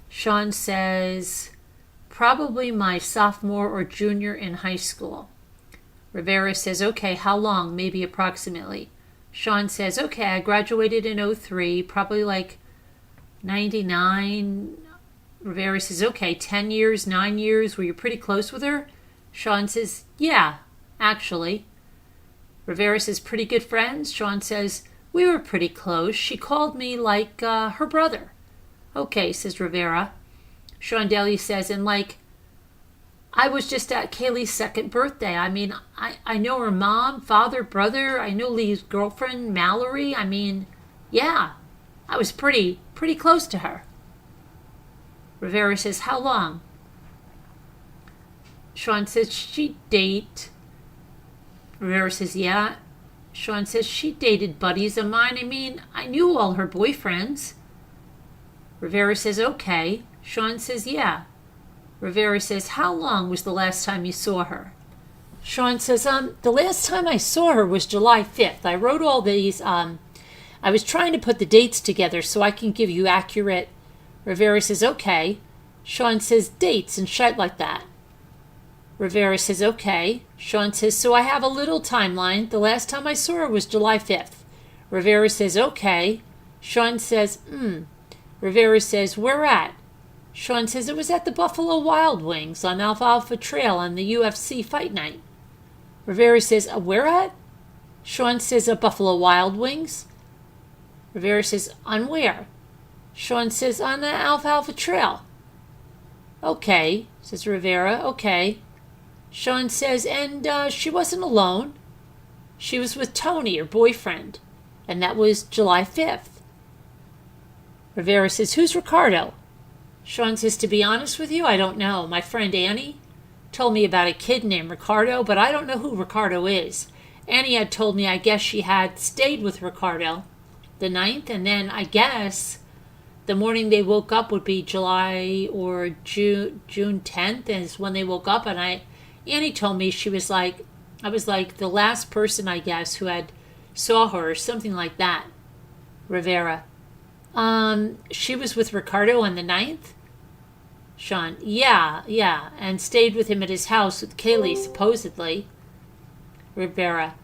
Sean says, probably my sophomore or junior in high school. Rivera says, okay, how long? Maybe approximately. Sean says, okay, I graduated in 03, probably like 99. Rivera says, okay, 10 years, 9 years, were you pretty close with her? Sean says, yeah, actually. Rivera says, pretty good friends? Sean says, we were pretty close. She called me like her brother. Okay, says Rivera. Sean Daly says, and like, I was just at Caylee's second birthday. I mean, I know her mom, father, brother. I know Lee's girlfriend, Mallory. I mean, yeah, I was pretty close to her. Rivera says, how long? Sean says, she date. Rivera says, yeah. Sean says, she dated buddies of mine. I mean, I knew all her boyfriends. Rivera says, okay. Sean says, yeah. Rivera says, how long was the last time you saw her? Sean says, the last time I saw her was July 5th. I wrote all these, I was trying to put the dates together so I can give you accurate. Rivera says, okay. Sean says, dates and shit like that. Rivera says, okay. Sean says, so I have a little timeline. The last time I saw her was July 5th. Rivera says, okay. Sean says, Rivera says, where at? Sean says it was at the Buffalo Wild Wings on Alfalfa Trail on the UFC fight night. Rivera says, where at? Sean says, Buffalo Wild Wings. Rivera says, on where? Sean says, on the Alfalfa Trail. Okay, says Rivera, okay. Sean says, and she wasn't alone. She was with Tony, her boyfriend, and that was July 5th. Rivera says, who's Ricardo? Sean says, to be honest with you, I don't know. My friend Annie told me about a kid named Ricardo, but I don't know who Ricardo is. Annie had told me I guess she had stayed with Ricardo the 9th, and then I guess the morning they woke up would be July or June 10th is when they woke up, and Annie told me she was like, I was like the last person, I guess, who had saw her or something like that. Rivera. She was with Ricardo on the 9th? Sean, yeah, and stayed with him at his house with Caylee, supposedly. Rivera,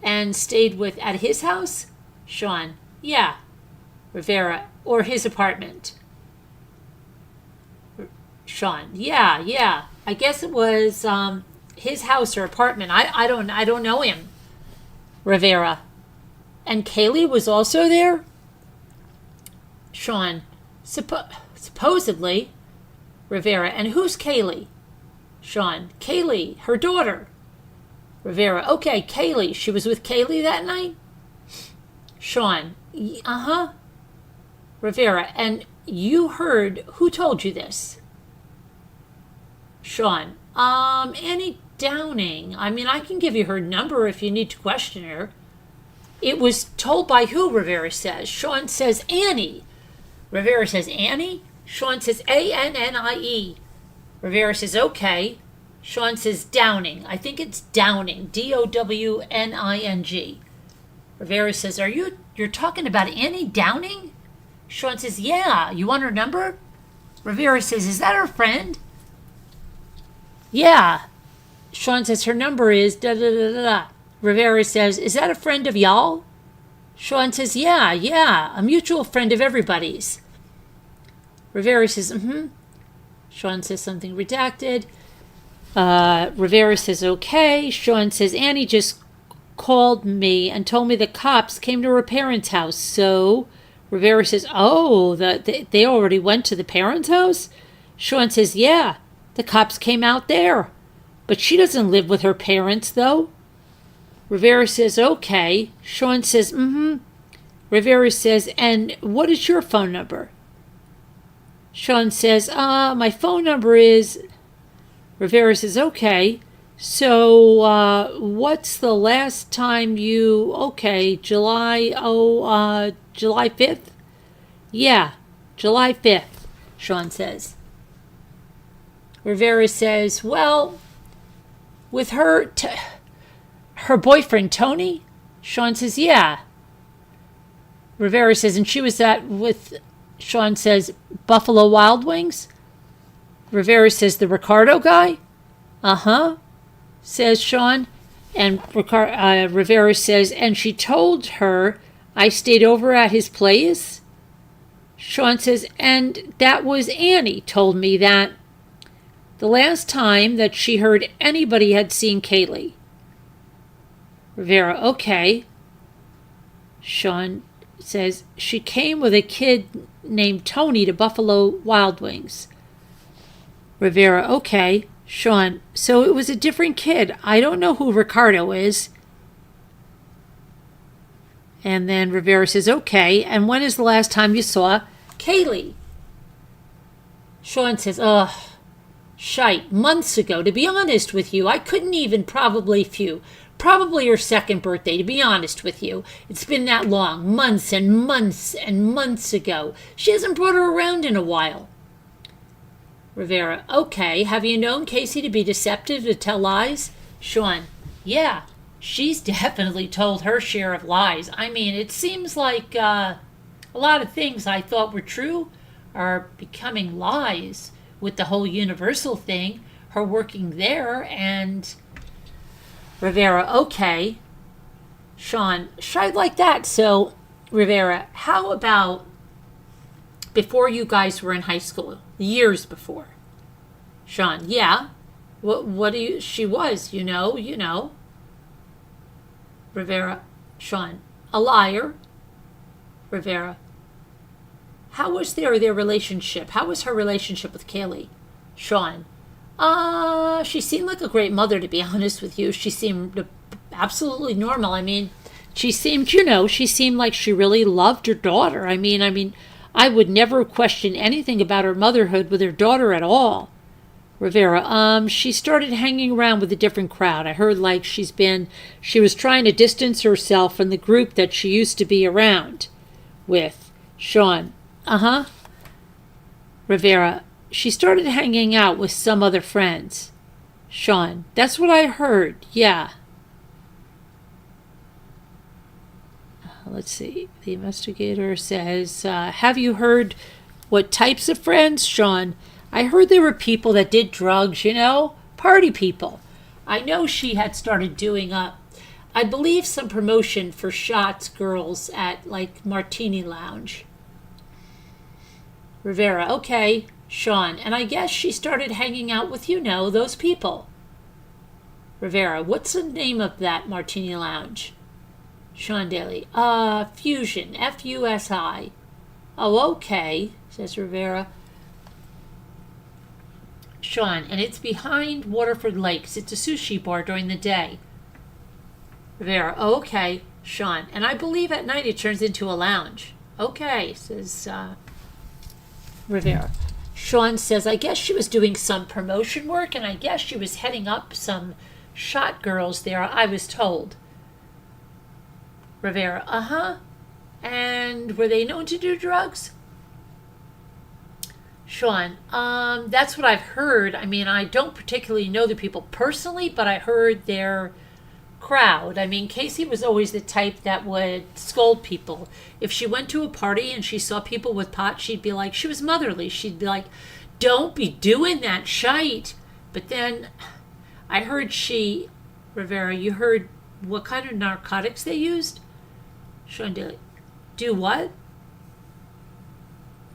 and stayed at his house? Sean, yeah. Rivera, or his apartment? Sean, yeah. I guess it was his house or apartment. I don't know him. Rivera, and Caylee was also there? Sean, supposedly. Rivera, and who's Caylee? Sean, Caylee, her daughter. Rivera, okay, Caylee. She was with Caylee that night? Sean, Rivera, and you heard, who told you this? Sean, Annie Downing. I mean, I can give you her number if you need to question her. It was told by who, Rivera says. Sean says Annie. Rivera says Annie? Sean says Annie. Rivera says okay. Sean says Downing. I think it's Downing. Downing. Rivera says, you're talking about Annie Downing? Sean says, yeah. You want her number? Rivera says, is that her friend? Yeah. Sean says, her number is da-da-da-da-da. Rivera says, is that a friend of y'all? Sean says, yeah. A mutual friend of everybody's. Rivera says, Sean says something redacted. Rivera says, okay. Sean says, Annie just called me and told me the cops came to her parents' house. So Rivera says, oh, they already went to the parents' house? Sean says, yeah, the cops came out there. But she doesn't live with her parents, though. Rivera says, okay. Sean says, mm-hmm. Rivera says, and what is your phone number? Sean says, my phone number is... Rivera says, okay. So, what's the last time you... Okay, July 5th? Yeah, July 5th, Sean says. Rivera says, well, with her boyfriend, Tony? Sean says, yeah. Rivera says, and she was with, Sean says, Buffalo Wild Wings? Rivera says, the Ricardo guy? Uh-huh, says Sean. And Rivera says, and she told her I stayed over at his place? Sean says, and that was Annie told me that the last time that she heard anybody had seen Caylee. Rivera, okay. Sean says, she came with a kid named Tony to Buffalo Wild Wings. Rivera, okay. Sean, so it was a different kid. I don't know who Ricardo is. And then Rivera says, okay, and when is the last time you saw Caylee? Sean says, shite, months ago, to be honest with you. I couldn't even probably her second birthday, to be honest with you. It's been that long, months and months and months ago. She hasn't brought her around in a while. Rivera, okay, have you known Casey to be deceptive, to tell lies? Sean, yeah, she's definitely told her share of lies. I mean, it seems like a lot of things I thought were true are becoming lies with the whole Universal thing, her working there, and... Rivera, okay. Sean, shite like that. So, Rivera, how about before you guys were in high school, years before? Sean, yeah. What do you, she was, you know. Rivera, Sean, a liar. Rivera, how was their relationship? How was her relationship with Caylee? Sean, she seemed like a great mother, to be honest with you. She seemed absolutely normal. I mean, she seemed like she really loved her daughter. I mean, I would never question anything about her motherhood with her daughter at all. Rivera, she started hanging around with a different crowd. I heard like she was trying to distance herself from the group that she used to be around with. Sean, uh-huh. Rivera, she started hanging out with some other friends. Sean, that's what I heard, yeah. Let's see. The investigator says, have you heard what types of friends? Sean, I heard there were people that did drugs, party people. I know she had started doing I believe some promotion for shots girls at like Martini Lounge. Rivera, okay. Sean, and I guess she started hanging out with, those people. Rivera, what's the name of that Martini Lounge? Sean Daly, Fusion, F-U-S-I. Oh, okay, says Rivera. Sean, and it's behind Waterford Lakes. It's a sushi bar during the day. Rivera, oh, okay. Sean, and I believe at night it turns into a lounge. Okay, says Rivera. Sean says, I guess she was doing some promotion work, and I guess she was heading up some shot girls there, I was told. Rivera, uh-huh. And were they known to do drugs? Sean, that's what I've heard. I mean, I don't particularly know the people personally, but I heard their crowd. I mean, Casey was always the type that would scold people. If she went to a party and she saw people with pot, she'd be like, she was motherly. She'd be like, don't be doing that shite. But then I heard Rivera, you heard what kind of narcotics they used? Sean Daly, do what?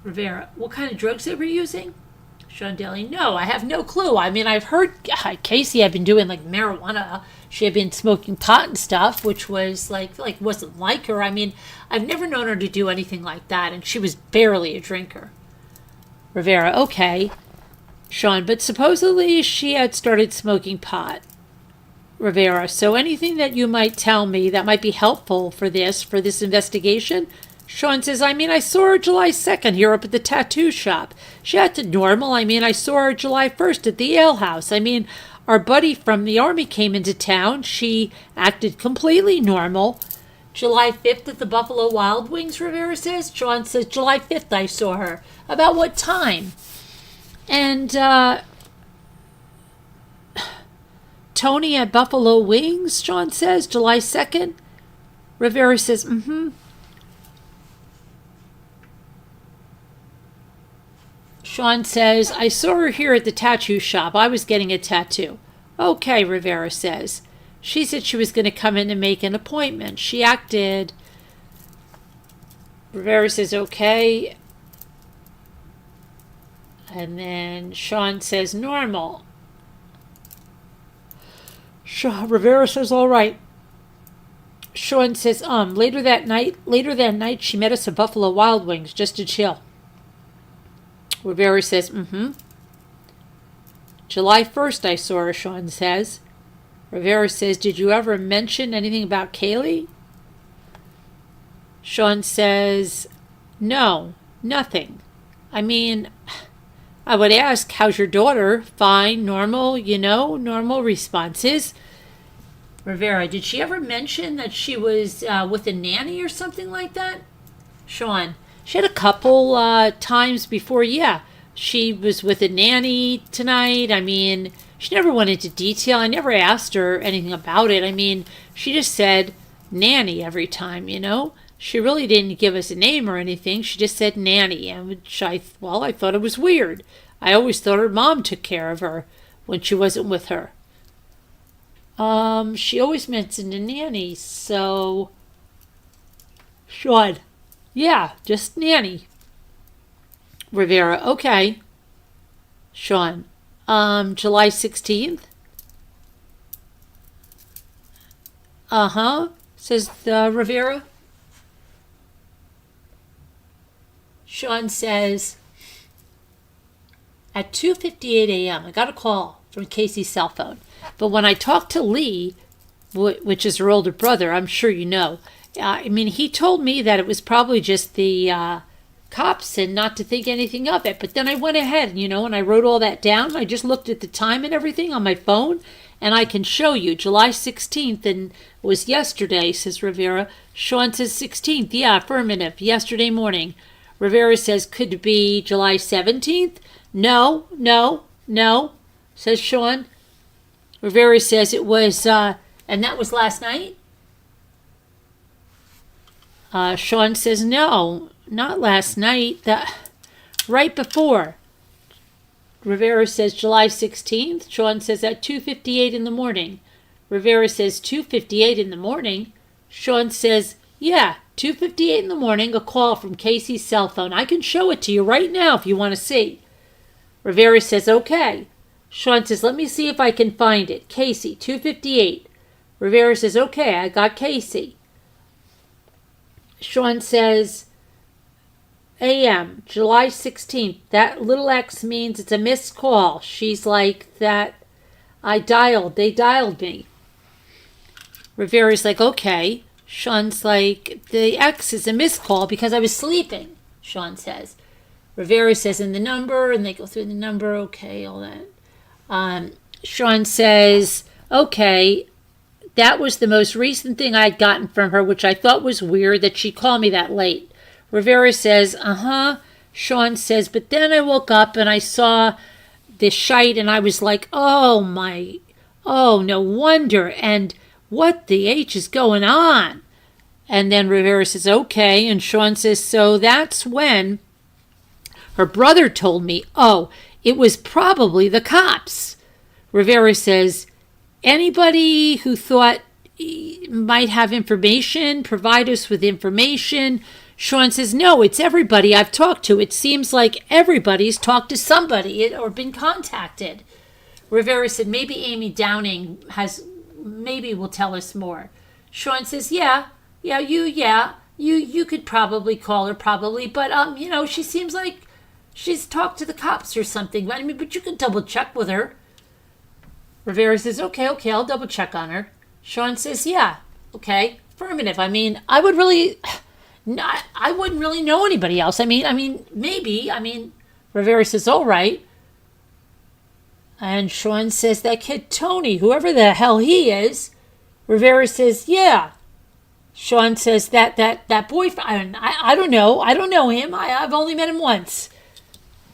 Rivera, what kind of drugs they were using? Sean Daly, no, I have no clue. I mean, I've heard Casey had been doing like marijuana. She had been smoking pot and stuff, which was like wasn't like her. I mean, I've never known her to do anything like that, and she was barely a drinker. Rivera, okay. Sean, but supposedly she had started smoking pot. Rivera, so anything that you might tell me that might be helpful for this investigation? Sean says, I saw her July 2nd here up at the tattoo shop. She acted normal. I saw her July 1st at the ale house. Our buddy from the army came into town. She acted completely normal. July 5th at the Buffalo Wild Wings, Rivera says. Sean says, July 5th I saw her. About what time? And, Tony at Buffalo Wings, Sean says, July 2nd. Rivera says, Sean says, I saw her here at the tattoo shop. I was getting a tattoo. Okay, Rivera says. She said she was going to come in and make an appointment. She acted. Rivera says, okay. And then Sean says, normal. Rivera says, all right. Sean says, later that night, she met us at Buffalo Wild Wings just to chill. Rivera says, July 1st I saw her, Sean says. Rivera says, did you ever mention anything about Caylee? Sean says, no, nothing. I would ask, how's your daughter? Fine, normal, normal responses. Rivera, did she ever mention that she was with a nanny or something like that? Sean, she had a couple times before, yeah. She was with a nanny tonight. She never went into detail. I never asked her anything about it. She just said nanny every time, She really didn't give us a name or anything. She just said nanny, and which I thought it was weird. I always thought her mom took care of her when she wasn't with her. She always mentioned a nanny, so... Sean, yeah, just nanny. Rivera, okay. Sean, July 16th? Says Rivera. Sean says, at 2:58 a.m., I got a call from Casey's cell phone. But when I talked to Lee, which is her older brother, I'm sure you know, he told me that it was probably just the cops and not to think anything of it. But then I went ahead, and I wrote all that down. I just looked at the time and everything on my phone, and I can show you July 16th, and it was yesterday, says Rivera. Sean says 16th, yeah, affirmative, yesterday morning. Rivera says, could it be July 17th? No, says Sean. Rivera says it was, and that was last night? Sean says, no, not last night, right before. Rivera says July 16th. Sean says at 2:58 in the morning. Rivera says 2:58 in the morning. Sean says, yeah, 2:58 in the morning, a call from Casey's cell phone. I can show it to you right now if you want to see. Rivera says, okay. Sean says, let me see if I can find it. Casey, 2:58. Rivera says, okay, I got Casey. Sean says, a.m., July 16th. That little X means it's a missed call. She's like, that they dialed me. Rivera's like, okay. Sean's like, the X is a missed call because I was sleeping, Sean says. Rivera says, and the number, and they go through the number, okay, all that. Sean says, okay, that was the most recent thing I'd gotten from her, which I thought was weird that she called me that late. Rivera says, Sean says, but then I woke up and I saw this shite and I was like, oh, no wonder. And what the H is going on? And then Rivera says, okay. And Sean says, so that's when her brother told me, oh, it was probably the cops. Rivera says, anybody who thought might have information, provide us with information. Sean says, no, it's everybody I've talked to. It seems like everybody's talked to somebody or been contacted. Rivera said, maybe Amy Downing will tell us more. Sean says, you could probably call her, but, she seems like she's talked to the cops or something. But you can double check with her. Rivera says, okay, I'll double check on her. Sean says, yeah, okay, affirmative. I mean, I would really, not, I wouldn't really know anybody else. I mean, maybe. Rivera says, all right. And Sean says, that kid Tony, whoever the hell he is. Rivera says, yeah. Sean says, that boyfriend, I don't know. I don't know him. I've only met him once.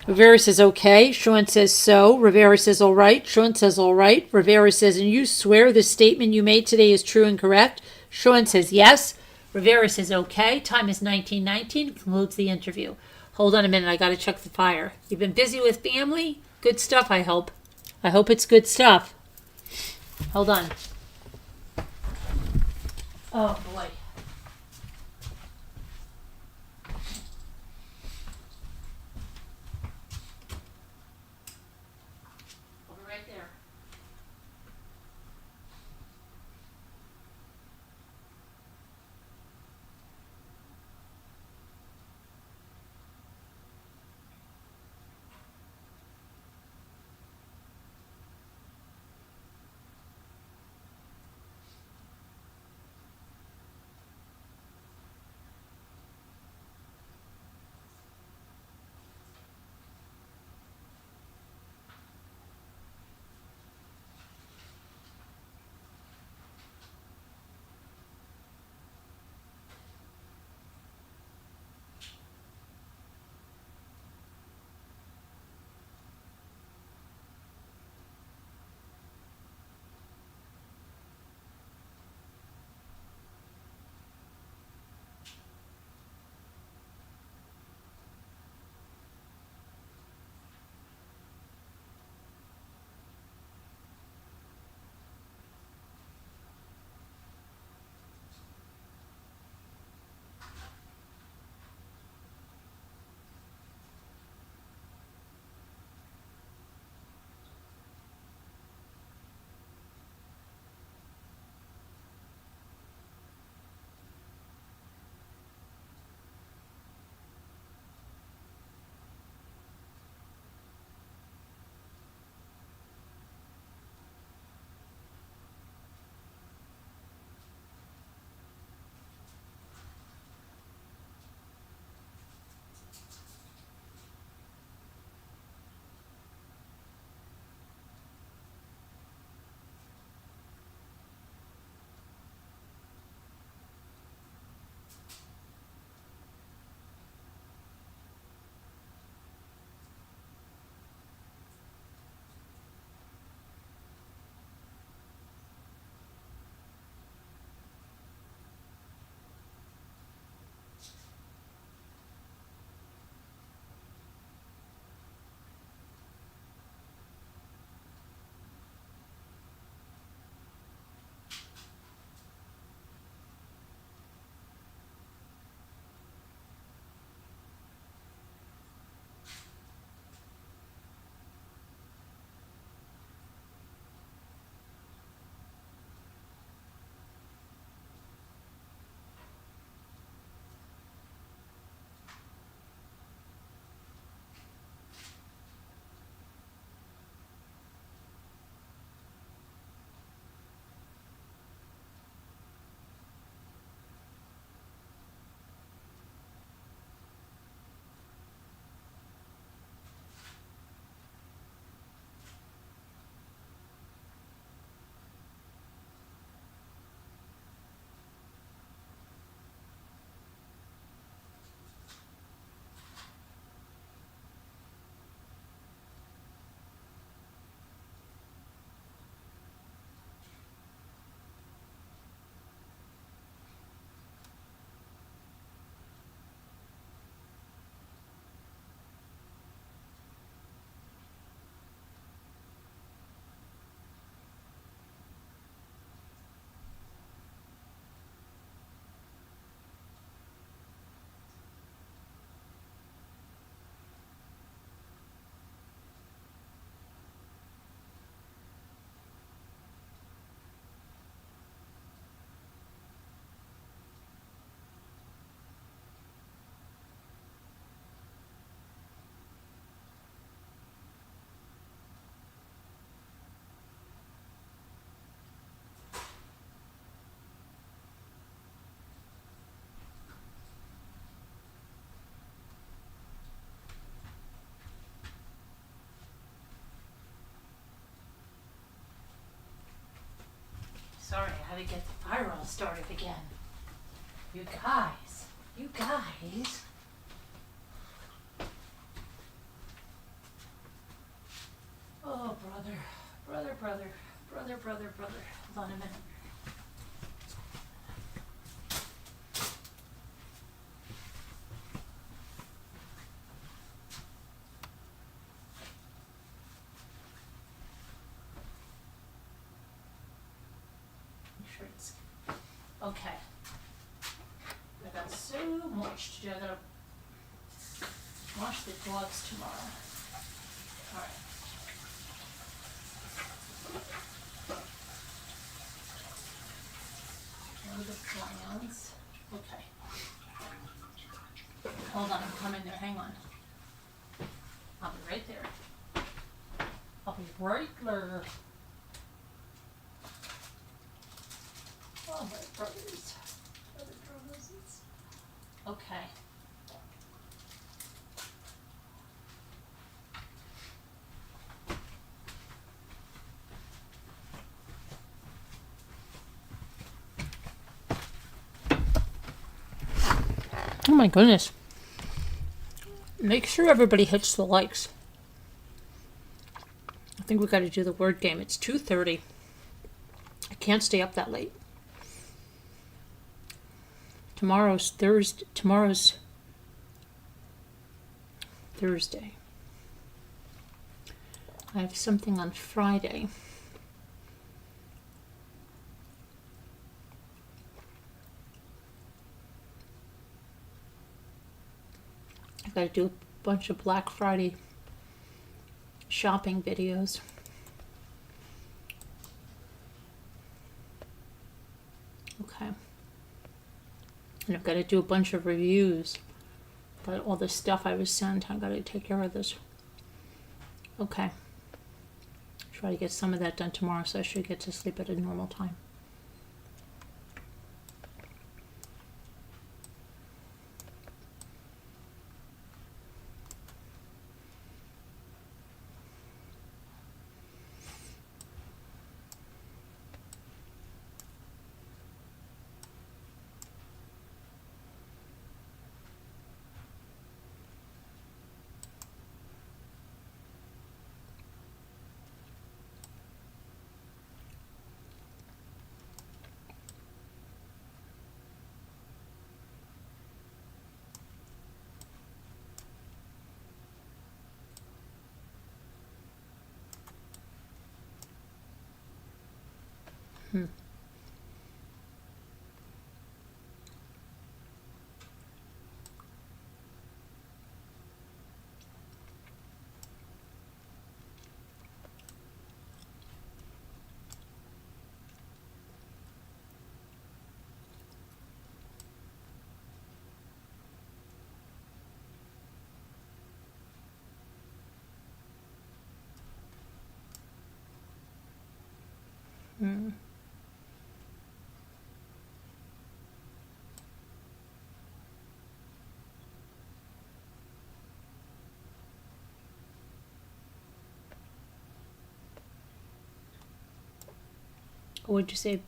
Rivera says, okay. Sean says, so. Rivera says, all right. Sean says, all right. Rivera says, and you swear the statement you made today is true and correct? Sean says, yes. Rivera says, okay. Time is 19:19. Concludes the interview. Hold on a minute. I got to check the fire. You've been busy with family? Good stuff, I hope. I hope it's good stuff. Hold on. Oh, boy. I'll be right there. gotta get the fire all started again. You guys. Oh, brother. Hold on a minute. Okay. I got so much to do. I gotta wash the dogs tomorrow. Alright. Load of plans. Okay. Hold on, I'm coming there. Hang on. I'll be right there. I'll be right there. Oh, my brothers. Okay. Oh my goodness. Make sure everybody hits the likes. I think we got to do the word game. It's 2:30. I can't stay up that late. Tomorrow's Thursday. I have something on Friday. I've got to do a bunch of Black Friday shopping videos. Okay. And I've got to do a bunch of reviews. But all the stuff I was sent, I've got to take care of this. Okay. Try to get some of that done tomorrow, so I should get to sleep at a normal time. What would you say?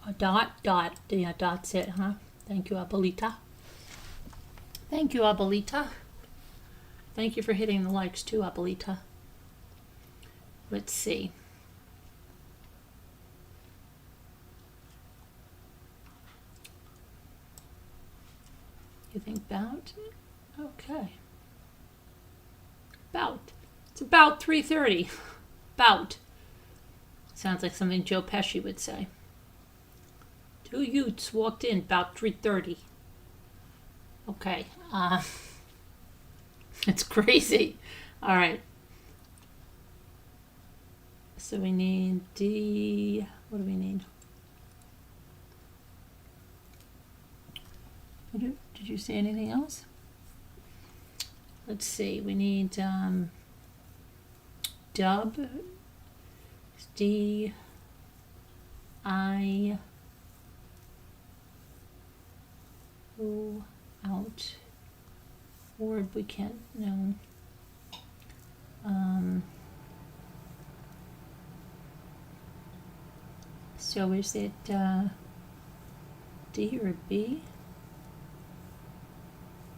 A dot? Yeah, that's it, huh? Thank you, Abuelita. Thank you, Abuelita. Thank you for hitting the likes too, Abuelita. Let's see. You think bout? Okay. Bout. It's about 3:30. Bout. Sounds like something Joe Pesci would say. 2 youths walked in about 3:30. Okay. It's crazy. All right. So we need D. What do we need? Did you see anything else? Let's see. We need dub. D. I. O. Out. Word we can't know. So is it D or B?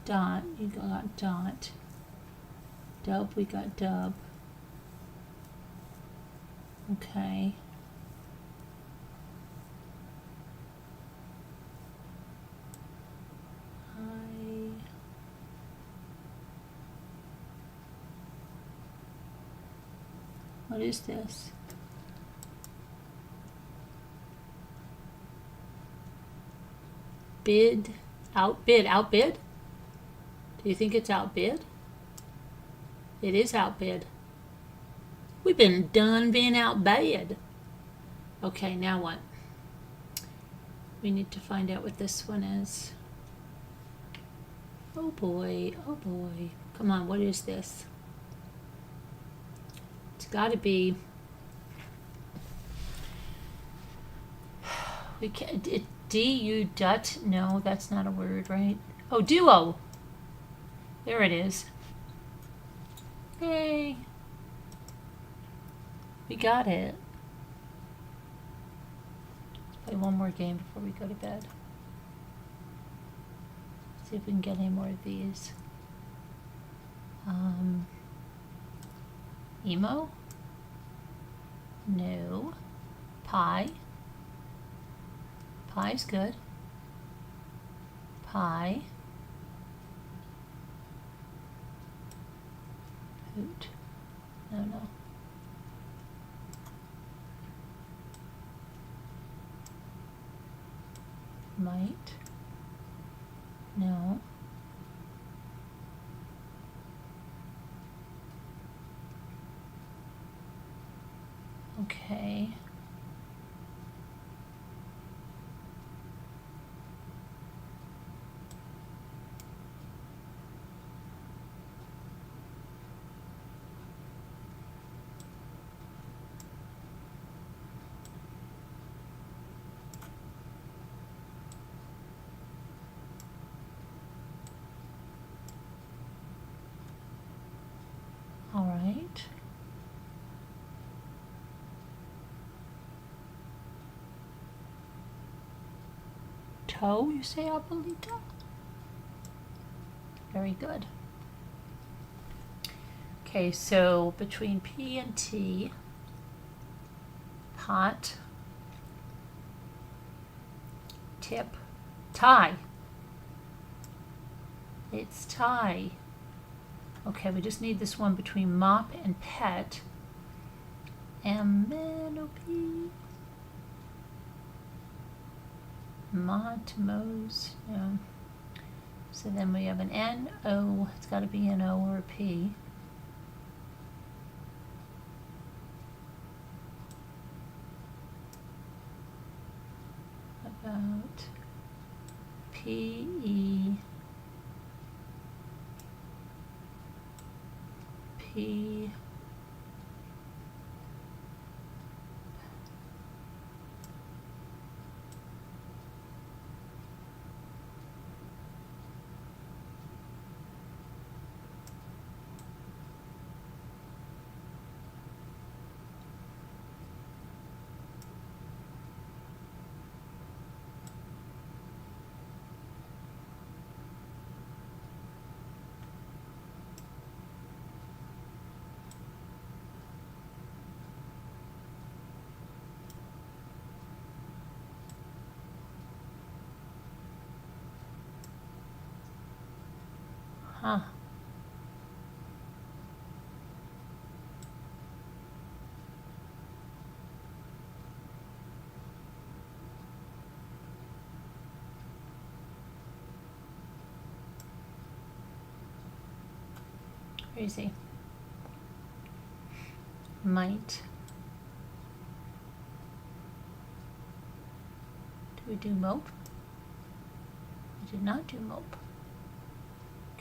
Dot, you got dot. Dub, we got dub. Okay. What is this? Bid, outbid, outbid? Do you think it's outbid? It is outbid. We've been outbid. Okay, now what? We need to find out what this one is. Oh boy, oh boy. Come on, what is this? It's gotta be, we can't, D-U dut, no, that's not a word, right? Oh, duo. There it is. Yay. We got it. Let's play one more game before we go to bed. See if we can get any more of these. Emo? No. Pie? Pie's good. Pie. Hoot. No. Might. No. Okay. All right. Toe, you say, abuelita? Very good. Okay, so between P and T, pot, tip, tie. It's tie. Okay, we just need this one between mop and pet. M-N-O-P. Mows, no. So then we have an N-O, it's got to be an O or a P. About P-E, P, huh. Crazy. Might. Do we do mope? We did not do mope.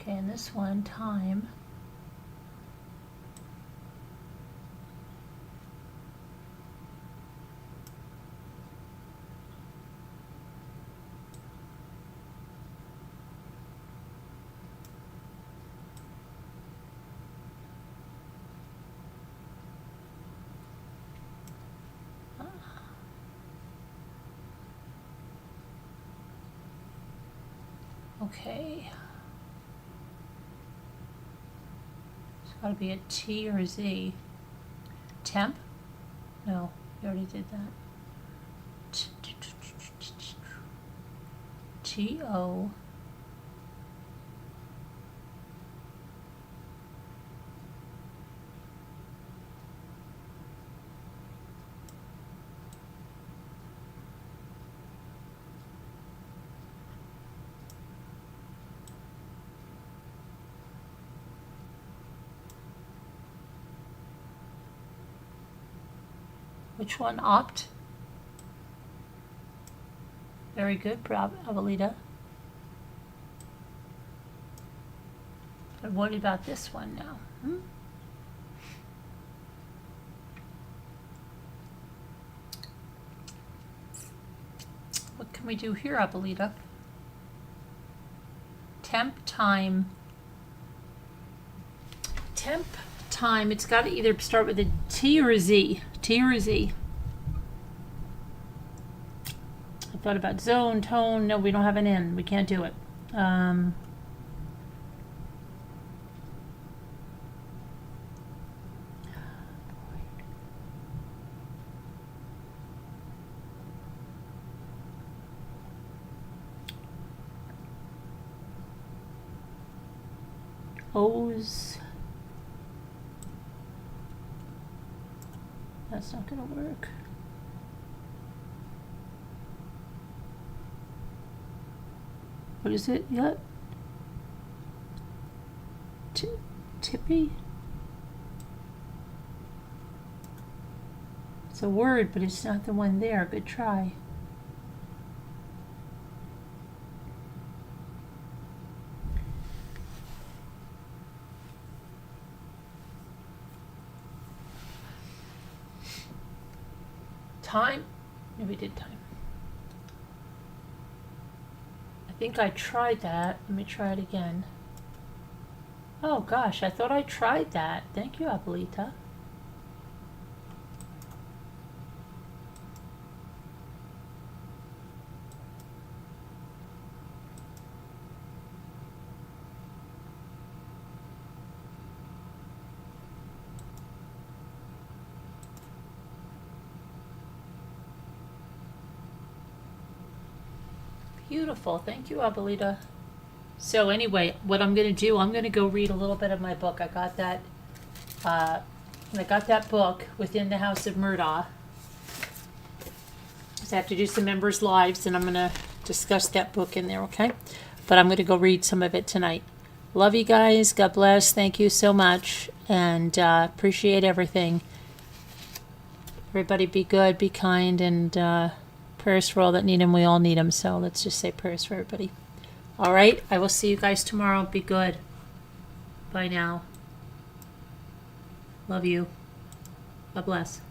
Okay, and this one, time. Okay. It's got to be a T or a Z. Temp? No, we already did that. T-O. Which one? Opt? Very good, Abuelita. But what about this one now? What can we do here, Abuelita? Temp time. Temp time. It's got to either start with a T or a Z. T or a Z. I thought about zone, tone. No, we don't have an N. We can't do it. O's. That's not going to work. What is it? Yep. Tippy? It's a word, but it's not the one there. Good try. Time? No, we did time. I think I tried that. Let me try it again. Oh gosh, I thought I tried that. Thank you, Abuelita. Beautiful. Thank you, Abuelita. So anyway, what I'm going to do, I'm going to go read a little bit of my book. I got that book, Within the House of Murdaugh. So I have to do some members' lives, and I'm going to discuss that book in there, okay? But I'm going to go read some of it tonight. Love you guys. God bless. Thank you so much. And appreciate everything. Everybody be good, be kind, and prayers for all that need them. We all need them. So let's just say prayers for everybody. All right. I will see you guys tomorrow. Be good. Bye now. Love you. God bless.